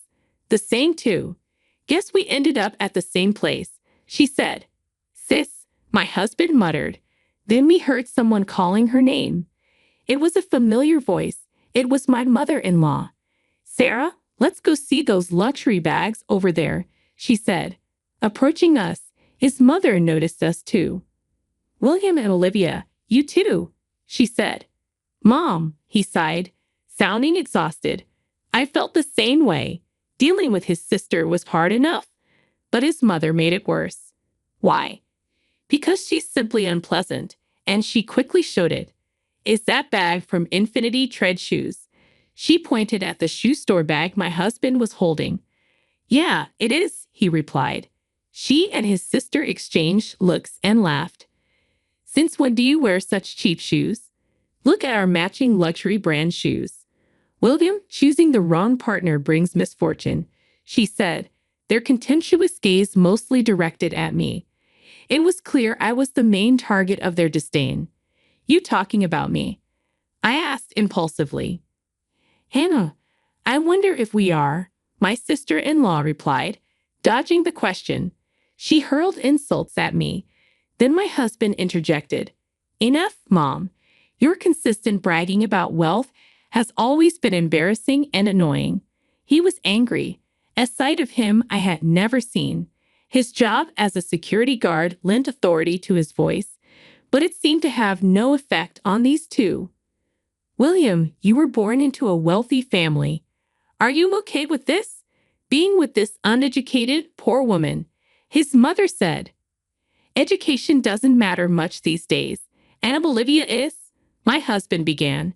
The same too. Guess we ended up at the same place, she said. Sis, my husband muttered. Then we heard someone calling her name. It was a familiar voice. It was my mother-in-law. Sarah, let's go see those luxury bags over there, she said. Approaching us, his mother noticed us too. William and Olivia, you too, she said. Mom, he sighed, sounding exhausted. I felt the same way. Dealing with his sister was hard enough, but his mother made it worse. Why? Because she's simply unpleasant, and she quickly showed it. Is that bag from Infinity Tread Shoes? She pointed at the shoe store bag my husband was holding. Yeah, it is, he replied. She and his sister exchanged looks and laughed. Since when do you wear such cheap shoes? Look at our matching luxury brand shoes. William, choosing the wrong partner brings misfortune, she said, their contemptuous gaze mostly directed at me. It was clear I was the main target of their disdain. You talking about me? I asked impulsively. Hannah, I wonder if we are, my sister-in-law replied, dodging the question. She hurled insults at me. Then my husband interjected. Enough, Mom. Your consistent bragging about wealth has always been embarrassing and annoying. He was angry. A sight of him I had never seen. His job as a security guard lent authority to his voice, but it seemed to have no effect on these two. William, you were born into a wealthy family. Are you okay with this? Being with this uneducated, poor woman? His mother said. Education doesn't matter much these days. And Olivia is, my husband began.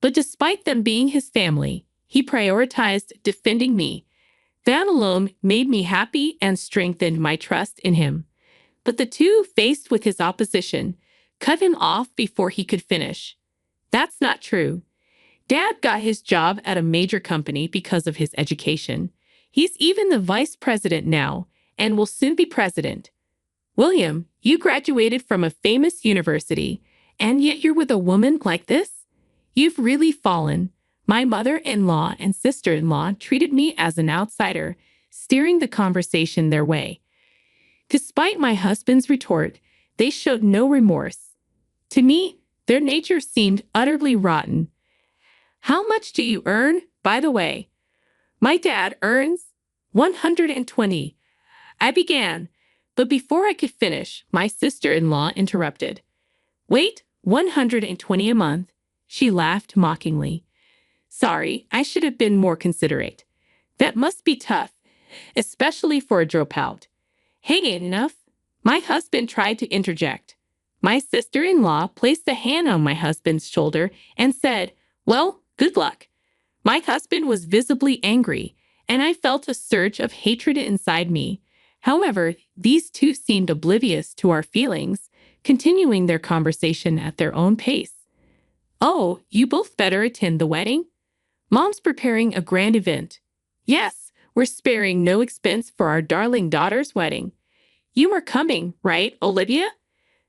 But despite them being his family, he prioritized defending me. That alone made me happy and strengthened my trust in him. But the two, faced with his opposition, cut him off before he could finish. That's not true. Dad got his job at a major company because of his education. He's even the vice president now and will soon be president. William, you graduated from a famous university, and yet you're with a woman like this? You've really fallen. My mother-in-law and sister-in-law treated me as an outsider, steering the conversation their way. Despite my husband's retort, they showed no remorse. To me, their nature seemed utterly rotten. How much do you earn, by the way? My dad earns $120. I began, but before I could finish, my sister-in-law interrupted. Wait, $120 a month? She laughed mockingly. Sorry, I should have been more considerate. That must be tough, especially for a dropout. Hang it enough. My husband tried to interject. My sister-in-law placed a hand on my husband's shoulder and said, Well, good luck. My husband was visibly angry, and I felt a surge of hatred inside me. However, these two seemed oblivious to our feelings, continuing their conversation at their own pace. Oh, you both better attend the wedding? Mom's preparing a grand event. Yes, we're sparing no expense for our darling daughter's wedding. You are coming, right, Olivia?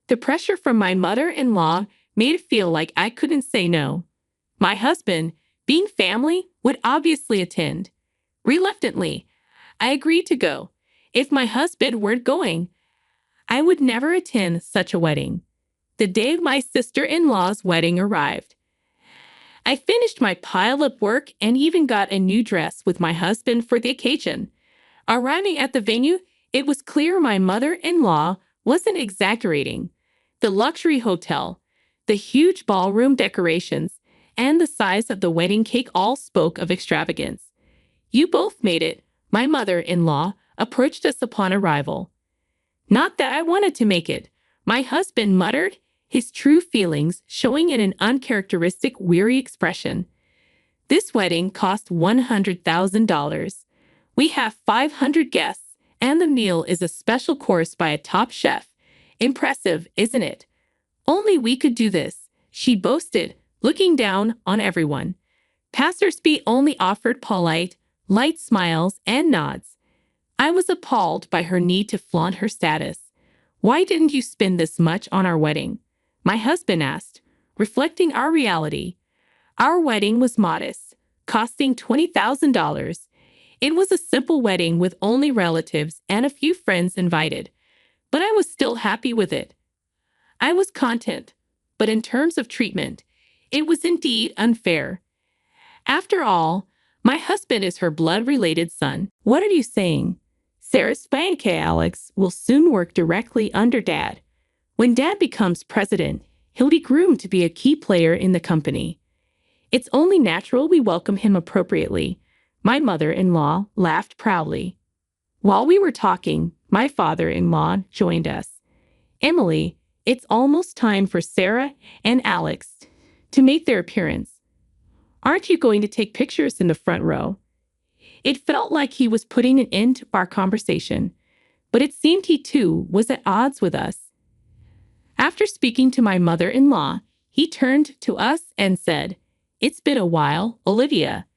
The pressure from my mother-in-law made it feel like I couldn't say no. My husband, being family, would obviously attend. Reluctantly, I agreed to go. If my husband weren't going, I would never attend such a wedding. The day of my sister-in-law's wedding arrived. I finished my pile-up work and even got a new dress with my husband for the occasion. Arriving at the venue, it was clear my mother-in-law wasn't exaggerating. The luxury hotel, the huge ballroom decorations, and the size of the wedding cake all spoke of extravagance. You both made it, my mother-in-law approached us upon arrival. Not that I wanted to make it, my husband muttered, his true feelings showing in an uncharacteristic weary expression. This wedding cost $100,000. We have 500 guests, and the meal is a special course by a top chef. Impressive, isn't it? Only we could do this, she boasted, looking down on everyone. Passers-by only offered polite, light smiles and nods. I was appalled by her need to flaunt her status. Why didn't you spend this much on our wedding? My husband asked, reflecting our reality. Our wedding was modest, costing $20,000. It was a simple wedding with only relatives and a few friends invited, but I was still happy with it. I was content, but in terms of treatment, it was indeed unfair. After all, my husband is her blood-related son. What are you saying? Sarah Spanke Alex will soon work directly under Dad. When Dad becomes president, he'll be groomed to be a key player in the company. It's only natural we welcome him appropriately. My mother-in-law laughed proudly. While we were talking, my father-in-law joined us. Emily, it's almost time for Sarah and Alex to make their appearance. Aren't you going to take pictures in the front row? It felt like he was putting an end to our conversation, but it seemed he too was at odds with us. After speaking to my mother-in-law, he turned to us and said, It's been a while, Olivia.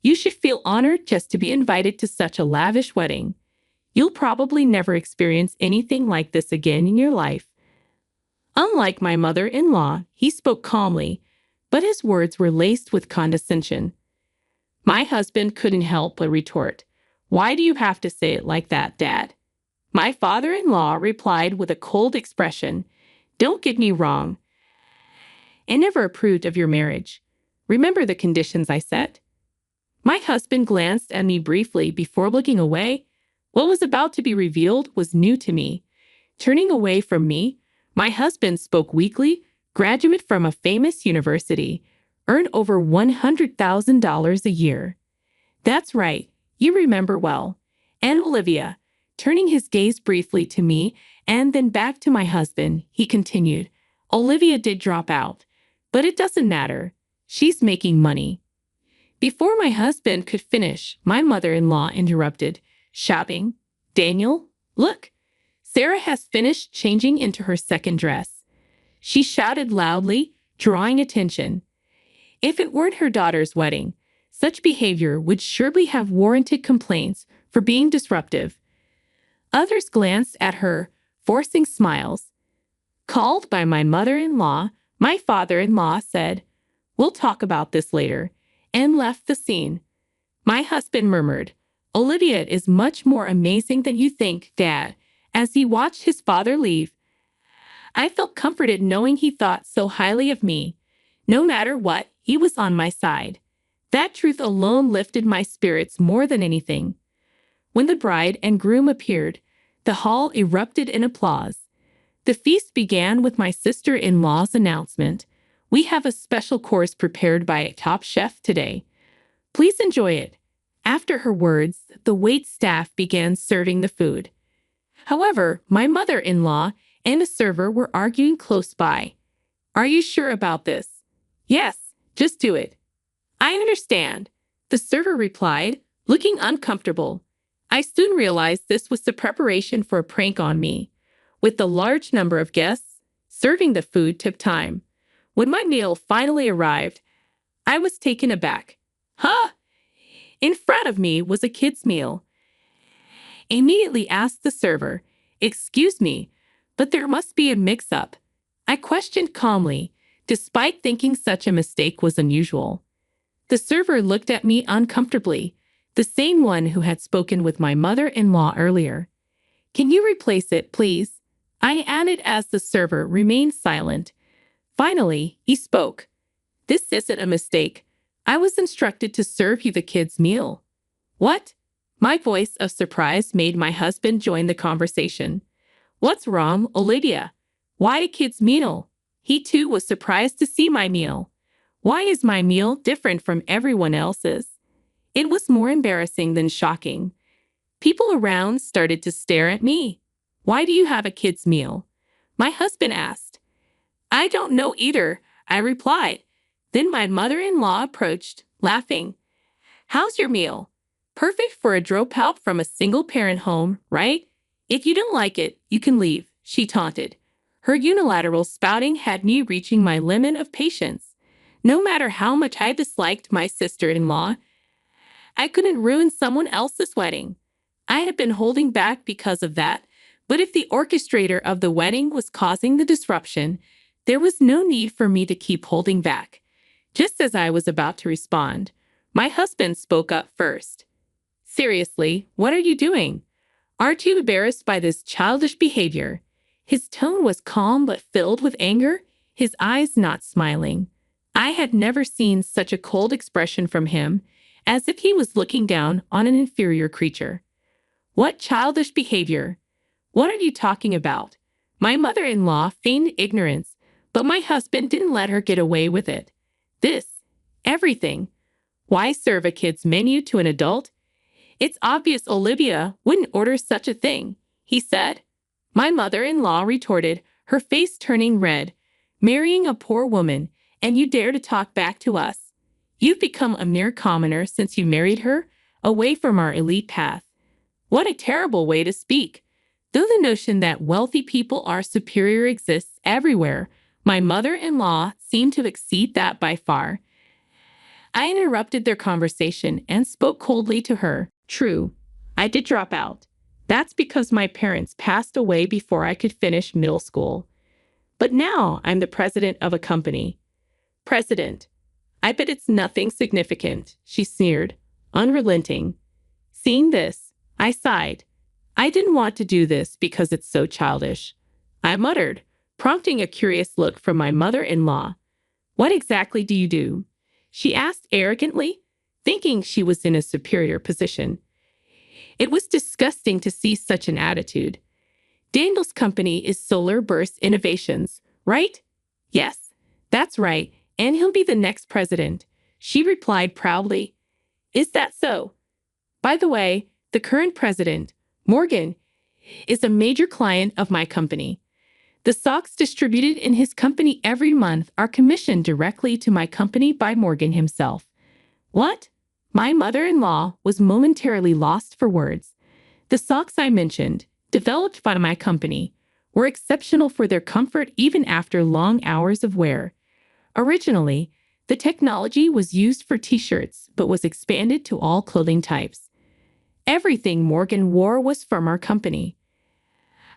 You should feel honored just to be invited to such a lavish wedding. You'll probably never experience anything like this again in your life. Unlike my mother-in-law, he spoke calmly, but his words were laced with condescension. My husband couldn't help but retort, "Why do you have to say it like that, Dad?" My father-in-law replied with a cold expression, "Don't get me wrong. I never approved of your marriage. Remember the conditions I set?" My husband glanced at me briefly before looking away. What was about to be revealed was new to me. Turning away from me, my husband spoke weakly, graduate from a famous university, earned over $100,000 a year. That's right, you remember well. And Olivia, turning his gaze briefly to me and then back to my husband, he continued, Olivia did drop out, but it doesn't matter. She's making money. Before my husband could finish, my mother-in-law interrupted, shouting, Daniel, look, Sarah has finished changing into her second dress. She shouted loudly, drawing attention. If it weren't her daughter's wedding, such behavior would surely have warranted complaints for being disruptive. Others glanced at her, forcing smiles. Called by my mother-in-law, my father-in-law said, We'll talk about this later, and left the scene. My husband murmured, Olivia is much more amazing than you think, Dad, as he watched his father leave. I felt comforted knowing he thought so highly of me. No matter what, he was on my side. That truth alone lifted my spirits more than anything. When the bride and groom appeared, the hall erupted in applause. The feast began with my sister-in-law's announcement. We have a special course prepared by a top chef today. Please enjoy it. After her words, the wait staff began serving the food. However, my mother-in-law and a server were arguing close by. Are you sure about this? Yes, just do it. I understand, the server replied, looking uncomfortable. I soon realized this was the preparation for a prank on me. With the large number of guests, serving the food took time. When my meal finally arrived, I was taken aback. Huh? In front of me was a kid's meal. I immediately asked the server, Excuse me, but there must be a mix-up. I questioned calmly, despite thinking such a mistake was unusual. The server looked at me uncomfortably, the same one who had spoken with my mother-in-law earlier. Can you replace it, please? I added as the server remained silent. Finally, he spoke. This isn't a mistake. I was instructed to serve you the kids' meal. What? My voice of surprise made my husband join the conversation. What's wrong, Olivia? Why a kid's meal? He too was surprised to see my meal. Why is my meal different from everyone else's? It was more embarrassing than shocking. People around started to stare at me. Why do you have a kid's meal? My husband asked. I don't know either, I replied. Then my mother-in-law approached, laughing. How's your meal? Perfect for a dropout from a single-parent home, right? If you don't like it, you can leave, she taunted. Her unilateral spouting had me reaching my limit of patience. No matter how much I disliked my sister-in-law, I couldn't ruin someone else's wedding. I had been holding back because of that, but if the orchestrator of the wedding was causing the disruption, there was no need for me to keep holding back. Just as I was about to respond, my husband spoke up first. Seriously, what are you doing? Aren't you embarrassed by this childish behavior? His tone was calm but filled with anger, his eyes not smiling. I had never seen such a cold expression from him, as if he was looking down on an inferior creature. What childish behavior? What are you talking about? My mother-in-law feigned ignorance, but my husband didn't let her get away with it. Everything. Why serve a kid's menu to an adult? It's obvious Olivia wouldn't order such a thing, he said. My mother-in-law retorted, her face turning red. Marrying a poor woman, and you dare to talk back to us. You've become a mere commoner since you married her, away from our elite path. What a terrible way to speak. Though the notion that wealthy people are superior exists everywhere, my mother-in-law seemed to exceed that by far. I interrupted their conversation and spoke coldly to her. True, I did drop out. That's because my parents passed away before I could finish middle school. But now I'm the president of a company. president. I bet it's nothing significant, she sneered, unrelenting. Seeing this, I sighed. I didn't want to do this because it's so childish, I muttered, prompting a curious look from my mother-in-law. What exactly do you do? She asked arrogantly, thinking she was in a superior position. It was disgusting to see such an attitude. Daniel's company is Solar Burst Innovations, right? Yes, that's right, and he'll be the next president, she replied proudly. Is that so? By the way, the current president, Morgan, is a major client of my company. The socks distributed in his company every month are commissioned directly to my company by Morgan himself. What? My mother-in-law was momentarily lost for words. The socks I mentioned, developed by my company, were exceptional for their comfort even after long hours of wear. Originally, the technology was used for t-shirts but was expanded to all clothing types. Everything Morgan wore was from our company.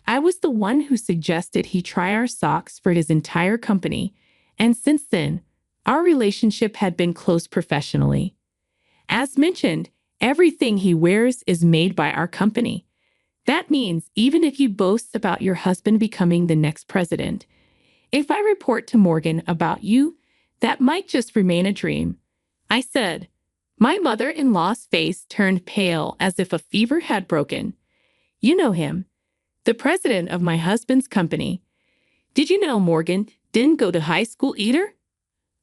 I was the one who suggested he try our socks for his entire company, and since then, our relationship had been close professionally. As mentioned, everything he wears is made by our company. That means even if you boast about your husband becoming the next president, if I report to Morgan about you, that might just remain a dream, I said. My mother-in-law's face turned pale as if a fever had broken. You know him, the president of my husband's company. Did you know Morgan didn't go to high school either?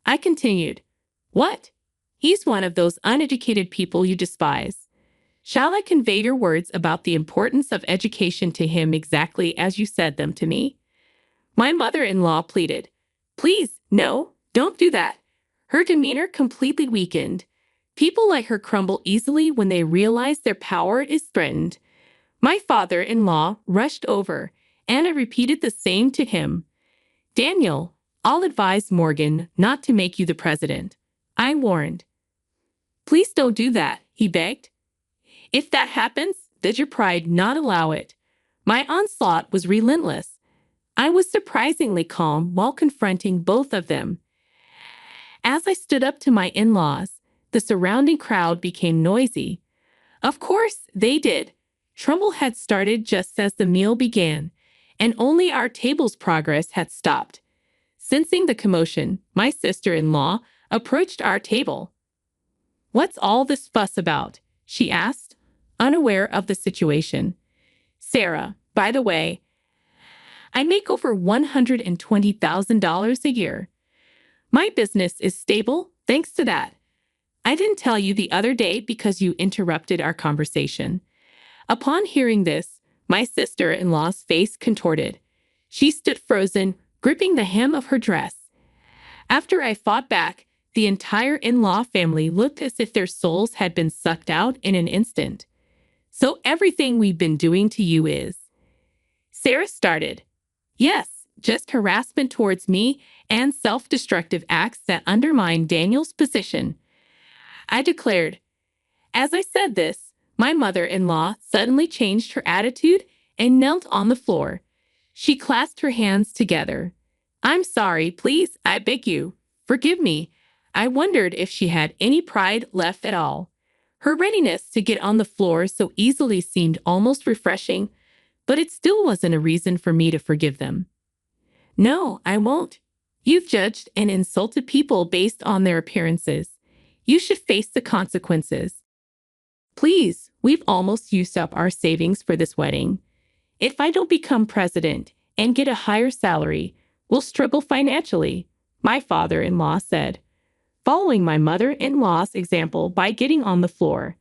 I continued. What? He's one of those uneducated people you despise. Shall I convey your words about the importance of education to him exactly as you said them to me? My mother-in-law pleaded. Please, no, don't do that. Her demeanor completely weakened. People like her crumble easily when they realize their power is threatened. My father-in-law rushed over, and I repeated the same to him. Daniel, I'll advise Morgan not to make you the president, I warned. Please don't do that, he begged. If that happens, does your pride not allow it? My onslaught was relentless. I was surprisingly calm while confronting both of them. As I stood up to my in-laws, the surrounding crowd became noisy. Of course, they did. Trouble had started just as the meal began, and only our table's progress had stopped. Sensing the commotion, my sister-in-law approached our table. What's all this fuss about? She asked, unaware of the situation. Sarah, by the way, I make over $120,000 a year. My business is stable thanks to that. I didn't tell you the other day because you interrupted our conversation. Upon hearing this, my sister-in-law's face contorted. She stood frozen, gripping the hem of her dress. After I fought back, the entire in-law family looked as if their souls had been sucked out in an instant. So everything we've been doing to you is... Sarah started. Yes, just harassment towards me and self-destructive acts that undermine Daniel's position, I declared. As I said this, my mother-in-law suddenly changed her attitude and knelt on the floor. She clasped her hands together. I'm sorry, please, I beg you. Forgive me. I wondered if she had any pride left at all. Her readiness to get on the floor so easily seemed almost refreshing, but it still wasn't a reason for me to forgive them. No, I won't. You've judged and insulted people based on their appearances. You should face the consequences. Please, we've almost used up our savings for this wedding. If I don't become president and get a higher salary, we'll struggle financially, my father-in-law said, following my mother-in-law's example by getting on the floor.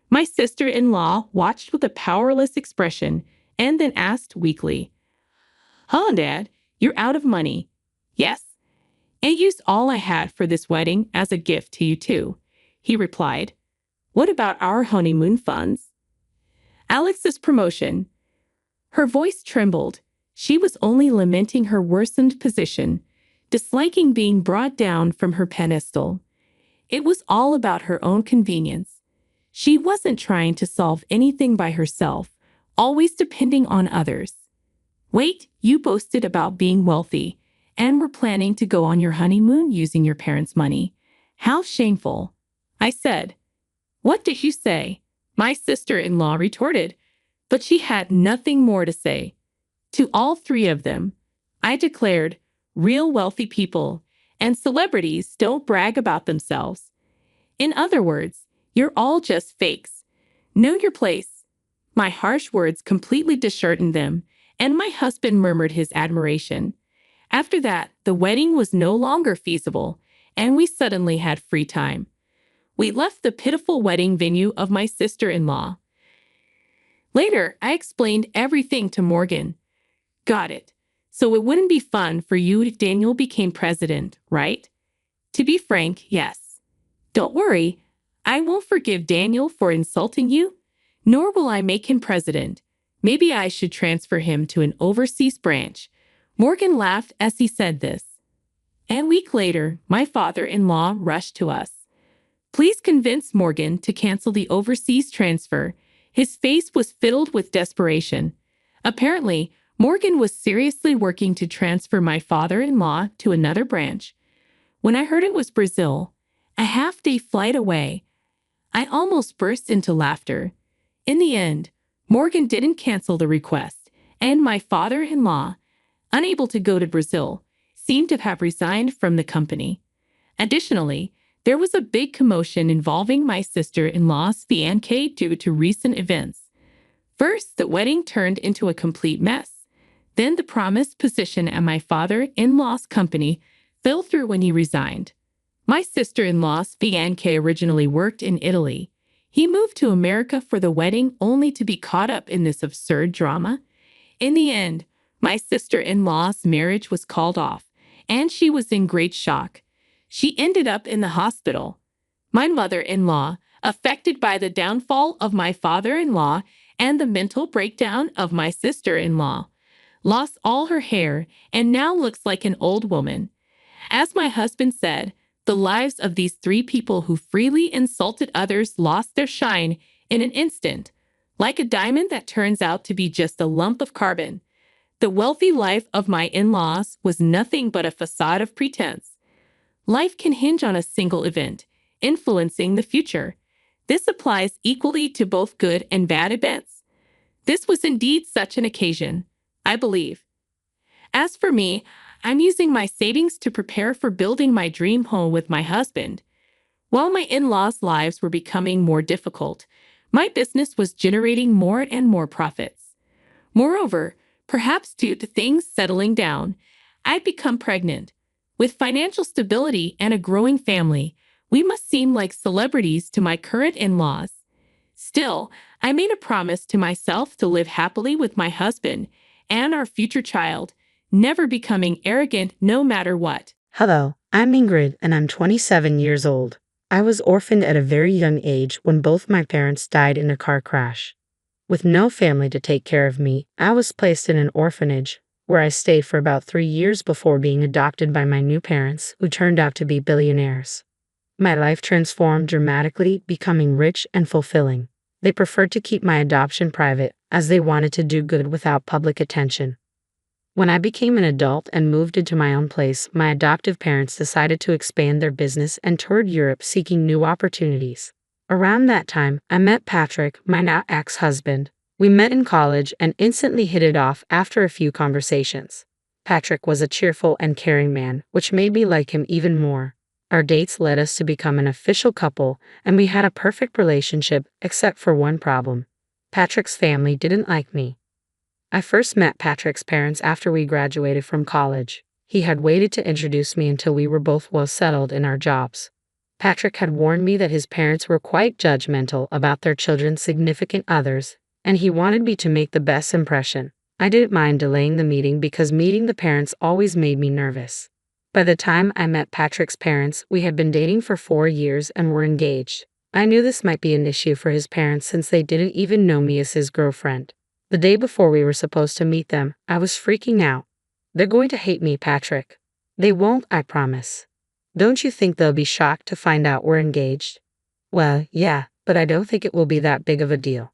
My sister-in-law watched with a powerless expression and then asked weakly, Huh, Dad, you're out of money. Yes, and used all I had for this wedding as a gift to you too, he replied. What about our honeymoon funds? Alex's promotion. Her voice trembled. She was only lamenting her worsened position, disliking being brought down from her pedestal. It was all about her own convenience. She wasn't trying to solve anything by herself, always depending on others. Wait, you boasted about being wealthy, and were planning to go on your honeymoon using your parents' money. How shameful. I said. What did you say? My sister-in-law retorted, but she had nothing more to say. To all three of them, I declared, real wealthy people and celebrities don't brag about themselves. In other words, you're all just fakes. Know your place. My harsh words completely disheartened them, and my husband murmured his admiration. After that, the wedding was no longer feasible, and we suddenly had free time. We left the pitiful wedding venue of my sister-in-law. Later, I explained everything to Morgan. Got it. So it wouldn't be fun for you if Daniel became president, right? To be frank, yes. Don't worry, I won't forgive Daniel for insulting you, nor will I make him president. Maybe I should transfer him to an overseas branch. Morgan laughed as he said this. A week later, my father-in-law rushed to us. Please convince Morgan to cancel the overseas transfer. His face was filled with desperation. Apparently, Morgan was seriously working to transfer my father-in-law to another branch. When I heard it was Brazil, a half-day flight away, I almost burst into laughter. In the end, Morgan didn't cancel the request, and my father-in-law, unable to go to Brazil, seemed to have resigned from the company. Additionally, there was a big commotion involving my sister-in-law's fiancé due to recent events. First, the wedding turned into a complete mess. Then the promised position at my father-in-law's company fell through when he resigned. My sister-in-law's fiancé originally worked in Italy. He moved to America for the wedding only to be caught up in this absurd drama. In the end, my sister-in-law's marriage was called off, and she was in great shock. She ended up in the hospital. My mother-in-law, affected by the downfall of my father-in-law and the mental breakdown of my sister-in-law, lost all her hair and now looks like an old woman. As my husband said, the lives of these three people who freely insulted others lost their shine in an instant, like a diamond that turns out to be just a lump of carbon. The wealthy life of my in-laws was nothing but a facade of pretense. Life can hinge on a single event, influencing the future. This applies equally to both good and bad events. This was indeed such an occasion, I believe. As for me, I'm using my savings to prepare for building my dream home with my husband. While my in-laws' lives were becoming more difficult, my business was generating more and more profits. Moreover, perhaps due to things settling down, I'd become pregnant. With financial stability and a growing family, we must seem like celebrities to my current in-laws. Still, I made a promise to myself to live happily with my husband and our future child, never becoming arrogant no matter what. Hello, I'm Ingrid and I'm 27 years old. I was orphaned at a very young age when both my parents died in a car crash. With no family to take care of me, I was placed in an orphanage, where I stayed for about 3 years before being adopted by my new parents, who turned out to be billionaires. My life transformed dramatically, becoming rich and fulfilling. They preferred to keep my adoption private, as they wanted to do good without public attention. When I became an adult and moved into my own place, my adoptive parents decided to expand their business and toured Europe seeking new opportunities. Around that time, I met Patrick, my now ex-husband. We met in college and instantly hit it off after a few conversations. Patrick was a cheerful and caring man, which made me like him even more. Our dates led us to become an official couple, and we had a perfect relationship except for one problem. Patrick's family didn't like me. I first met Patrick's parents after we graduated from college. He had waited to introduce me until we were both well settled in our jobs. Patrick had warned me that his parents were quite judgmental about their children's significant others, and he wanted me to make the best impression. I didn't mind delaying the meeting because meeting the parents always made me nervous. By the time I met Patrick's parents, we had been dating for 4 years and were engaged. I knew this might be an issue for his parents since they didn't even know me as his girlfriend. The day before we were supposed to meet them, I was freaking out. They're going to hate me, Patrick. They won't, I promise. Don't you think they'll be shocked to find out we're engaged? Well, yeah, but I don't think it will be that big of a deal.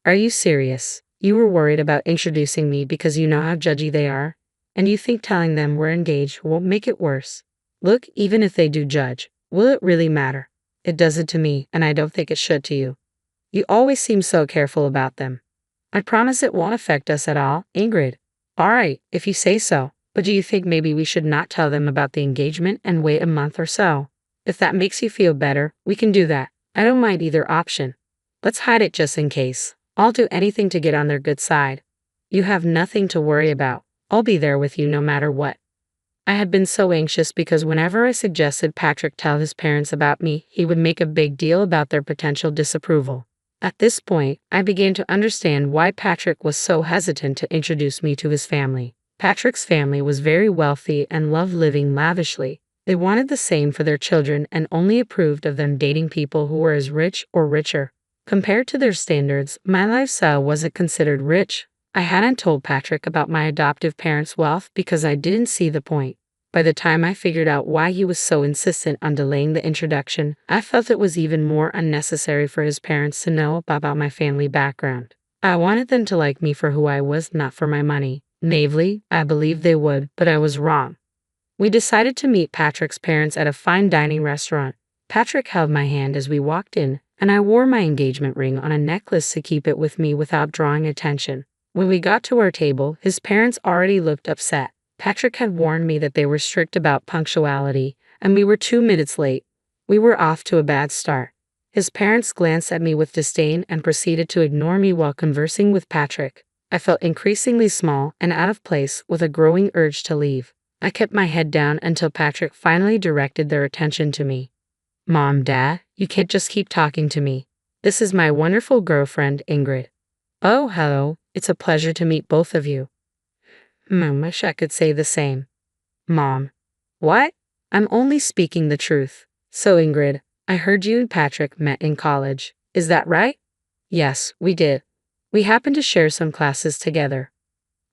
Are you serious? You were worried about introducing me because you know how judgy they are? And you think telling them we're engaged won't make it worse? Look, even if they do judge, will it really matter? It doesn't to me, and I don't think it should to you. You always seem so careful about them. I promise it won't affect us at all, Ingrid. All right, if you say so, but do you think maybe we should not tell them about the engagement and wait a month or so? If that makes you feel better, we can do that. I don't mind either option. Let's hide it just in case. I'll do anything to get on their good side. You have nothing to worry about. I'll be there with you no matter what. I had been so anxious because whenever I suggested Patrick tell his parents about me, he would make a big deal about their potential disapproval. At this point, I began to understand why Patrick was so hesitant to introduce me to his family. Patrick's family was very wealthy and loved living lavishly. They wanted the same for their children and only approved of them dating people who were as rich or richer. Compared to their standards, my lifestyle wasn't considered rich. I hadn't told Patrick about my adoptive parents' wealth because I didn't see the point. By the time I figured out why he was so insistent on delaying the introduction, I felt it was even more unnecessary for his parents to know about my family background. I wanted them to like me for who I was, not for my money. Naively, I believed they would, but I was wrong. We decided to meet Patrick's parents at a fine dining restaurant. Patrick held my hand as we walked in, and I wore my engagement ring on a necklace to keep it with me without drawing attention. When we got to our table, his parents already looked upset. Patrick had warned me that they were strict about punctuality, and we were 2 minutes late. We were off to a bad start. His parents glanced at me with disdain and proceeded to ignore me while conversing with Patrick. I felt increasingly small and out of place with a growing urge to leave. I kept my head down until Patrick finally directed their attention to me. Mom, Dad, you can't just keep talking to me. This is my wonderful girlfriend, Ingrid. Oh, hello. It's a pleasure to meet both of you. Wish I could say the same. Mom. What? I'm only speaking the truth. So Ingrid, I heard you and Patrick met in college. Is that right? Yes, we did. We happened to share some classes together.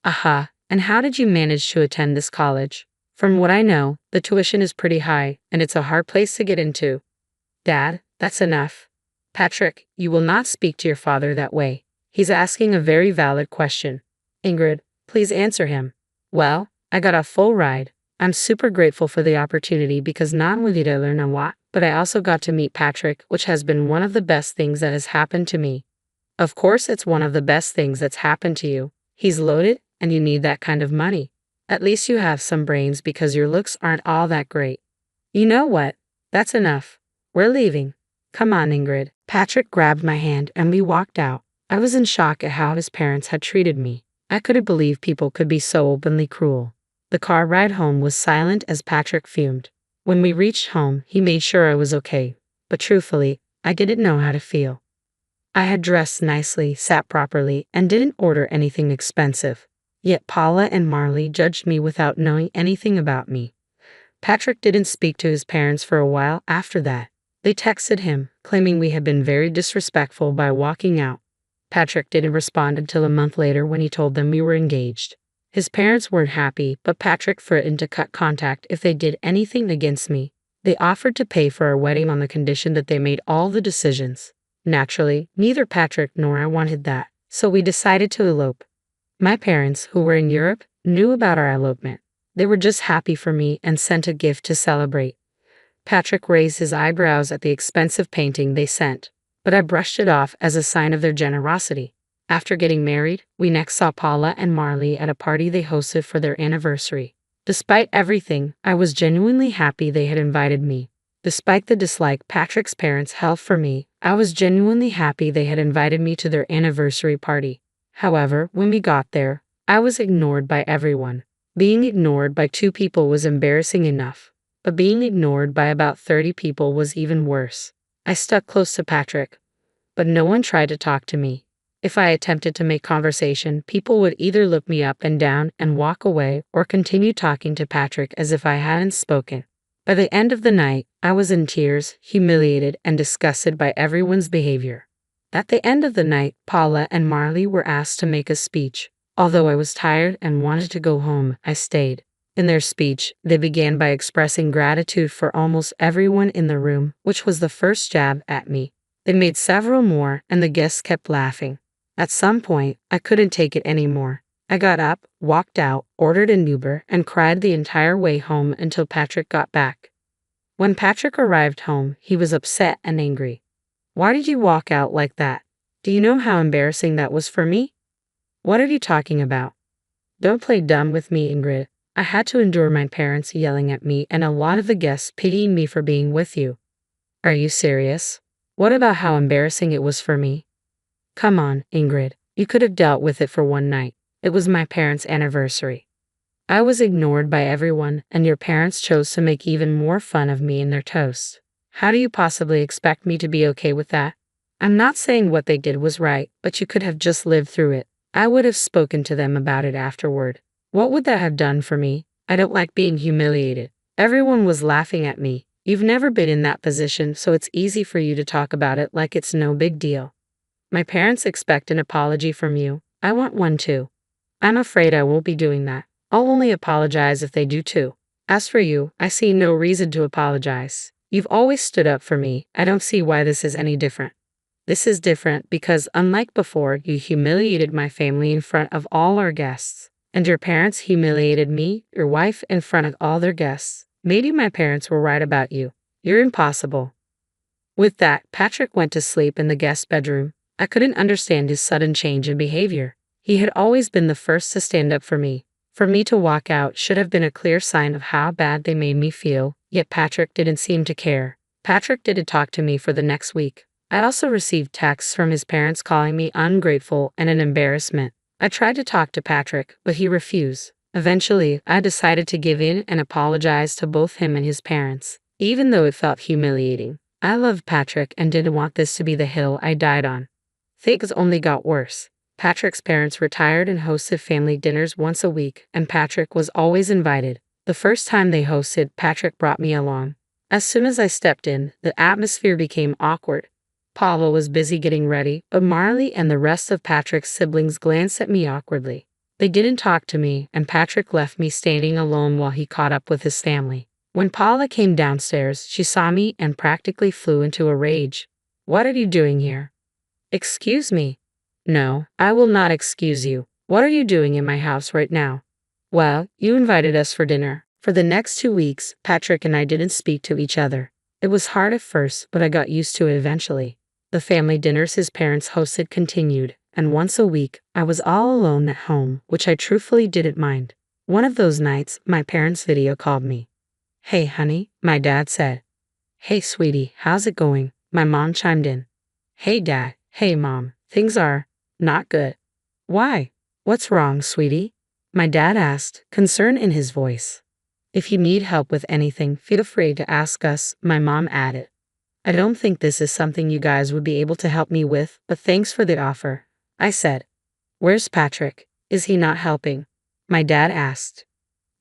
Aha, and how did you manage to attend this college? From what I know, the tuition is pretty high, and it's a hard place to get into. Dad, that's enough. Patrick, you will not speak to your father that way. He's asking a very valid question. Ingrid, please answer him. Well, I got a full ride. I'm super grateful for the opportunity because not only did I learn a lot, but I also got to meet Patrick, which has been one of the best things that has happened to me. Of course, it's one of the best things that's happened to you. He's loaded, and you need that kind of money. At least you have some brains because your looks aren't all that great. You know what? That's enough. We're leaving. Come on, Ingrid. Patrick grabbed my hand and we walked out. I was in shock at how his parents had treated me. I couldn't believe people could be so openly cruel. The car ride home was silent as Patrick fumed. When we reached home, he made sure I was okay. But truthfully, I didn't know how to feel. I had dressed nicely, sat properly, and didn't order anything expensive. Yet Paula and Marley judged me without knowing anything about me. Patrick didn't speak to his parents for a while after that. They texted him, claiming we had been very disrespectful by walking out. Patrick didn't respond until a month later when he told them we were engaged. His parents weren't happy, but Patrick threatened to cut contact if they did anything against me. They offered to pay for our wedding on the condition that they made all the decisions. Naturally, neither Patrick nor I wanted that, so we decided to elope. My parents, who were in Europe, knew about our elopement. They were just happy for me and sent a gift to celebrate. Patrick raised his eyebrows at the expensive painting they sent, but I brushed it off as a sign of their generosity. After getting married, we next saw Paula and Marley at a party they hosted for their anniversary. Despite everything, I was genuinely happy they had invited me. Despite the dislike Patrick's parents held for me, I was genuinely happy they had invited me to their anniversary party. However, when we got there, I was ignored by everyone. Being ignored by 2 people was embarrassing enough, but being ignored by about 30 people was even worse. I stuck close to Patrick, but no one tried to talk to me. If I attempted to make conversation, people would either look me up and down and walk away or continue talking to Patrick as if I hadn't spoken. By the end of the night, I was in tears, humiliated, and disgusted by everyone's behavior. At the end of the night, Paula and Marley were asked to make a speech. Although I was tired and wanted to go home, I stayed. In their speech, they began by expressing gratitude for almost everyone in the room, which was the first jab at me. They made several more, and the guests kept laughing. At some point, I couldn't take it anymore. I got up, walked out, ordered an Uber, and cried the entire way home until Patrick got back. When Patrick arrived home, he was upset and angry. Why did you walk out like that? Do you know how embarrassing that was for me? What are you talking about? Don't play dumb with me, Ingrid. I had to endure my parents yelling at me and a lot of the guests pitying me for being with you. Are you serious? What about how embarrassing it was for me? Come on, Ingrid. You could have dealt with it for one night. It was my parents' anniversary. I was ignored by everyone, and your parents chose to make even more fun of me in their toast. How do you possibly expect me to be okay with that? I'm not saying what they did was right, but you could have just lived through it. I would have spoken to them about it afterward. What would that have done for me? I don't like being humiliated. Everyone was laughing at me. You've never been in that position, so it's easy for you to talk about it like it's no big deal. My parents expect an apology from you. I want one too. I'm afraid I won't be doing that. I'll only apologize if they do too. As for you, I see no reason to apologize. You've always stood up for me. I don't see why this is any different. This is different because, unlike before, you humiliated my family in front of all our guests. And your parents humiliated me, your wife, in front of all their guests. Maybe my parents were right about you. You're impossible. With that, Patrick went to sleep in the guest bedroom. I couldn't understand his sudden change in behavior. He had always been the first to stand up for me. For me to walk out should have been a clear sign of how bad they made me feel, yet Patrick didn't seem to care. Patrick didn't talk to me for the next week. I also received texts from his parents calling me ungrateful and an embarrassment. I tried to talk to Patrick, but he refused. Eventually, I decided to give in and apologize to both him and his parents, even though it felt humiliating. I loved Patrick and didn't want this to be the hill I died on. Things only got worse. Patrick's parents retired and hosted family dinners once a week, and Patrick was always invited. The first time they hosted, Patrick brought me along. As soon as I stepped in, the atmosphere became awkward. Paula was busy getting ready, but Marley and the rest of Patrick's siblings glanced at me awkwardly. They didn't talk to me, and Patrick left me standing alone while he caught up with his family. When Paula came downstairs, she saw me and practically flew into a rage. What are you doing here? Excuse me. No, I will not excuse you. What are you doing in my house right now? Well, you invited us for dinner. For the next 2 weeks, Patrick and I didn't speak to each other. It was hard at first, but I got used to it eventually. The family dinners his parents hosted continued, and once a week, I was all alone at home, which I truthfully didn't mind. One of those nights, my parents video called me. Hey, honey, my dad said. Hey, sweetie, how's it going? My mom chimed in. Hey, dad. Hey, mom. Things are not good. Why? What's wrong, sweetie? My dad asked, concern in his voice. If you need help with anything, feel free to ask us, my mom added. I don't think this is something you guys would be able to help me with, but thanks for the offer, I said. Where's Patrick? Is he not helping? My dad asked.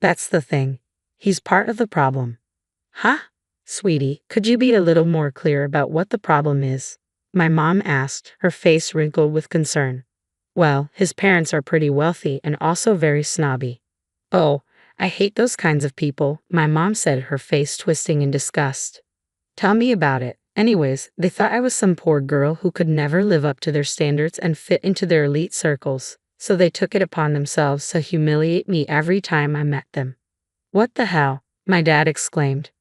That's the thing. He's part of the problem. Huh? Sweetie, could you be a little more clear about what the problem is? My mom asked, her face wrinkled with concern. Well, his parents are pretty wealthy and also very snobby. Oh, I hate those kinds of people, my mom said, her face twisting in disgust. Tell me about it. Anyways, they thought I was some poor girl who could never live up to their standards and fit into their elite circles, so they took it upon themselves to humiliate me every time I met them. What the hell? My dad exclaimed.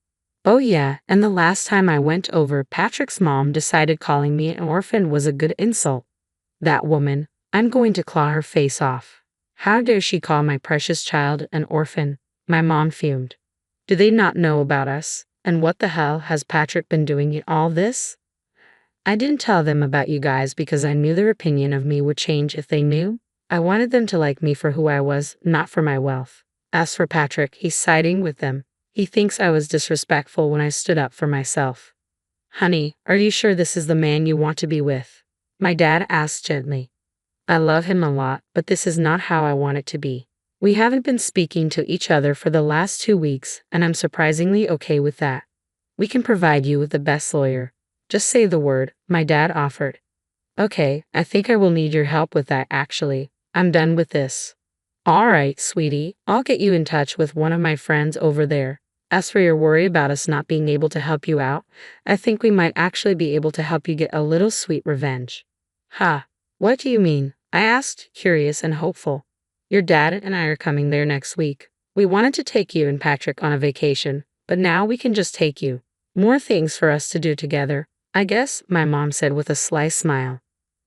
Oh yeah, and the last time I went over, Patrick's mom decided calling me an orphan was a good insult. That woman, I'm going to claw her face off. How dare she call my precious child an orphan? My mom fumed. Do they not know about us? And what the hell has Patrick been doing in all this? I didn't tell them about you guys because I knew their opinion of me would change if they knew. I wanted them to like me for who I was, not for my wealth. As for Patrick, he's siding with them. He thinks I was disrespectful when I stood up for myself. Honey, are you sure this is the man you want to be with? My dad asked gently. I love him a lot, but this is not how I want it to be. We haven't been speaking to each other for the last 2 weeks, and I'm surprisingly okay with that. We can provide you with the best lawyer. Just say the word, my dad offered. Okay, I think I will need your help with that actually. I'm done with this. All right, sweetie, I'll get you in touch with one of my friends over there. As for your worry about us not being able to help you out, I think we might actually be able to help you get a little sweet revenge. Ha, what do you mean? I asked, curious and hopeful. Your dad and I are coming there next week. We wanted to take you and Patrick on a vacation, but now we can just take you. More things for us to do together, I guess, my mom said with a sly smile.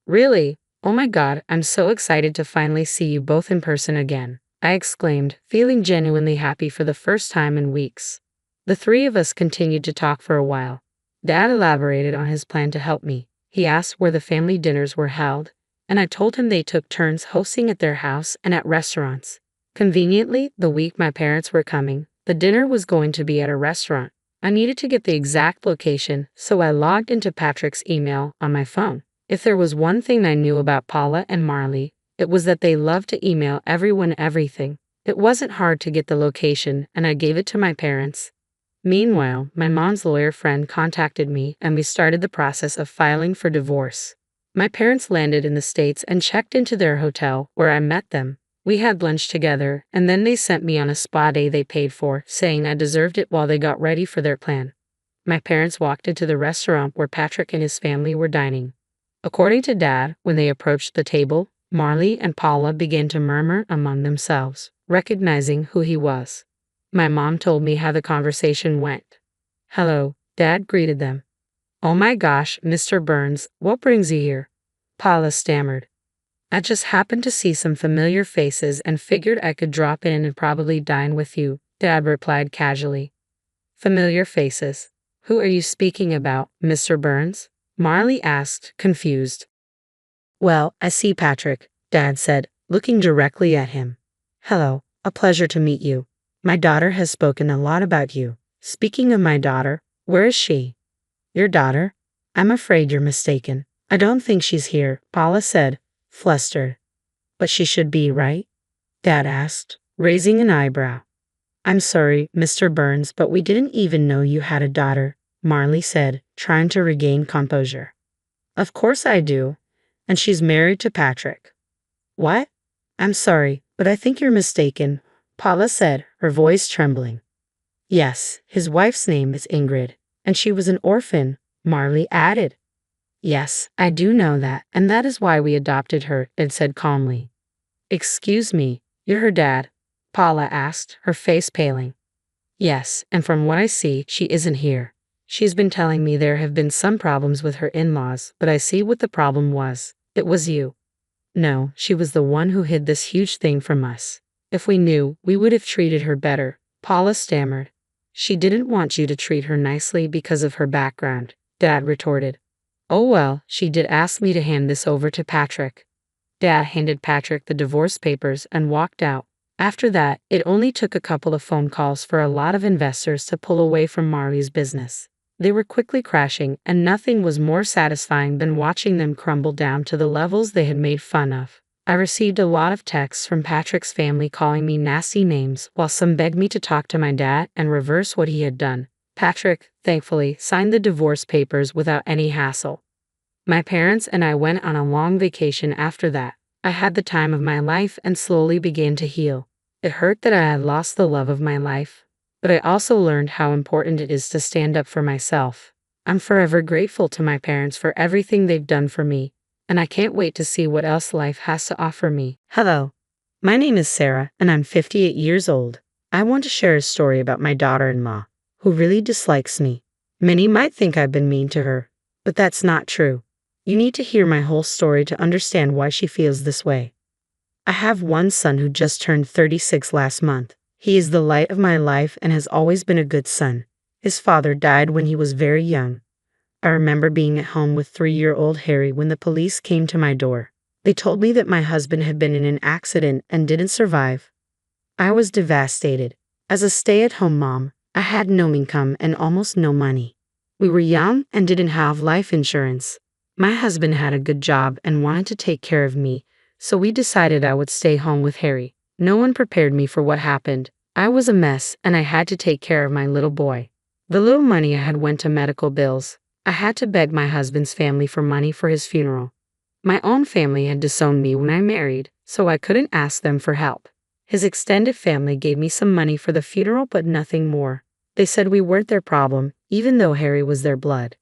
Really? Oh my God, I'm so excited to finally see you both in person again, I exclaimed, feeling genuinely happy for the first time in weeks. The three of us continued to talk for a while. Dad elaborated on his plan to help me. He asked where the family dinners were held, and I told him they took turns hosting at their house and at restaurants. Conveniently, the week my parents were coming, the dinner was going to be at a restaurant. I needed to get the exact location, so I logged into Patrick's email on my phone. If there was one thing I knew about Paula and Marley, it was that they loved to email everyone everything. It wasn't hard to get the location, and I gave it to my parents. Meanwhile, my mom's lawyer friend contacted me, and we started the process of filing for divorce. My parents landed in the States and checked into their hotel, where I met them. We had lunch together, and then they sent me on a spa day they paid for, saying I deserved it while they got ready for their plan. My parents walked into the restaurant where Patrick and his family were dining. According to Dad, when they approached the table, Marley and Paula began to murmur among themselves, recognizing who he was. My mom told me how the conversation went. "Hello," Dad greeted them. "Oh my gosh, Mr. Burns, what brings you here?" Paula stammered. "I just happened to see some familiar faces and figured I could drop in and probably dine with you," Dad replied casually. "Familiar faces? Who are you speaking about, Mr. Burns?" Marley asked, confused. "Well, I see Patrick," Dad said, looking directly at him. "Hello, a pleasure to meet you. My daughter has spoken a lot about you. Speaking of my daughter, where is she?" "Your daughter? I'm afraid you're mistaken. I don't think she's here," Paula said, flustered. "But she should be, right?" Dad asked, raising an eyebrow. "I'm sorry, Mr. Burns, but we didn't even know you had a daughter," Marley said, trying to regain composure. "Of course I do. And she's married to Patrick." "What? I'm sorry, but I think you're mistaken," Paula said, her voice trembling. "Yes, his wife's name is Ingrid, and she was an orphan," Marley added. "Yes, I do know that, and that is why we adopted her," Ed said calmly. "Excuse me, you're her dad?" Paula asked, her face paling. "Yes, and from what I see, she isn't here. She's been telling me there have been some problems with her in-laws, but I see what the problem was. It was you." "No, she was the one who hid this huge thing from us. If we knew, we would have treated her better," Paula stammered. "She didn't want you to treat her nicely because of her background," Dad retorted. "Oh well, she did ask me to hand this over to Patrick." Dad handed Patrick the divorce papers and walked out. After that, it only took a couple of phone calls for a lot of investors to pull away from Marley's business. They were quickly crashing, and nothing was more satisfying than watching them crumble down to the levels they had made fun of. I received a lot of texts from Patrick's family calling me nasty names, while some begged me to talk to my dad and reverse what he had done. Patrick, thankfully, signed the divorce papers without any hassle. My parents and I went on a long vacation after that. I had the time of my life and slowly began to heal. It hurt that I had lost the love of my life, but I also learned how important it is to stand up for myself. I'm forever grateful to my parents for everything they've done for me, and I can't wait to see what else life has to offer me. Hello, my name is Sarah, and I'm 58 years old. I want to share a story about my daughter-in-law, who really dislikes me. Many might think I've been mean to her, but that's not true. You need to hear my whole story to understand why she feels this way. I have one son who just turned 36 last month. He is the light of my life and has always been a good son. His father died when he was very young. I remember being at home with 3-year-old Harry when the police came to my door. They told me that my husband had been in an accident and didn't survive. I was devastated. As a stay-at-home mom, I had no income and almost no money. We were young and didn't have life insurance. My husband had a good job and wanted to take care of me, so we decided I would stay home with Harry. No one prepared me for what happened. I was a mess and I had to take care of my little boy. The little money I had went to medical bills. I had to beg my husband's family for money for his funeral. My own family had disowned me when I married, so I couldn't ask them for help. His extended family gave me some money for the funeral but nothing more. They said we weren't their problem, even though Harry was their blood.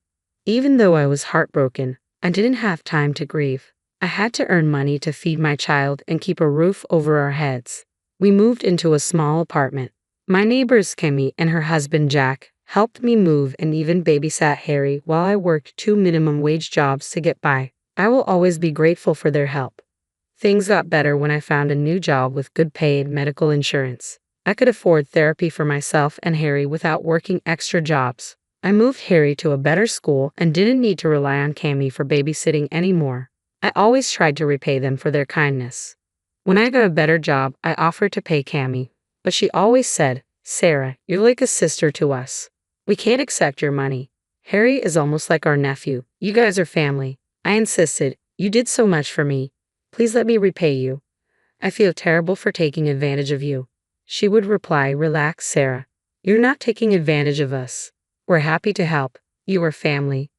Even though I was heartbroken, I didn't have time to grieve. I had to earn money to feed my child and keep a roof over our heads. We moved into a small apartment. My neighbors Kimmy and her husband Jack helped me move and even babysat Harry while I worked 2 minimum wage jobs to get by. I will always be grateful for their help. Things got better when I found a new job with good pay and medical insurance. I could afford therapy for myself and Harry without working extra jobs. I moved Harry to a better school and didn't need to rely on Cammy for babysitting anymore. I always tried to repay them for their kindness. When I got a better job, I offered to pay Cammy, but she always said, "Sarah, you're like a sister to us. We can't accept your money. Harry is almost like our nephew. You guys are family." I insisted, "You did so much for me. Please let me repay you. I feel terrible for taking advantage of you." She would reply, "Relax, Sarah. You're not taking advantage of us. We're happy to help. You are family."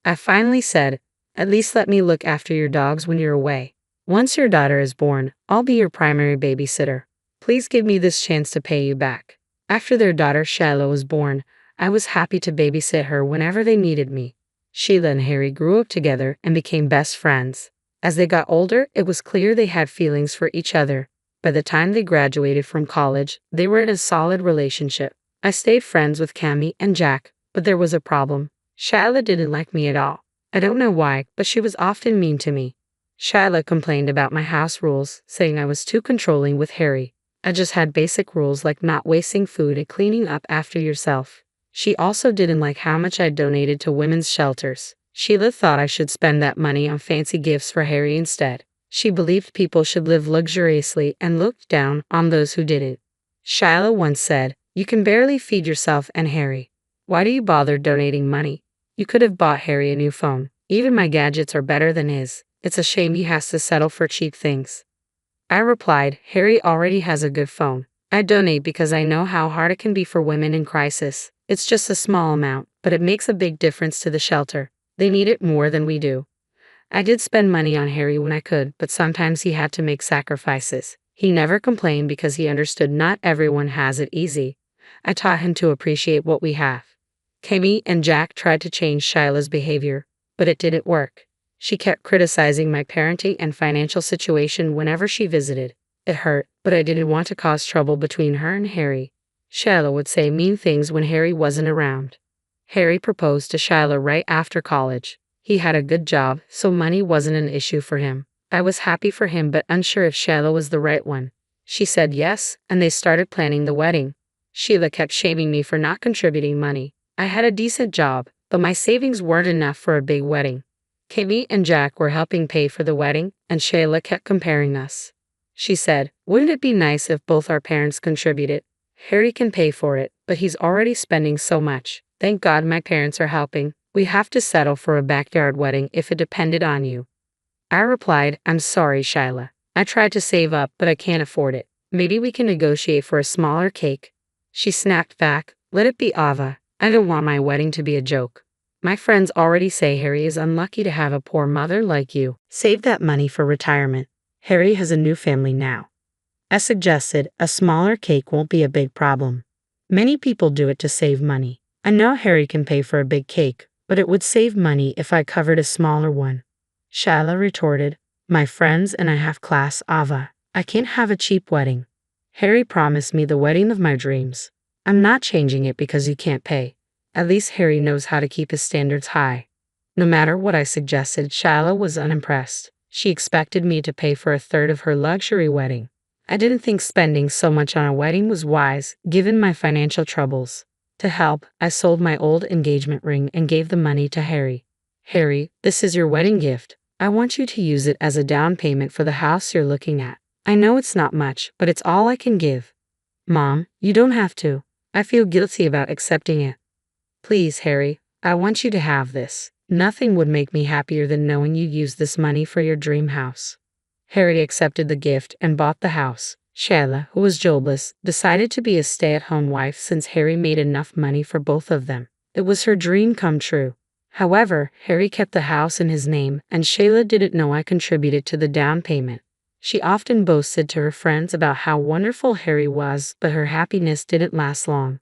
I finally said, "At least let me look after your dogs when you're away. Once your daughter is born, I'll be your primary babysitter. Please give me this chance to pay you back." After their daughter Shiloh was born, I was happy to babysit her whenever they needed me. Sheila and Harry grew up together and became best friends. As they got older, it was clear they had feelings for each other. By the time they graduated from college, they were in a solid relationship. I stayed friends with Cammy and Jack, but there was a problem. Shiloh didn't like me at all. I don't know why, but she was often mean to me. Shiloh complained about my house rules, saying I was too controlling with Harry. I just had basic rules like not wasting food and cleaning up after yourself. She also didn't like how much I donated to women's shelters. Sheila thought I should spend that money on fancy gifts for Harry instead. She believed people should live luxuriously and looked down on those who didn't. Shiloh once said, "You can barely feed yourself and Harry. Why do you bother donating money? You could have bought Harry a new phone. Even my gadgets are better than his. It's a shame he has to settle for cheap things." I replied, "Harry already has a good phone. I donate because I know how hard it can be for women in crisis. It's just a small amount, but it makes a big difference to the shelter. They need it more than we do." I did spend money on Harry when I could, but sometimes he had to make sacrifices. He never complained because he understood not everyone has it easy. I taught him to appreciate what we have. Kimmy and Jack tried to change Shiloh's behavior, but it didn't work. She kept criticizing my parenting and financial situation whenever she visited. It hurt, but I didn't want to cause trouble between her and Harry. Shiloh would say mean things when Harry wasn't around. Harry proposed to Shiloh right after college. He had a good job, so money wasn't an issue for him. I was happy for him but unsure if Shiloh was the right one. She said yes, and they started planning the wedding. Sheila kept shaming me for not contributing money. I had a decent job, but my savings weren't enough for a big wedding. Kimmy and Jack were helping pay for the wedding, and Shayla kept comparing us. She said, "Wouldn't it be nice if both our parents contributed? Harry can pay for it, but he's already spending so much. Thank God my parents are helping. We have to settle for a backyard wedding if it depended on you." I replied, "I'm sorry, Shayla. I tried to save up, but I can't afford it. Maybe we can negotiate for a smaller cake." She snapped back, "Let it be Ava. I don't want my wedding to be a joke. My friends already say Harry is unlucky to have a poor mother like you. Save that money for retirement. Harry has a new family now." I suggested a smaller cake won't be a big problem. Many people do it to save money. I know Harry can pay for a big cake, but it would save money if I covered a smaller one. Shayla retorted, "My friends and I have class, Ava. I can't have a cheap wedding. Harry promised me the wedding of my dreams. I'm not changing it because you can't pay. At least Harry knows how to keep his standards high." No matter what I suggested, Shayla was unimpressed. She expected me to pay for a third of her luxury wedding. I didn't think spending so much on a wedding was wise, given my financial troubles. To help, I sold my old engagement ring and gave the money to Harry. "Harry, this is your wedding gift. I want you to use it as a down payment for the house you're looking at. I know it's not much, but it's all I can give." "Mom, you don't have to. I feel guilty about accepting it." "Please, Harry, I want you to have this. Nothing would make me happier than knowing you used this money for your dream house." Harry accepted the gift and bought the house. Shayla, who was jobless, decided to be a stay-at-home wife since Harry made enough money for both of them. It was her dream come true. However, Harry kept the house in his name, and Shayla didn't know I contributed to the down payment. She often boasted to her friends about how wonderful Harry was, but her happiness didn't last long.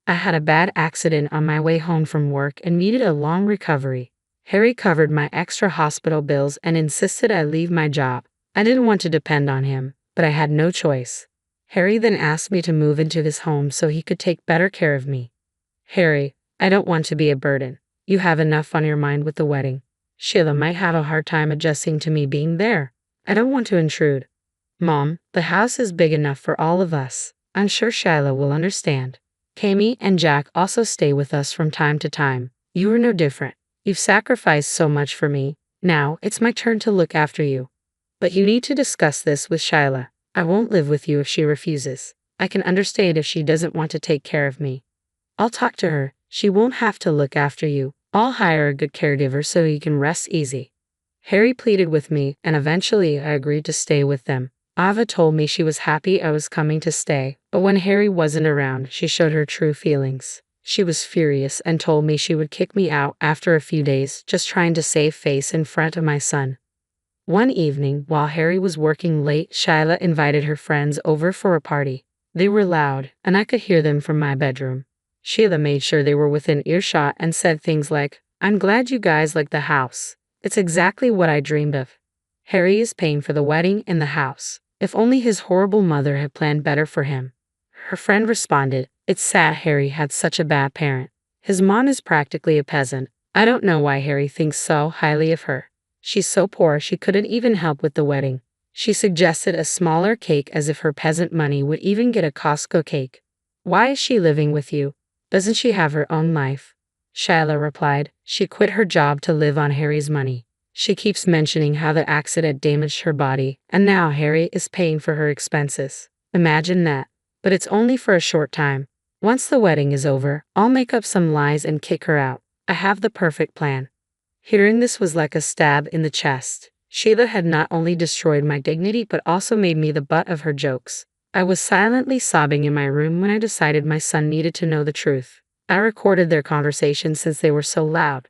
I had a bad accident on my way home from work and needed a long recovery. Harry covered my extra hospital bills and insisted I leave my job. I didn't want to depend on him, but I had no choice. Harry then asked me to move into his home so he could take better care of me. Harry, I don't want to be a burden. You have enough on your mind with the wedding. Sheila might have a hard time adjusting to me being there. I don't want to intrude. Mom, the house is big enough for all of us. I'm sure Sheila will understand. Kami and Jack also stay with us from time to time. You are no different. You've sacrificed so much for me. Now, it's my turn to look after you. But you need to discuss this with Sheila. I won't live with you if she refuses. I can understand if she doesn't want to take care of me. I'll talk to her. She won't have to look after you. I'll hire a good caregiver so you can rest easy. Harry pleaded with me, and eventually I agreed to stay with them. Ava told me she was happy I was coming to stay, but when Harry wasn't around, she showed her true feelings. She was furious and told me she would kick me out after a few days, just trying to save face in front of my son. One evening, while Harry was working late, Sheila invited her friends over for a party. They were loud, and I could hear them from my bedroom. Sheila made sure they were within earshot and said things like, "I'm glad you guys like the house. It's exactly what I dreamed of. Harry is paying for the wedding and the house. If only his horrible mother had planned better for him." Her friend responded, "It's sad Harry had such a bad parent. His mom is practically a peasant. I don't know why Harry thinks so highly of her. She's so poor she couldn't even help with the wedding." She suggested a smaller cake as if her peasant money would even get a Costco cake. "Why is she living with you? Doesn't she have her own life?" Sheila replied, "She quit her job to live on Harry's money. She keeps mentioning how the accident damaged her body, and now Harry is paying for her expenses. Imagine that. But it's only for a short time. Once the wedding is over, I'll make up some lies and kick her out. I have the perfect plan." Hearing this was like a stab in the chest. Sheila had not only destroyed my dignity but also made me the butt of her jokes. I was silently sobbing in my room when I decided my son needed to know the truth. I recorded their conversation since they were so loud.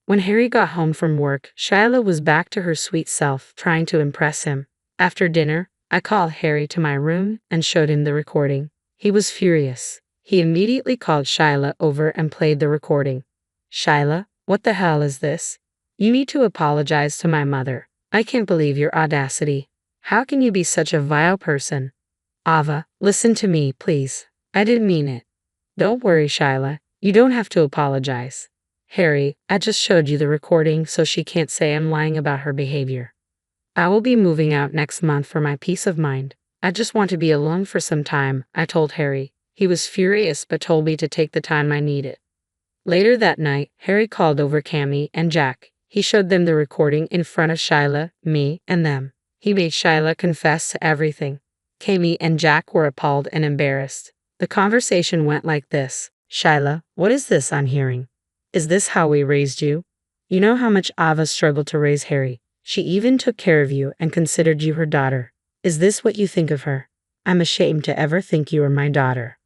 When Harry got home from work, Sheila was back to her sweet self, trying to impress him. After dinner, I called Harry to my room and showed him the recording. He was furious. He immediately called Sheila over and played the recording. "Sheila, what the hell is this? You need to apologize to my mother. I can't believe your audacity. How can you be such a vile person? Ava, listen to me, please. I didn't mean it." "Don't worry, Sheila. You don't have to apologize. Harry, I just showed you the recording so she can't say I'm lying about her behavior. I will be moving out next month for my peace of mind. I just want to be alone for some time," I told Harry. He was furious but told me to take the time I needed. Later that night, Harry called over Kami and Jack. He showed them the recording in front of Sheila, me, and them. He made Sheila confess to everything. Kami and Jack were appalled and embarrassed. The conversation went like this. "Sheila, what is this I'm hearing? Is this how we raised you? You know how much Ava struggled to raise Harry. She even took care of you and considered you her daughter. Is this what you think of her? I'm ashamed to ever think you are my daughter."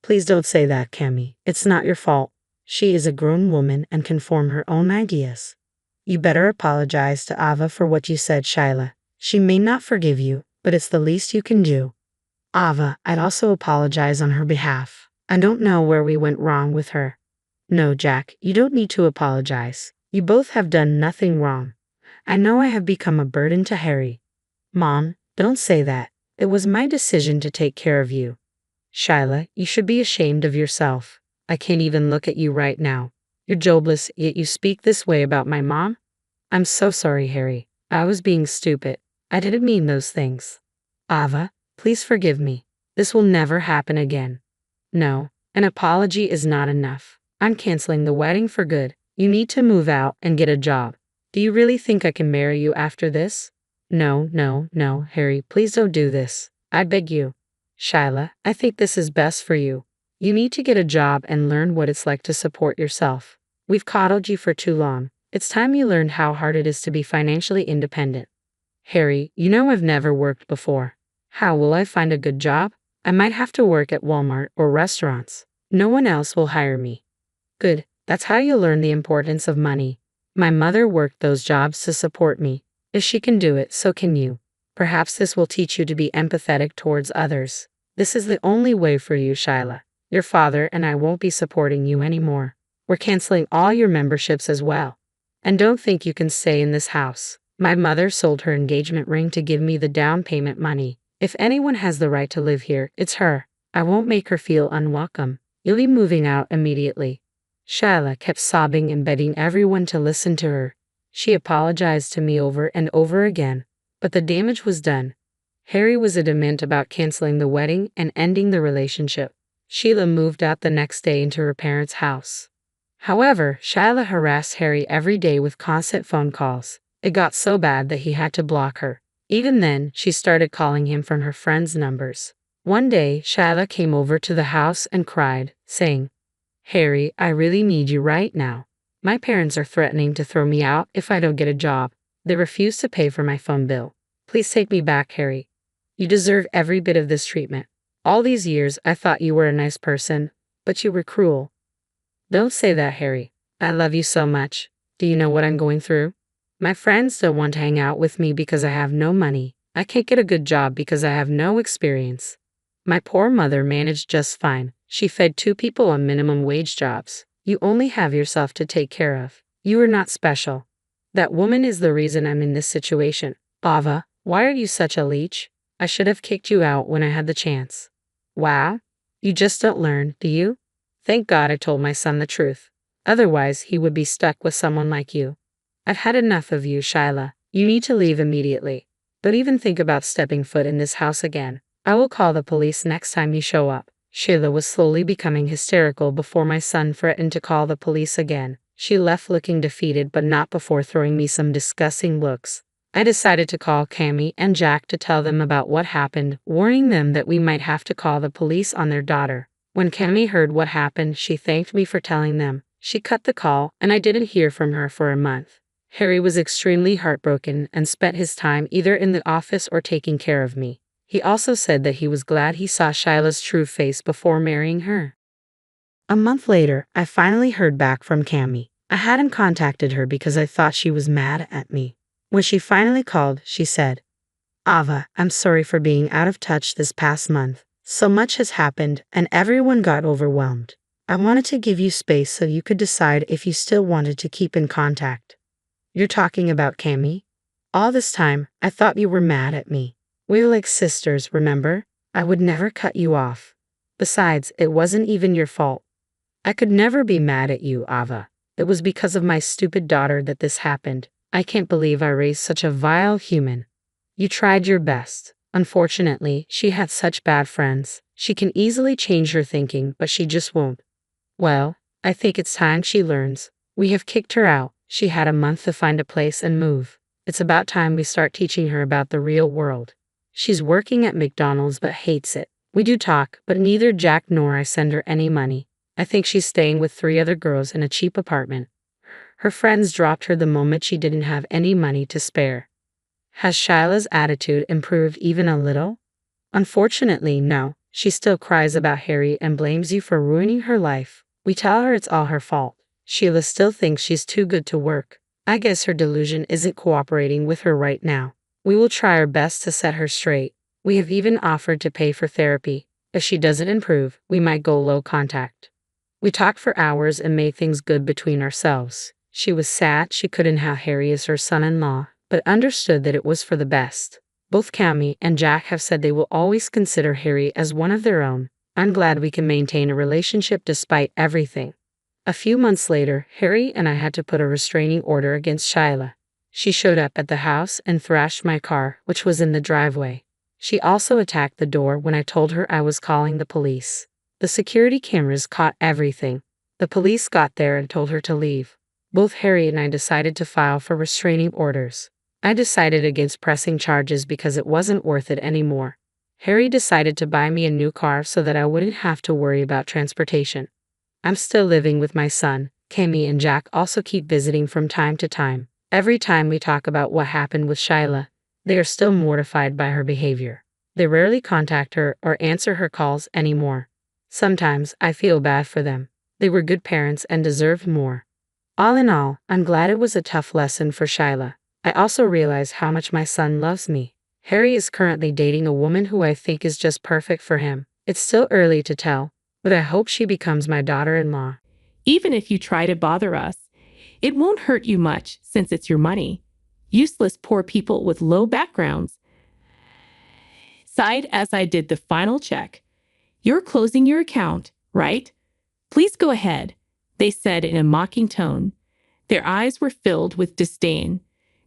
"Please don't say that, Kami. It's not your fault. She is a grown woman and can form her own ideas. You better apologize to Ava for what you said, Sheila. She may not forgive you, but it's the least you can do." "Ava, I'd also apologize on her behalf. I don't know where we went wrong with her." "No, Jack, you don't need to apologize. You both have done nothing wrong. I know I have become a burden to Harry." "Mom, don't say that. It was my decision to take care of you." "Sheila, you should be ashamed of yourself. I can't even look at you right now. You're jobless, yet you speak this way about my mom?" "I'm so sorry, Harry. I was being stupid. I didn't mean those things." "Ava, please forgive me. This will never happen again." "No, an apology is not enough. I'm canceling the wedding for good. You need to move out and get a job. Do you really think I can marry you after this?" No, Harry, please don't do this. I beg you." "Sheila, I think this is best for you. You need to get a job and learn what it's like to support yourself. We've coddled you for too long. It's time you learned how hard it is to be financially independent." "Harry, you know I've never worked before. How will I find a good job? I might have to work at Walmart or restaurants. No one else will hire me." "Good, that's how you learn the importance of money. My mother worked those jobs to support me. If she can do it, so can you. Perhaps this will teach you to be empathetic towards others. This is the only way for you, Sheila. Your father and I won't be supporting you anymore. We're canceling all your memberships as well." And don't think you can stay in this house. My mother sold her engagement ring to give me the down payment money. If anyone has the right to live here, it's her. I won't make her feel unwelcome. You'll be moving out immediately." Shyla kept sobbing and begging everyone to listen to her. She apologized to me over and over again, but the damage was done. Harry was adamant about canceling the wedding and ending the relationship. Sheila moved out the next day into her parents' house. However, Shyla harassed Harry every day with constant phone calls. It got so bad that he had to block her. Even then, she started calling him from her friends' numbers. One day, Shyla came over to the house and cried, saying, "Harry, I really need you right now. My parents are threatening to throw me out if I don't get a job. They refuse to pay for my phone bill. Please take me back, Harry. You deserve every bit of this treatment. All these years I thought you were a nice person, but you were cruel." "Don't say that, Harry. I love you so much. Do you know what I'm going through? My friends don't want to hang out with me because I have no money. I can't get a good job because I have no experience. My poor mother managed just fine. She fed 2 people on minimum wage jobs. You only have yourself to take care of. You are not special. That woman is the reason I'm in this situation. Ava, why are you such a leech? I should have kicked you out when I had the chance." "Wow, you just don't learn, do you? Thank God I told my son the truth. Otherwise, he would be stuck with someone like you. I've had enough of you, Shyla. You need to leave immediately. Don't even think about stepping foot in this house again. I will call the police next time you show up." Sheila was slowly becoming hysterical before my son threatened to call the police again. She left looking defeated, but not before throwing me some disgusting looks. I decided to call Cammy and Jack to tell them about what happened, warning them that we might have to call the police on their daughter. When Cammy heard what happened, she thanked me for telling them. She cut the call, and I didn't hear from her for a month. Harry was extremely heartbroken and spent his time either in the office or taking care of me. He also said that he was glad he saw Shyla's true face before marrying her. A month later, I finally heard back from Cammy. I hadn't contacted her because I thought she was mad at me. When she finally called, she said, "Ava, I'm sorry for being out of touch this past month. So much has happened, and everyone got overwhelmed. I wanted to give you space so you could decide if you still wanted to keep in contact." "You're talking about Cammy? All this time, I thought you were mad at me. We were like sisters, remember? I would never cut you off. Besides, it wasn't even your fault. I could never be mad at you, Ava. It was because of my stupid daughter that this happened. I can't believe I raised such a vile human. You tried your best. Unfortunately, she had such bad friends. She can easily change her thinking, but she just won't. Well, I think it's time she learns. We have kicked her out. She had a month to find a place and move. It's about time we start teaching her about the real world. She's working at McDonald's but hates it. We do talk, but neither Jack nor I send her any money. I think she's staying with 3 other girls in a cheap apartment. Her friends dropped her the moment she didn't have any money to spare." Has Shyla's attitude improved even a little? Unfortunately, no. She still cries about Harry and blames you for ruining her life. We tell her it's all her fault. Sheila still thinks she's too good to work. I guess her delusion isn't cooperating with her right now. We will try our best to set her straight. We have even offered to pay for therapy. If she doesn't improve, we might go low contact. We talked for hours and made things good between ourselves. She was sad she couldn't have Harry as her son-in-law, but understood that it was for the best. Both Cammy and Jack have said they will always consider Harry as one of their own. I'm glad we can maintain a relationship despite everything. A few months later, Harry and I had to put a restraining order against Shyla. She showed up at the house and thrashed my car, which was in the driveway. She also attacked the door when I told her I was calling the police. The security cameras caught everything. The police got there and told her to leave. Both Harry and I decided to file for restraining orders. I decided against pressing charges because it wasn't worth it anymore. Harry decided to buy me a new car so that I wouldn't have to worry about transportation. I'm still living with my son. Cammy and Jack also keep visiting from time to time. Every time we talk about what happened with Shyla, they are still mortified by her behavior. They rarely contact her or answer her calls anymore. Sometimes I feel bad for them. They were good parents and deserved more. All in all, I'm glad it was a tough lesson for Shyla. I also realize how much my son loves me. Harry is currently dating a woman who I think is just perfect for him. It's still early to tell, but I hope she becomes my daughter-in-law. Even if you try to bother us, It won't hurt you much since it's your money. Useless poor people with low backgrounds. Sighed as I did the final check. You're closing your account, right? Please go ahead, they said in a mocking tone. Their eyes were filled with disdain,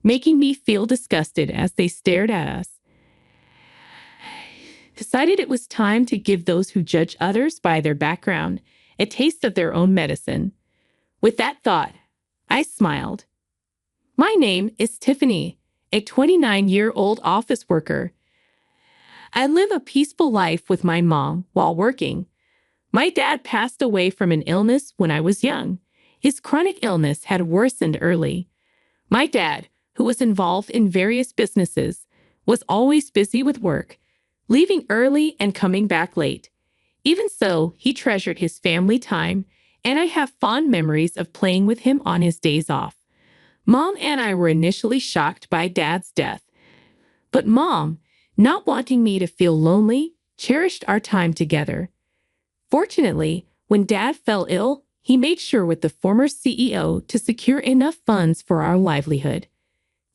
making me feel disgusted as they stared at us. Decided it was time to give those who judge others by their background a taste of their own medicine. With that thought, I smiled. My name is Tiffany, a 29-year-old office worker. I live a peaceful life with my mom while working. My dad passed away from an illness when I was young. His chronic illness had worsened early. My dad, who was involved in various businesses, was always busy with work, leaving early and coming back late. Even so, he treasured his family time, and I have fond memories of playing with him on his days off. Mom and I were initially shocked by Dad's death, but Mom, not wanting me to feel lonely, cherished our time together. Fortunately, when Dad fell ill, he made sure with the former CEO to secure enough funds for our livelihood.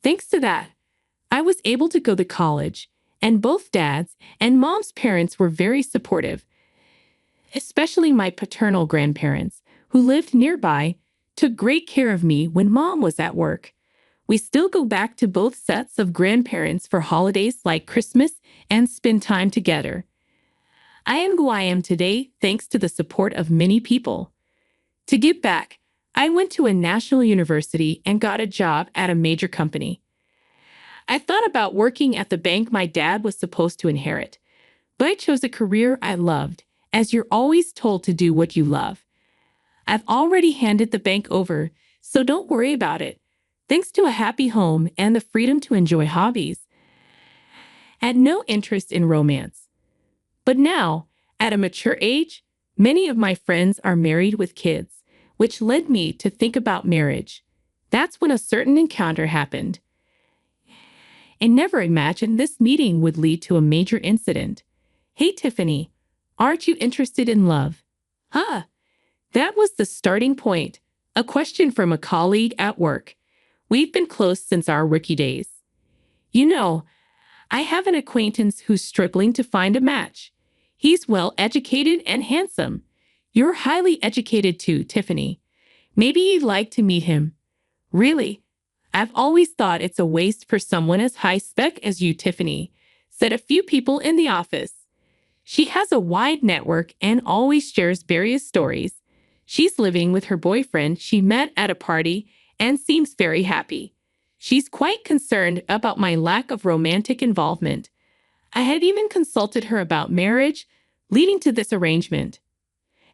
Thanks to that, I was able to go to college, and both Dad's and Mom's parents were very supportive, especially my paternal grandparents, who lived nearby, took great care of me when Mom was at work. We still go back to both sets of grandparents for holidays like Christmas and spend time together. I am who I am today thanks to the support of many people. To give back, I went to a national university and got a job at a major company. I thought about working at the bank my dad was supposed to inherit, but I chose a career I loved, as you're always told to do what you love. I've already handed the bank over, so don't worry about it. Thanks to a happy home and the freedom to enjoy hobbies. I had no interest in romance. But now, at a mature age, many of my friends are married with kids, which led me to think about marriage. That's when a certain encounter happened. I never imagined this meeting would lead to a major incident. Hey, Tiffany, aren't you interested in love? Huh. That was the starting point. A question from a colleague at work. We've been close since our rookie days. You know, I have an acquaintance who's struggling to find a match. He's well-educated and handsome. You're highly educated too, Tiffany. Maybe you'd like to meet him. Really? I've always thought it's a waste for someone as high-spec as you, Tiffany, said a few people in the office. She has a wide network and always shares various stories. She's living with her boyfriend she met at a party and seems very happy. She's quite concerned about my lack of romantic involvement. I had even consulted her about marriage, leading to this arrangement.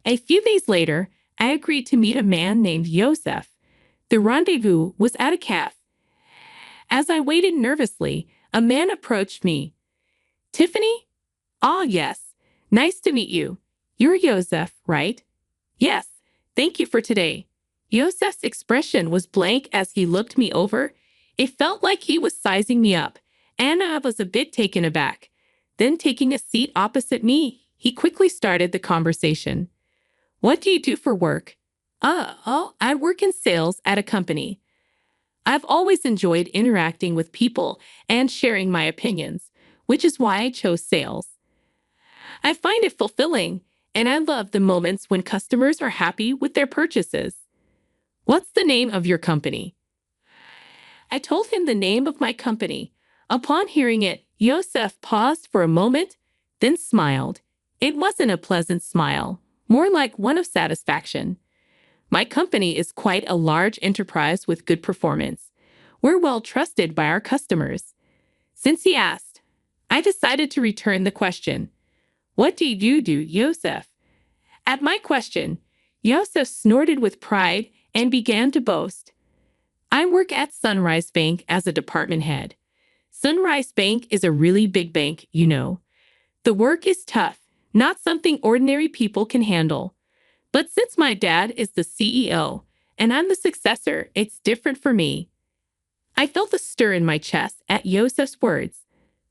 A few days later, I agreed to meet a man named Joseph. The rendezvous was at a cafe. As I waited nervously, a man approached me. Tiffany? Ah, yes. Nice to meet you. You're Joseph, right? Yes. Thank you for today. Joseph's expression was blank as he looked me over. It felt like he was sizing me up, and I was a bit taken aback. Then, taking a seat opposite me, he quickly started the conversation. What do you do for work? I work in sales at a company. I've always enjoyed interacting with people and sharing my opinions, which is why I chose sales. I find it fulfilling, and I love the moments when customers are happy with their purchases. What's the name of your company? I told him the name of my company. Upon hearing it, Joseph paused for a moment, then smiled. It wasn't a pleasant smile, more like one of satisfaction. My company is quite a large enterprise with good performance. We're well trusted by our customers. Since he asked, I decided to return the question. What do you do, Joseph? At my question, Joseph snorted with pride and began to boast. I work at Sunrise Bank as a department head. Sunrise Bank is a really big bank, you know. The work is tough, not something ordinary people can handle. But since my dad is the CEO and I'm the successor, it's different for me. I felt a stir in my chest at Joseph's words.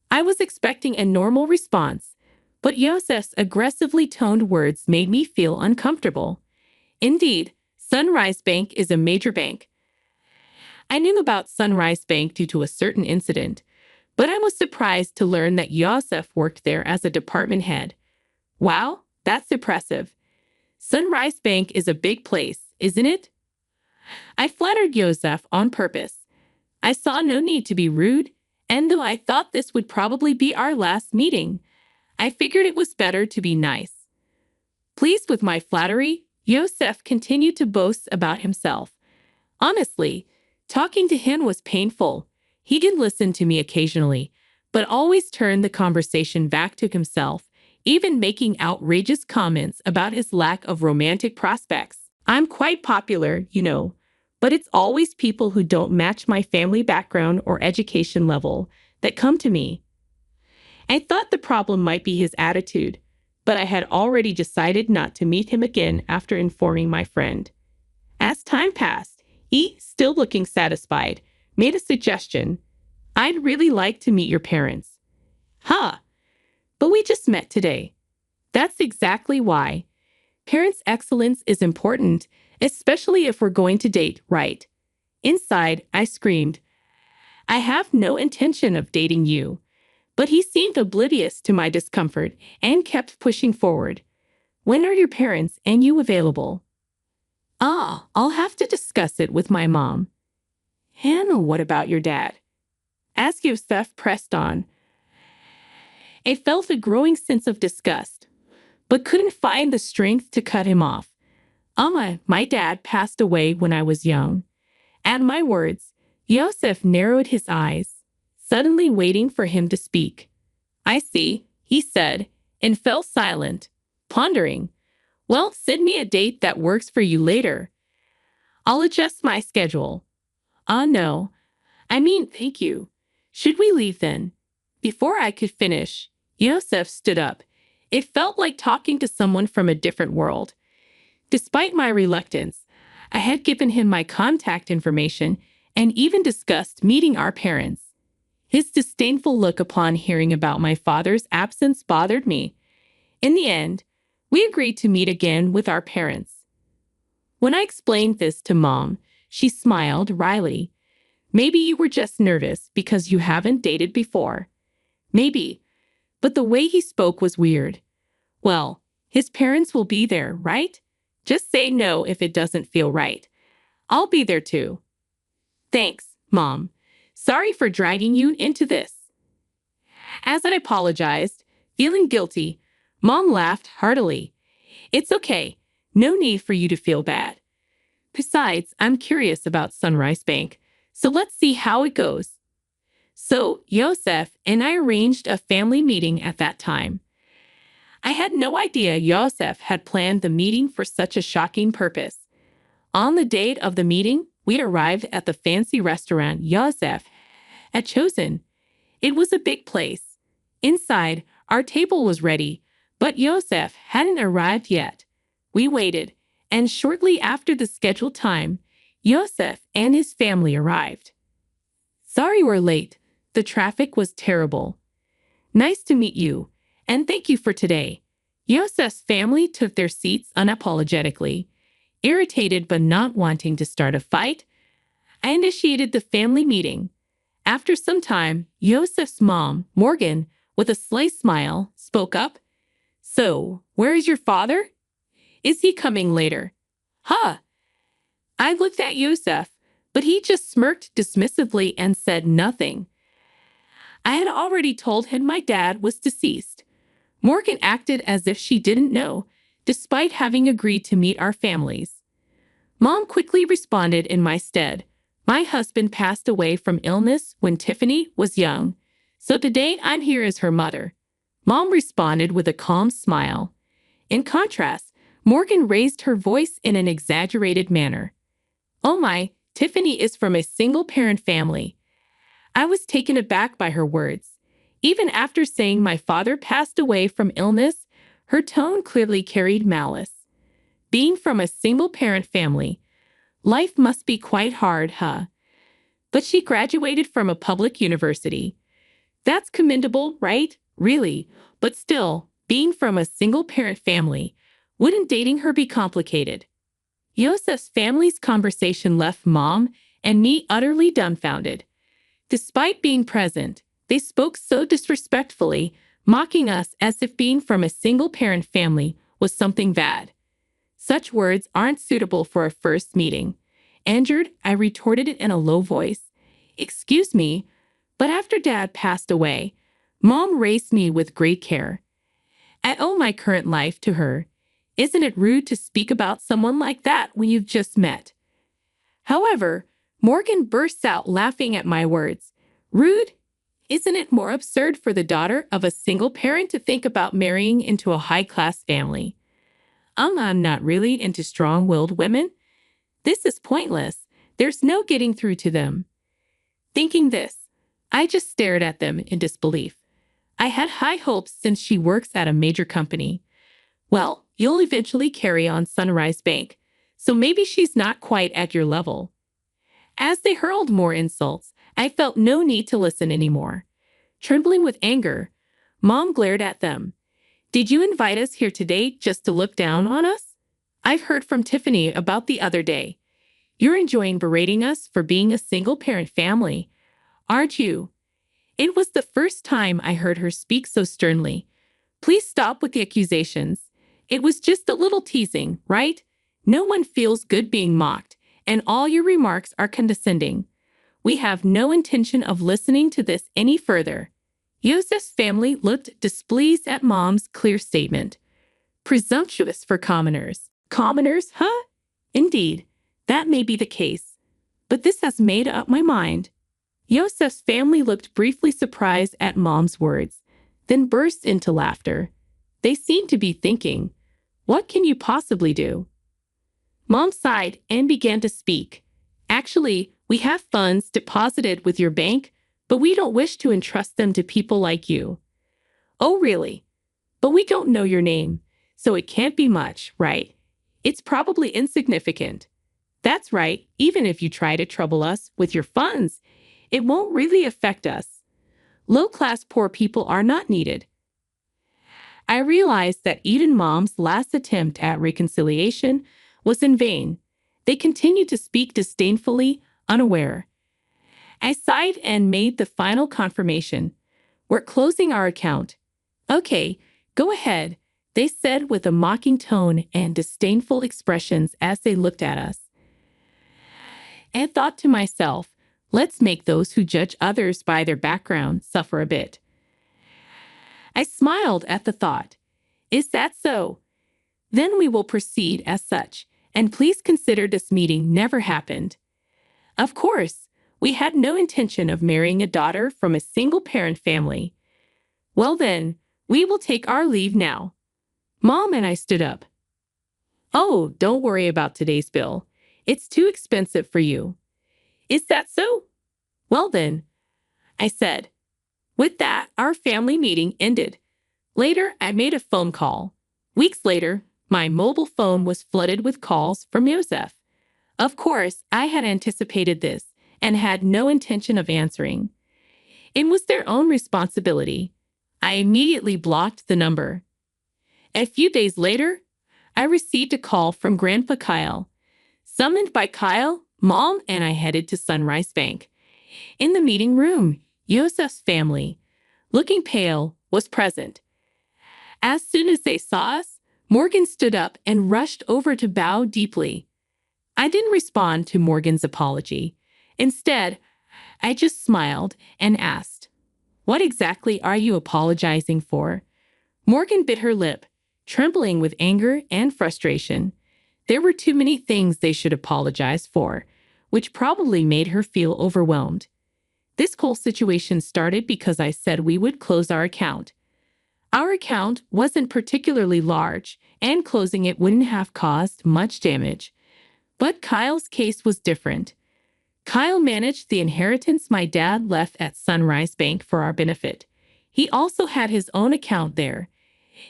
I was expecting a normal response, but Joseph's aggressively toned words made me feel uncomfortable. Indeed, Sunrise Bank is a major bank. I knew about Sunrise Bank due to a certain incident, but I was surprised to learn that Yosef worked there as a department head. Wow, that's impressive. Sunrise Bank is a big place, isn't it? I flattered Yosef on purpose. I saw no need to be rude, and though I thought this would probably be our last meeting, I figured it was better to be nice. Pleased with my flattery, Yosef continued to boast about himself. Honestly, talking to him was painful. He did listen to me occasionally, but always turned the conversation back to himself, even making outrageous comments about his lack of romantic prospects. I'm quite popular, but it's always people who don't match my family background or education level that come to me. I thought the problem might be his attitude, but I had already decided not to meet him again after informing my friend. As time passed, he, still looking satisfied, made a suggestion. I'd really like to meet your parents. Huh, but we just met today. That's exactly why. Parents' excellence is important, especially if we're going to date, right? Inside, I screamed, I have no intention of dating you. But he seemed oblivious to my discomfort and kept pushing forward. When are your parents and you available? I'll have to discuss it with my mom. And what about your dad? As Yosef pressed on, I felt a growing sense of disgust, but couldn't find the strength to cut him off. My dad passed away when I was young. At my words, Yosef narrowed his eyes, suddenly waiting for him to speak. I see, he said, and fell silent, pondering. Well, send me a date that works for you later. I'll adjust my schedule. No. Thank you. Should we leave then? Before I could finish, Yosef stood up. It felt like talking to someone from a different world. Despite my reluctance, I had given him my contact information and even discussed meeting our parents. His disdainful look upon hearing about my father's absence bothered me. In the end, we agreed to meet again with our parents. When I explained this to Mom, she smiled wryly. Maybe you were just nervous because you haven't dated before. Maybe, but the way he spoke was weird. Well, his parents will be there, right? Just say no if it doesn't feel right. I'll be there too. Thanks, Mom. Sorry for dragging you into this. As I apologized, feeling guilty, Mom laughed heartily. It's okay. No need for you to feel bad. Besides, I'm curious about Sunrise Bank, so let's see how it goes. So, Yosef and I arranged a family meeting at that time. I had no idea Yosef had planned the meeting for such a shocking purpose. On the date of the meeting, we arrived at the fancy restaurant Yosef had chosen. It was a big place. Inside, our table was ready, but Yosef hadn't arrived yet. We waited, and shortly after the scheduled time, Yosef and his family arrived. Sorry we're late. The traffic was terrible. Nice to meet you, and thank you for today. Yosef's family took their seats unapologetically. Irritated but not wanting to start a fight, I initiated the family meeting. After some time, Yosef's mom, Morgan, with a sly smile, spoke up. So, where is your father? Is he coming later? Huh. I looked at Yosef, but he just smirked dismissively and said nothing. I had already told him my dad was deceased. Morgan acted as if she didn't know, despite having agreed to meet our families. Mom quickly responded in my stead. My husband passed away from illness when Tiffany was young, so today I'm here as her mother. Mom responded with a calm smile. In contrast, Morgan raised her voice in an exaggerated manner. Oh my, Tiffany is from a single-parent family. I was taken aback by her words. Even after saying my father passed away from illness, her tone clearly carried malice. Being from a single-parent family, life must be quite hard, huh? But she graduated from a public university. That's commendable, right? Really. But still, being from a single-parent family, wouldn't dating her be complicated? Yosef's family's conversation left Mom and me utterly dumbfounded. Despite being present, they spoke so disrespectfully, mocking us as if being from a single-parent family was something bad. Such words aren't suitable for a first meeting. Angered, I retorted it in a low voice. Excuse me, but after Dad passed away, Mom raised me with great care. I owe my current life to her. Isn't it rude to speak about someone like that when you've just met? However, Morgan bursts out laughing at my words. Rude? Isn't it more absurd for the daughter of a single parent to think about marrying into a high-class family? I'm not really into strong-willed women. This is pointless. There's no getting through to them. Thinking this, I just stared at them in disbelief. I had high hopes since she works at a major company. Well, you'll eventually carry on Sunrise Bank, so maybe she's not quite at your level. As they hurled more insults, I felt no need to listen anymore. Trembling with anger, Mom glared at them. Did you invite us here today just to look down on us? I've heard from Tiffany about the other day. You're enjoying berating us for being a single-parent family, aren't you? It was the first time I heard her speak so sternly. Please stop with the accusations. It was just a little teasing, right? No one feels good being mocked, and all your remarks are condescending. We have no intention of listening to this any further. Yosef's family looked displeased at Mom's clear statement. Presumptuous for commoners. Commoners, huh? Indeed, that may be the case. But this has made up my mind. Yosef's family looked briefly surprised at Mom's words, then burst into laughter. They seemed to be thinking, what can you possibly do? Mom sighed and began to speak. Actually, we have funds deposited with your bank, but we don't wish to entrust them to people like you. Oh, really? But we don't know your name, so it can't be much, right? It's probably insignificant. That's right, even if you try to trouble us with your funds, it won't really affect us. Low-class poor people are not needed. I realized that Eden Mom's last attempt at reconciliation was in vain. They continued to speak disdainfully, unaware. I sighed and made the final confirmation. We're closing our account. Okay, go ahead, they said with a mocking tone and disdainful expressions as they looked at us. I thought to myself, let's make those who judge others by their background suffer a bit. I smiled at the thought. Is that so? Then we will proceed as such, and please consider this meeting never happened. Of course, we had no intention of marrying a daughter from a single-parent family. Well then, we will take our leave now. Mom and I stood up. Oh, don't worry about today's bill. It's too expensive for you. Is that so? Well then, I said. With that, our family meeting ended. Later, I made a phone call. Weeks later, my mobile phone was flooded with calls from Yosef. Of course, I had anticipated this and had no intention of answering. It was their own responsibility. I immediately blocked the number. A few days later, I received a call from Grandpa Kyle. Summoned by Kyle, Mom and I headed to Sunrise Bank. In the meeting room, Yosef's family, looking pale, was present. As soon as they saw us, Morgan stood up and rushed over to bow deeply. I didn't respond to Morgan's apology. Instead, I just smiled and asked, "What exactly are you apologizing for?" Morgan bit her lip, trembling with anger and frustration. There were too many things they should apologize for, which probably made her feel overwhelmed. This whole situation started because I said we would close our account. Our account wasn't particularly large, and closing it wouldn't have caused much damage. But Kyle's case was different. Kyle managed the inheritance my dad left at Sunrise Bank for our benefit. He also had his own account there.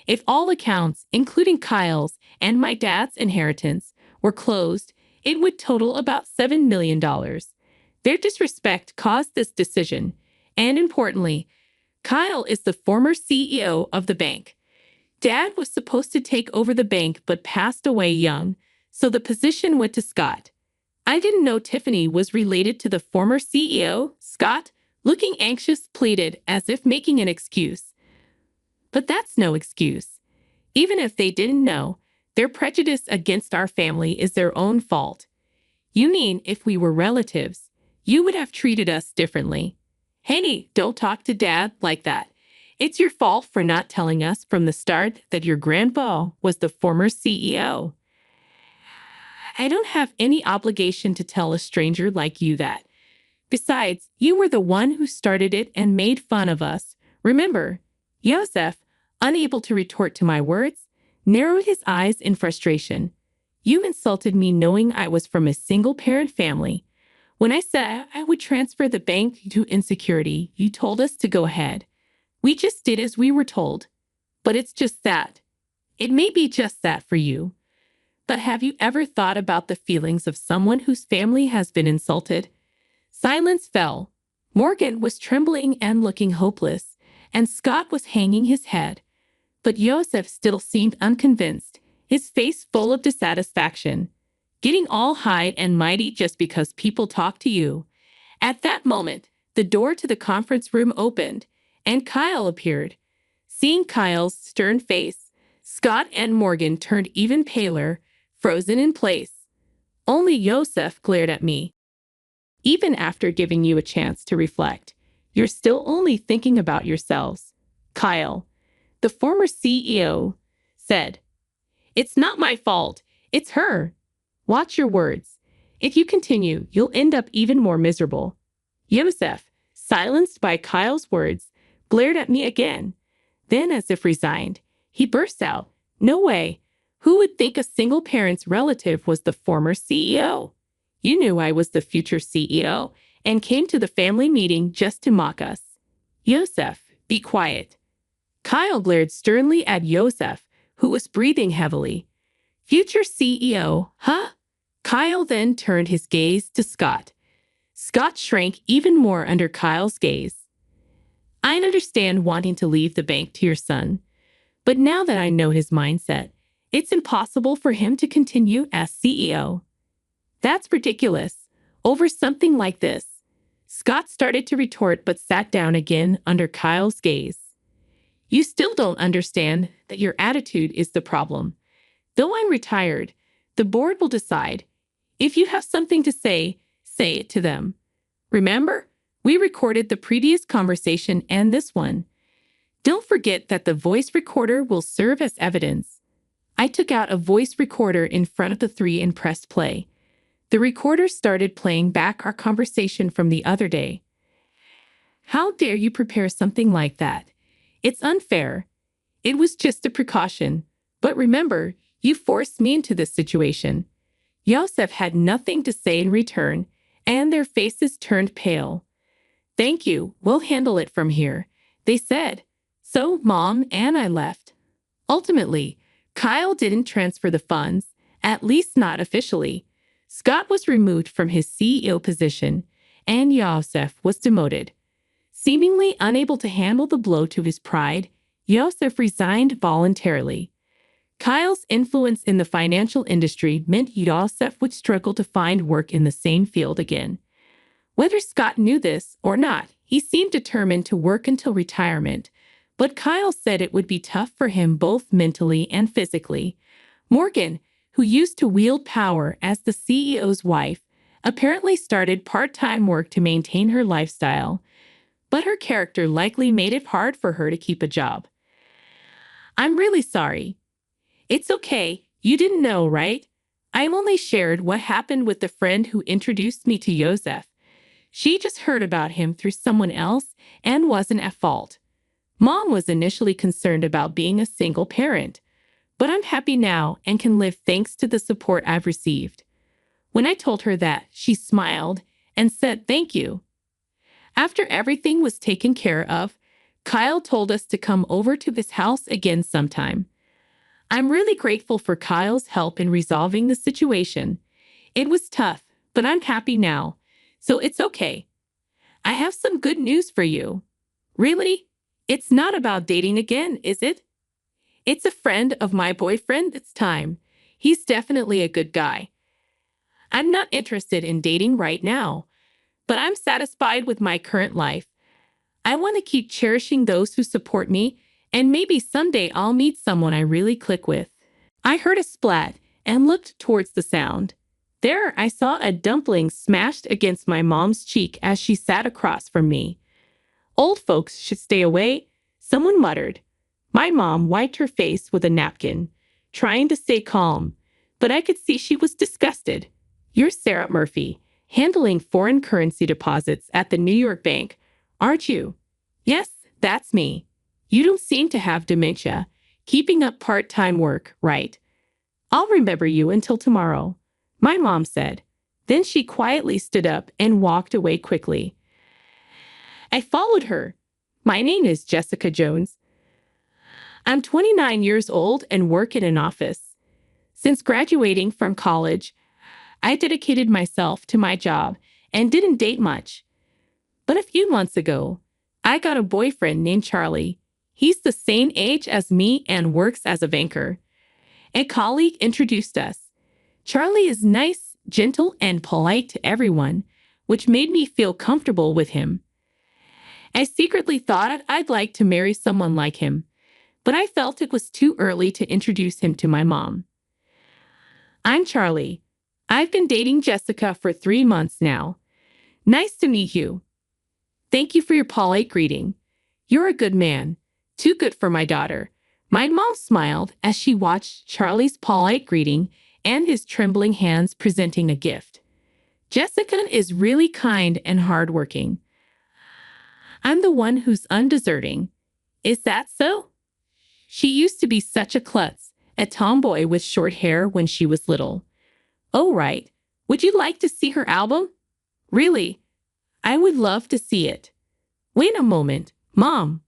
If all accounts, including Kyle's and my dad's inheritance, were closed, it would total about $7 million. Their disrespect caused this decision, and importantly, Kyle is the former CEO of the bank. Dad was supposed to take over the bank but passed away young, so the position went to Scott. I didn't know Tiffany was related to the former CEO, Scott, looking anxious, pleaded as if making an excuse. But that's no excuse. Even if they didn't know, their prejudice against our family is their own fault. You mean if we were relatives, you would have treated us differently. Hey, don't talk to Dad like that. It's your fault for not telling us from the start that your grandpa was the former CEO. I don't have any obligation to tell a stranger like you that. Besides, you were the one who started it and made fun of us. Remember, Yosef, unable to retort to my words, narrowed his eyes in frustration. You insulted me knowing I was from a single-parent family. When I said I would transfer the bank to insecurity, you told us to go ahead. We just did as we were told. But it's just that. It may be just that for you. But have you ever thought about the feelings of someone whose family has been insulted? Silence fell. Morgan was trembling and looking hopeless, and Scott was hanging his head. But Yosef still seemed unconvinced, his face full of dissatisfaction. Getting all high and mighty just because people talk to you. At that moment, the door to the conference room opened, and Kyle appeared. Seeing Kyle's stern face, Scott and Morgan turned even paler, frozen in place. Only Yosef glared at me. Even after giving you a chance to reflect, you're still only thinking about yourselves. Kyle, the former CEO, said, "It's not my fault. It's her. Watch your words. If you continue, you'll end up even more miserable." Yosef, silenced by Kyle's words, glared at me again. Then, as if resigned, he burst out, "No way. Who would think a single parent's relative was the former CEO? You knew I was the future CEO and came to the family meeting just to mock us." Yosef, be quiet. Kyle glared sternly at Yosef, who was breathing heavily. Future CEO, huh? Kyle then turned his gaze to Scott. Scott shrank even more under Kyle's gaze. I understand wanting to leave the bank to your son, but now that I know his mindset, it's impossible for him to continue as CEO. That's ridiculous. Over something like this. Scott started to retort but sat down again under Kyle's gaze. You still don't understand that your attitude is the problem. Though I'm retired, the board will decide. If you have something to say it to them. Remember, we recorded the previous conversation and this one. Don't forget that the voice recorder will serve as evidence. I took out a voice recorder in front of the three and pressed play. The recorder started playing back our conversation from the other day. How dare you prepare something like that? It's unfair. It was just a precaution. But remember, you forced me into this situation. Yosef had nothing to say in return, and their faces turned pale. Thank you, we'll handle it from here, they said. So Mom and I left. Ultimately, Kyle didn't transfer the funds, at least not officially. Scott was removed from his CEO position, and Yosef was demoted. Seemingly unable to handle the blow to his pride, Yosef resigned voluntarily. Kyle's influence in the financial industry meant Yosef would struggle to find work in the same field again. Whether Scott knew this or not, he seemed determined to work until retirement, but Kyle said it would be tough for him both mentally and physically. Morgan, who used to wield power as the CEO's wife, apparently started part-time work to maintain her lifestyle, but her character likely made it hard for her to keep a job. I'm really sorry. It's okay. You didn't know, right? I only shared what happened with the friend who introduced me to Yosef. She just heard about him through someone else and wasn't at fault. Mom was initially concerned about being a single parent, but I'm happy now and can live thanks to the support I've received. When I told her that, she smiled and said thank you. After everything was taken care of, Kyle told us to come over to his house again sometime. I'm really grateful for Kyle's help in resolving the situation. It was tough, but I'm happy now, so it's okay. I have some good news for you. Really? It's not about dating again, is it? It's a friend of my boyfriend this time. He's definitely a good guy. I'm not interested in dating right now, but I'm satisfied with my current life. I want to keep cherishing those who support me, and maybe someday I'll meet someone I really click with. I heard a splat and looked towards the sound. There, I saw a dumpling smashed against my mom's cheek as she sat across from me. Old folks should stay away, someone muttered. My mom wiped her face with a napkin, trying to stay calm, but I could see she was disgusted. You're Sarah Murphy, handling foreign currency deposits at the New York Bank, aren't you? Yes, that's me. You don't seem to have dementia. Keeping up part-time work, right? I'll remember you until tomorrow, my mom said. Then she quietly stood up and walked away quickly. I followed her. My name is Jessica Jones. I'm 29 years old and work in an office. Since graduating from college, I dedicated myself to my job and didn't date much. But a few months ago, I got a boyfriend named Charlie. He's the same age as me and works as a banker. A colleague introduced us. Charlie is nice, gentle, and polite to everyone, which made me feel comfortable with him. I secretly thought I'd like to marry someone like him, but I felt it was too early to introduce him to my mom. I'm Charlie. I've been dating Jessica for 3 months now. Nice to meet you. Thank you for your polite greeting. You're a good man. Too good for my daughter. My mom smiled as she watched Charlie's polite greeting and his trembling hands presenting a gift. Jessica is really kind and hardworking. I'm the one who's undeserving. Is that so? She used to be such a klutz, a tomboy with short hair when she was little. Oh, right. Would you like to see her album? Really? I would love to see it. Wait a moment, Mom.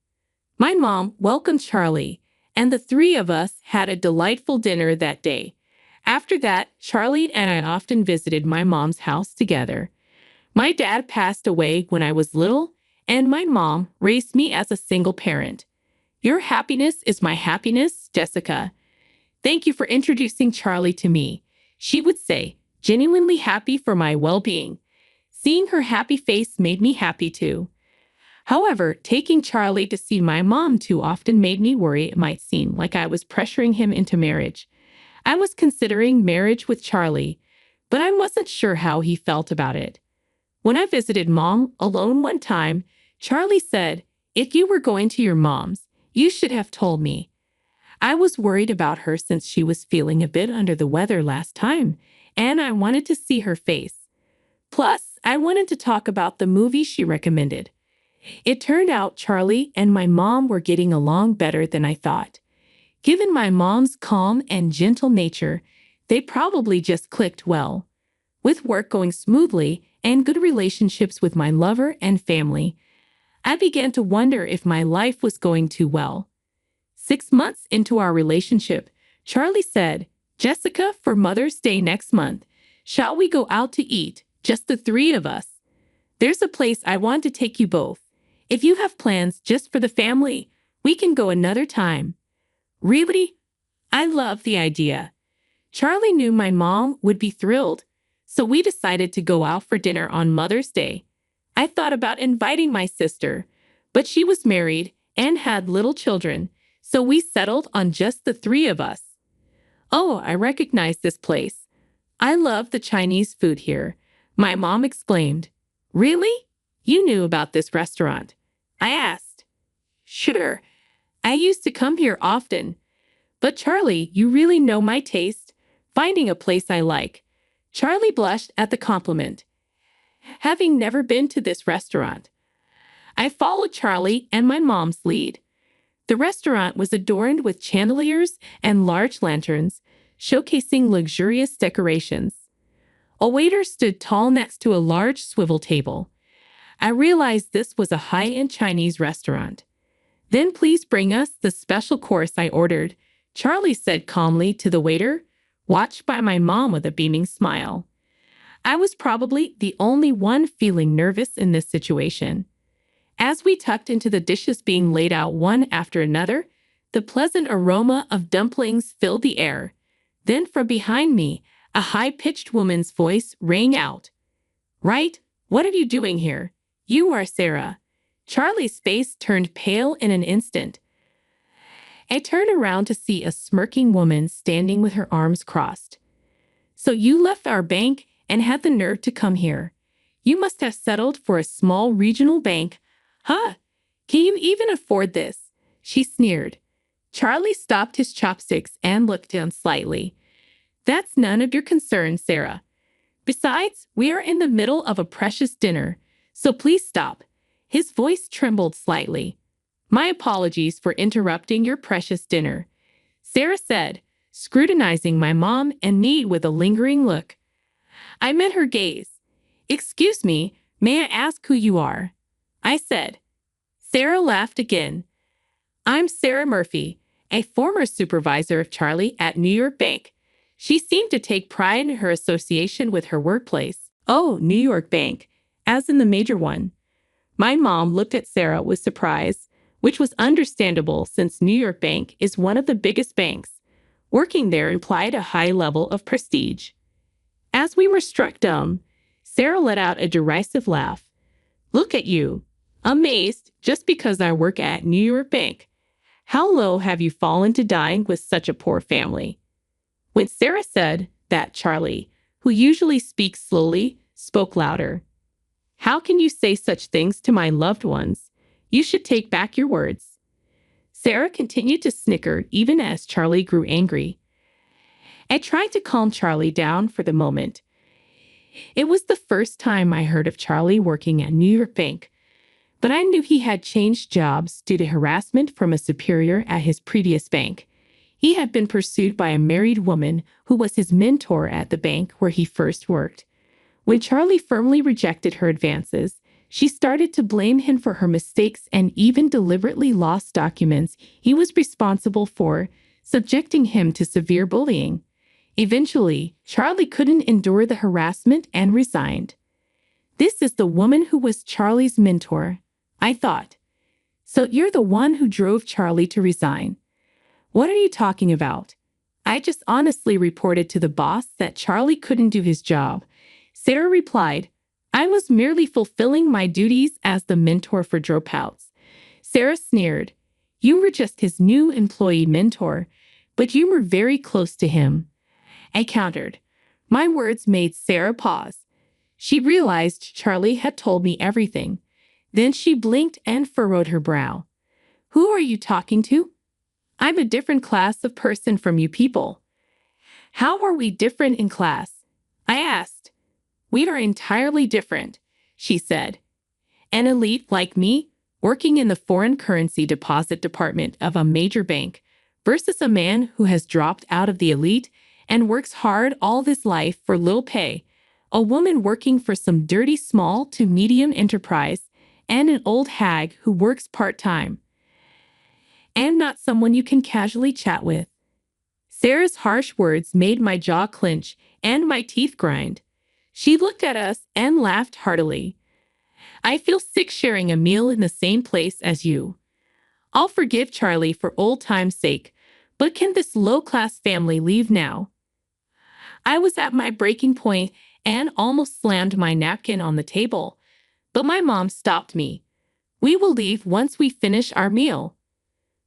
My mom welcomed Charlie, and the 3 of us had a delightful dinner that day. After that, Charlie and I often visited my mom's house together. My dad passed away when I was little, and my mom raised me as a single parent. Your happiness is my happiness, Jessica. Thank you for introducing Charlie to me, she would say, genuinely happy for my well-being. Seeing her happy face made me happy too. However, taking Charlie to see my mom too often made me worry it might seem like I was pressuring him into marriage. I was considering marriage with Charlie, but I wasn't sure how he felt about it. When I visited Mom alone one time, Charlie said, "If you were going to your mom's, you should have told me." I was worried about her since she was feeling a bit under the weather last time, and I wanted to see her face. Plus, I wanted to talk about the movie she recommended. It turned out Charlie and my mom were getting along better than I thought. Given my mom's calm and gentle nature, they probably just clicked well. With work going smoothly and good relationships with my lover and family, I began to wonder if my life was going too well. 6 months into our relationship, Charlie said, "Jessica, for Mother's Day next month, shall we go out to eat, just the 3 of us? There's a place I want to take you both. If you have plans just for the family, we can go another time." Really? I love the idea. Charlie knew my mom would be thrilled, so we decided to go out for dinner on Mother's Day. I thought about inviting my sister, but she was married and had little children, so we settled on just the 3 of us. Oh, I recognize this place. I love the Chinese food here, my mom exclaimed. Really? You knew about this restaurant? I asked. Sure. I used to come here often. But Charlie, you really know my taste, finding a place I like. Charlie blushed at the compliment. Having never been to this restaurant, I followed Charlie and my mom's lead. The restaurant was adorned with chandeliers and large lanterns, showcasing luxurious decorations. A waiter stood tall next to a large swivel table. I realized this was a high-end Chinese restaurant. Then please bring us the special course I ordered, Charlie said calmly to the waiter, watched by my mom with a beaming smile. I was probably the only one feeling nervous in this situation. As we tucked into the dishes being laid out one after another, the pleasant aroma of dumplings filled the air. Then from behind me, A high-pitched woman's voice rang out. Right? What are you doing here? You are Sarah. Charlie's face turned pale in an instant. I turned around to see a smirking woman standing with her arms crossed. So you left our bank and had the nerve to come here. You must have settled for a small regional bank. Huh? Can you even afford this? She sneered. Charlie stopped his chopsticks and looked down slightly. That's none of your concern, Sarah. Besides, we are in the middle of a precious dinner, so please stop. His voice trembled slightly. My apologies for interrupting your precious dinner, Sarah said, scrutinizing my mom and me with a lingering look. I met her gaze. Excuse me, may I ask who you are? I said. Sarah laughed again. I'm Sarah Murphy, a former supervisor of Charlie at New York Bank. She seemed to take pride in her association with her workplace. Oh, New York Bank, as in the major one. My mom looked at Sarah with surprise, which was understandable since New York Bank is one of the biggest banks. Working there implied a high level of prestige. As we were struck dumb, Sarah let out a derisive laugh. Look at you. Amazed just because I work at New York Bank. How low have you fallen to dying with such a poor family? When Sarah said that, Charlie, who usually speaks slowly, spoke louder. How can you say such things to my loved ones? You should take back your words. Sarah continued to snicker even as Charlie grew angry. I tried to calm Charlie down for the moment. It was the first time I heard of Charlie working at New York Bank, but I knew he had changed jobs due to harassment from a superior at his previous bank. He had been pursued by a married woman who was his mentor at the bank where he first worked. When Charlie firmly rejected her advances, she started to blame him for her mistakes and even deliberately lost documents he was responsible for, subjecting him to severe bullying. Eventually, Charlie couldn't endure the harassment and resigned. This is the woman who was Charlie's mentor, I thought. So you're the one who drove Charlie to resign. What are you talking about? I just honestly reported to the boss that Charlie couldn't do his job. Sarah replied, I was merely fulfilling my duties as the mentor for dropouts. Sarah sneered. You were just his new employee mentor, but you were very close to him. I countered. My words made Sarah pause. She realized Charlie had told me everything. Then she blinked and furrowed her brow. Who are you talking to? I'm a different class of person from you people. How are we different in class? I asked. We are entirely different, she said. An elite like me, working in the foreign currency deposit department of a major bank, versus a man who has dropped out of the elite and works hard all his life for little pay, a woman working for some dirty small to medium enterprise, and an old hag who works part-time. And not someone you can casually chat with. Sarah's harsh words made my jaw clench and my teeth grind. She looked at us and laughed heartily. I feel sick sharing a meal in the same place as you. I'll forgive Charlie for old time's sake, but can this low-class family leave now? I was at my breaking point and almost slammed my napkin on the table, but my mom stopped me. We will leave once we finish our meal.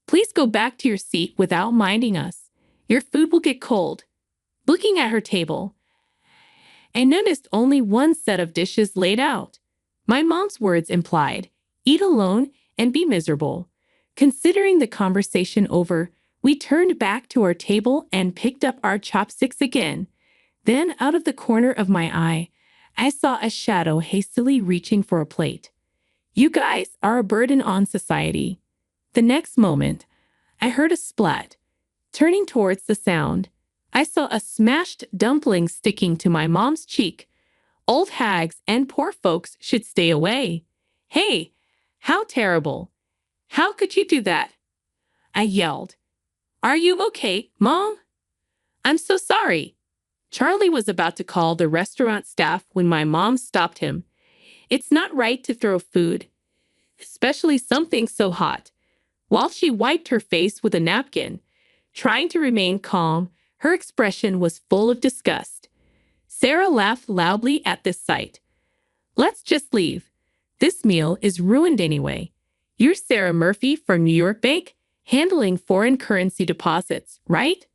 Please go back to your seat without minding us. Your food will get cold. Looking at her table, I noticed only one set of dishes laid out. My mom's words implied, eat alone and be miserable. Considering the conversation over, we turned back to our table and picked up our chopsticks again. Then, out of the corner of my eye, I saw a shadow hastily reaching for a plate. You guys are a burden on society. The next moment, I heard a splat. Turning towards the sound, I saw a smashed dumpling sticking to my mom's cheek. Old hags and poor folks should stay away. Hey, how terrible. How could you do that? I yelled. Are you okay, Mom? I'm so sorry. Charlie was about to call the restaurant staff when my mom stopped him. It's not right to throw food, especially something so hot. While she wiped her face with a napkin, trying to remain calm, her expression was full of disgust. Sarah laughed loudly at this sight. Let's just leave. This meal is ruined anyway. You're Sarah Murphy from New York Bank, handling foreign currency deposits, right?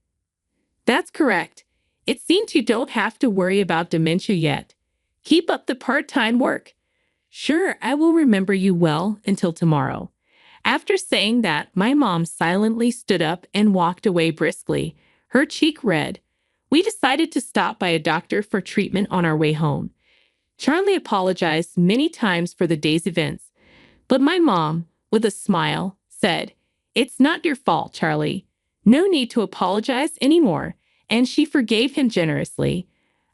That's correct. It seems you don't have to worry about dementia yet. Keep up the part-time work. Sure, I will remember you well until tomorrow. After saying that, my mom silently stood up and walked away briskly, her cheek red. We decided to stop by a doctor for treatment on our way home. Charlie apologized many times for the day's events, but my mom, with a smile, said, "It's not your fault, Charlie. No need to apologize anymore," and she forgave him generously.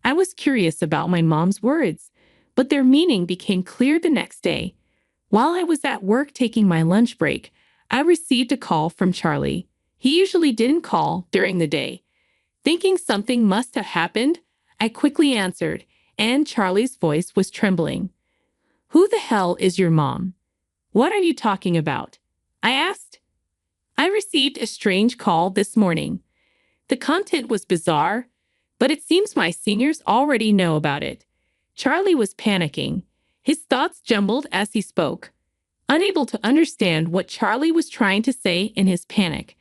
I was curious about my mom's words, but their meaning became clear the next day. While I was at work taking my lunch break, I received a call from Charlie. He usually didn't call during the day. Thinking something must have happened, I quickly answered, and Charlie's voice was trembling. "Who the hell is your mom? What are you talking about?" I asked. "I received a strange call this morning. The content was bizarre, but it seems my seniors already know about it." Charlie was panicking. His thoughts jumbled as he spoke. Unable to understand what Charlie was trying to say in his panic,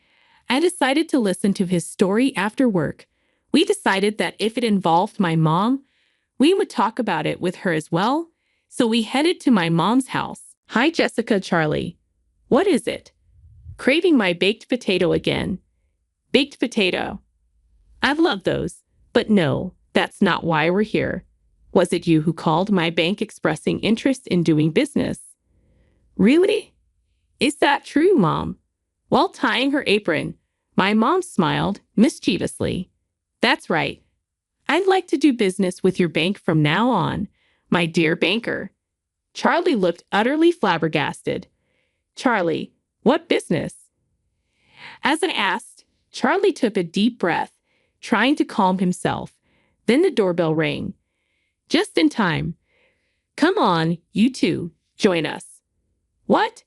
I decided to listen to his story after work. We decided that if it involved my mom, we would talk about it with her as well, so we headed to my mom's house. "Hi, Jessica." "Charlie, what is it?" "Craving my baked potato again." "Baked potato? I love those, but no, that's not why we're here. Was it you who called my bank expressing interest in doing business?" "Really? Is that true, Mom?" While tying her apron, my mom smiled mischievously. "That's right. I'd like to do business with your bank from now on, my dear banker." Charlie looked utterly flabbergasted. "Charlie, what business?" As I asked, Charlie took a deep breath, trying to calm himself. Then the doorbell rang. Just in time. "Come on, you two, join us." "What?"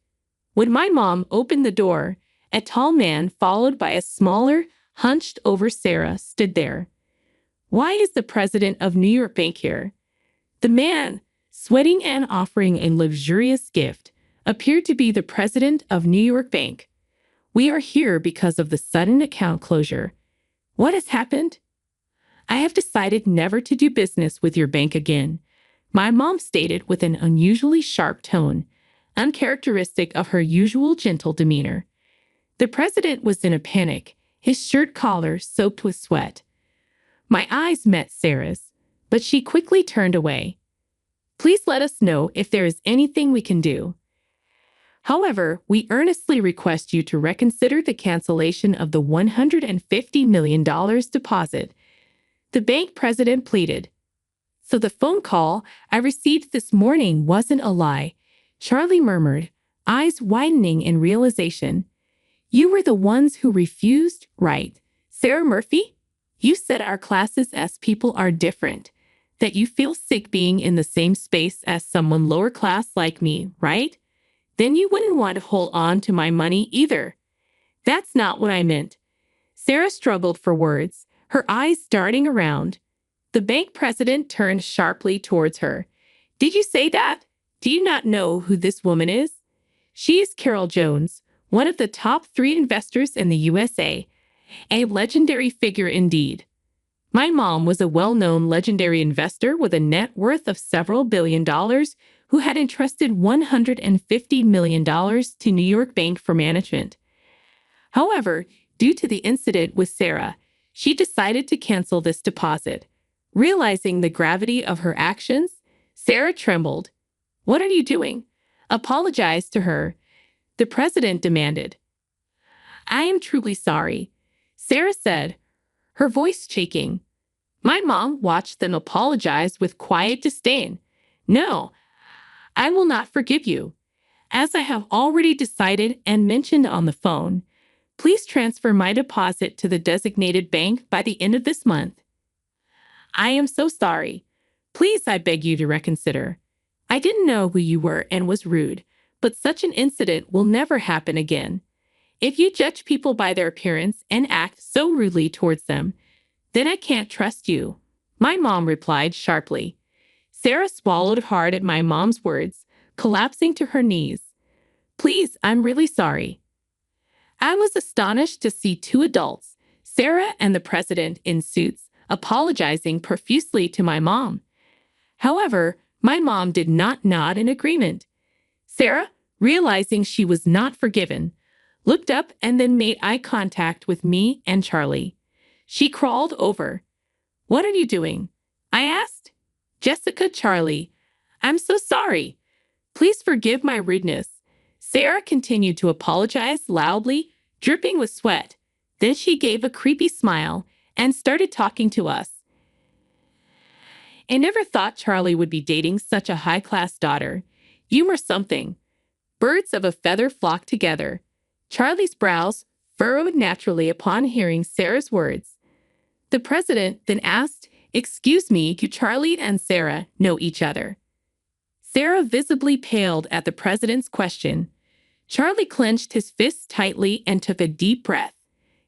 When my mom opened the door, a tall man followed by a smaller, hunched-over Sarah stood there. "Why is the president of New York Bank here?" The man, sweating and offering a luxurious gift, appeared to be the president of New York Bank. "We are here because of the sudden account closure." "What has happened?" "I have decided never to do business with your bank again," my mom stated with an unusually sharp tone, uncharacteristic of her usual gentle demeanor. The president was in a panic, his shirt collar soaked with sweat. My eyes met Sarah's, but she quickly turned away. "Please let us know if there is anything we can do. However, we earnestly request you to reconsider the cancellation of the $150 million deposit," the bank president pleaded. "So the phone call I received this morning wasn't a lie," Charlie murmured, eyes widening in realization. "You were the ones who refused, right, Sarah Murphy? You said our classes as people are different, that you feel sick being in the same space as someone lower class like me, right? Then you wouldn't want to hold on to my money either." "That's not what I meant." Sarah struggled for words, her eyes darting around. The bank president turned sharply towards her. "Did you say that? Do you not know who this woman is? She is Carol Jones, one of the top 3 investors in the USA. A legendary figure indeed." My mom was a well-known legendary investor with a net worth of several $billions who had entrusted $150 million to New York Bank for management. However, due to the incident with Sarah, she decided to cancel this deposit. Realizing the gravity of her actions, Sarah trembled. "What are you doing? Apologize to her," the president demanded. "I am truly sorry," Sarah said, her voice shaking. My mom watched them apologize with quiet disdain. "No, I will not forgive you. As I have already decided and mentioned on the phone, please transfer my deposit to the designated bank by the end of this month." "I am so sorry. Please, I beg you to reconsider. I didn't know who you were and was rude, but such an incident will never happen again. If you judge people by their appearance and act so rudely towards them, then I can't trust you." my mom replied sharply. Sarah swallowed hard at my mom's words, collapsing to her knees. Please, I'm really sorry. I was astonished to see two adults, Sarah and the president in suits, apologizing profusely to my mom. However, my mom did not nod in agreement. Sarah, realizing she was not forgiven, looked up and then made eye contact with me and Charlie. She crawled over. What are you doing? I asked. Jessica, Charlie, I'm so sorry. Please forgive my rudeness. Sarah continued to apologize loudly, dripping with sweat. Then she gave a creepy smile and started talking to us. I never thought Charlie would be dating such a high-class daughter. You were something. Birds of a feather flocked together. Charlie's brows furrowed naturally upon hearing Sarah's words. The president then asked, Excuse me, do Charlie and Sarah know each other? Sarah visibly paled at the president's question. Charlie clenched his fists tightly and took a deep breath.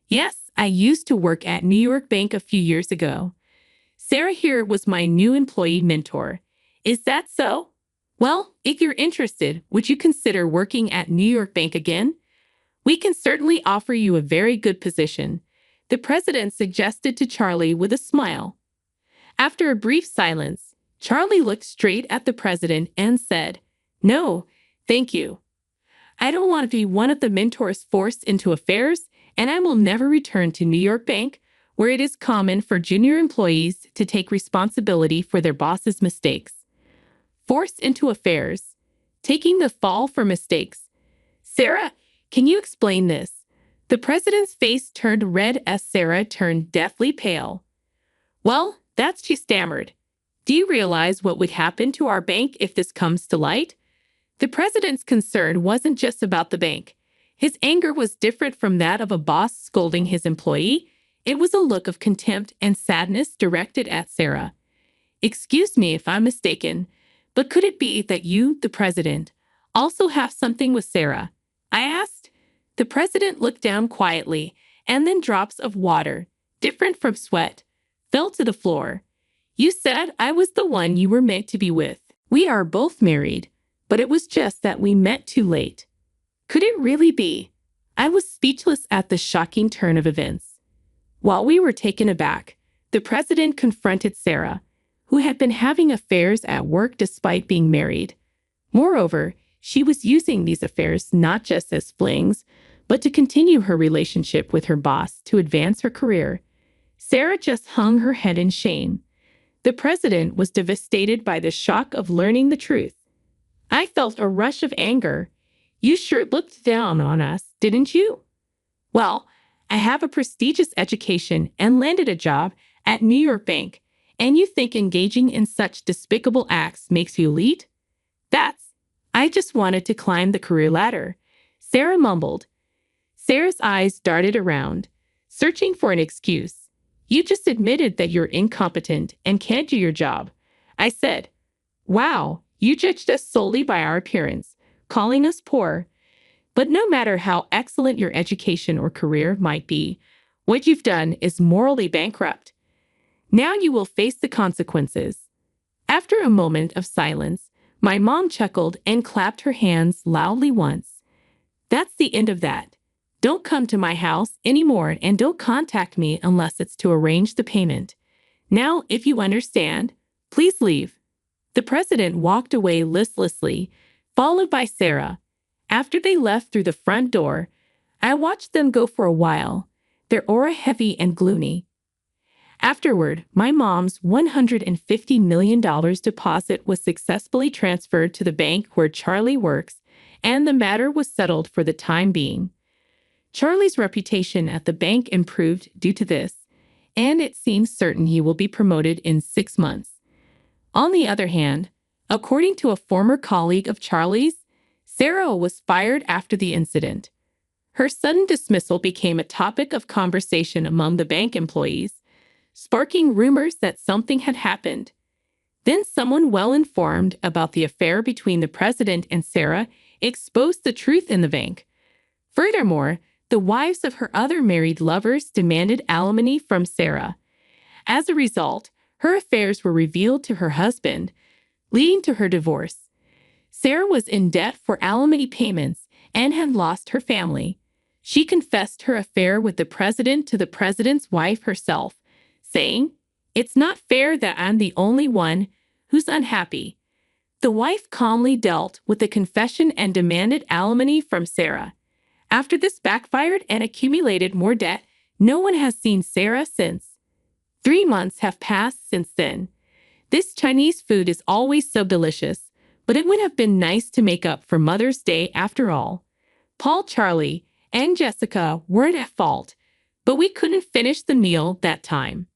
Yes, I used to work at New York Bank a few years ago. Sarah here was my new employee mentor. Is that so? Well, if you're interested, would you consider working at New York Bank again? We can certainly offer you a very good position, the president suggested to Charlie with a smile. After a brief silence, Charlie looked straight at the president and said, No, thank you. I don't want to be one of the mentors forced into affairs, and I will never return to New York Bank, where it is common for junior employees to take responsibility for their boss's mistakes. Forced into affairs, taking the fall for mistakes. Sarah, can you explain this? The president's face turned red as Sarah turned deathly pale. Well, she stammered. Do you realize what would happen to our bank if this comes to light? The president's concern wasn't just about the bank. His anger was different from that of a boss scolding his employee. It was a look of contempt and sadness directed at Sarah. Excuse me if I'm mistaken, but could it be that you, the president, also have something with Sarah? I asked. The president looked down quietly, and then drops of water, different from sweat, fell to the floor. You said I was the one you were meant to be with. We are both married, but it was just that we met too late. Could it really be? I was speechless at the shocking turn of events. While we were taken aback, the president confronted Sarah, who had been having affairs at work despite being married. Moreover, she was using these affairs not just as flings, but to continue her relationship with her boss to advance her career. Sarah just hung her head in shame. The president was devastated by the shock of learning the truth. I felt a rush of anger. You sure looked down on us, didn't you? Well, I have a prestigious education and landed a job at New York Bank, and you think engaging in such despicable acts makes you elite? I just wanted to climb the career ladder, Sarah mumbled. Sarah's eyes darted around, searching for an excuse. You just admitted that you're incompetent and can't do your job. I said, Wow, you judged us solely by our appearance, calling us poor. But no matter how excellent your education or career might be, what you've done is morally bankrupt. Now you will face the consequences. After a moment of silence, my mom chuckled and clapped her hands loudly once. That's the end of that. Don't come to my house anymore and don't contact me unless it's to arrange the payment. Now, if you understand, please leave. The president walked away listlessly, followed by Sarah. After they left through the front door, I watched them go for a while, their aura heavy and gloomy. Afterward, my mom's $150 million deposit was successfully transferred to the bank where Charlie works, and the matter was settled for the time being. Charlie's reputation at the bank improved due to this, and it seems certain he will be promoted in 6 months. On the other hand, according to a former colleague of Charlie's, Sarah was fired after the incident. Her sudden dismissal became a topic of conversation among the bank employees, sparking rumors that something had happened. Then someone well-informed about the affair between the president and Sarah exposed the truth in the bank. Furthermore, the wives of her other married lovers demanded alimony from Sarah. As a result, Her affairs were revealed to her husband, leading to her divorce. Sarah was in debt for alimony payments and had lost her family. She confessed her affair with the president to the president's wife herself, saying, "It's not fair that I'm the only one who's unhappy." The wife calmly dealt with the confession and demanded alimony from Sarah. After this backfired and accumulated more debt, no one has seen Sarah since. 3 months have passed since then. This Chinese food is always so delicious, but it would have been nice to make up for Mother's Day after all. Paul, Charlie, and Jessica weren't at fault, but we couldn't finish the meal that time.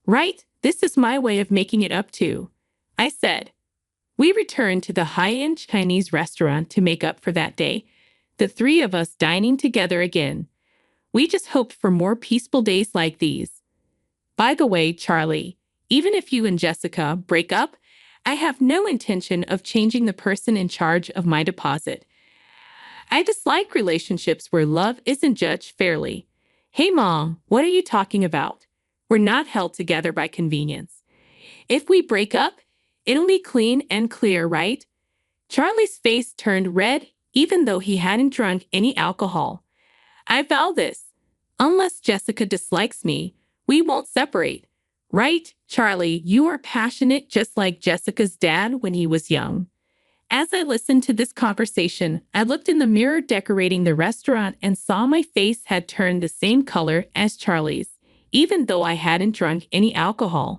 "Right, this is my way of making it up too," I said. We returned to the high-end Chinese restaurant to make up for that day, the three of us dining together again. We just hoped for more peaceful days like these. By the way, Charlie, even if you and Jessica break up, I have no intention of changing the person in charge of my deposit. I dislike relationships where love isn't judged fairly. Hey, Mom, what are you talking about? We're not held together by convenience. If we break up, it'll be clean and clear, right? Charlie's face turned red, even though he hadn't drunk any alcohol. I vow this. Unless Jessica dislikes me, we won't separate. Right, Charlie, you are passionate just like Jessica's dad when he was young. As I listened to this conversation, I looked in the mirror decorating the restaurant and saw my face had turned the same color as Charlie's, even though I hadn't drunk any alcohol.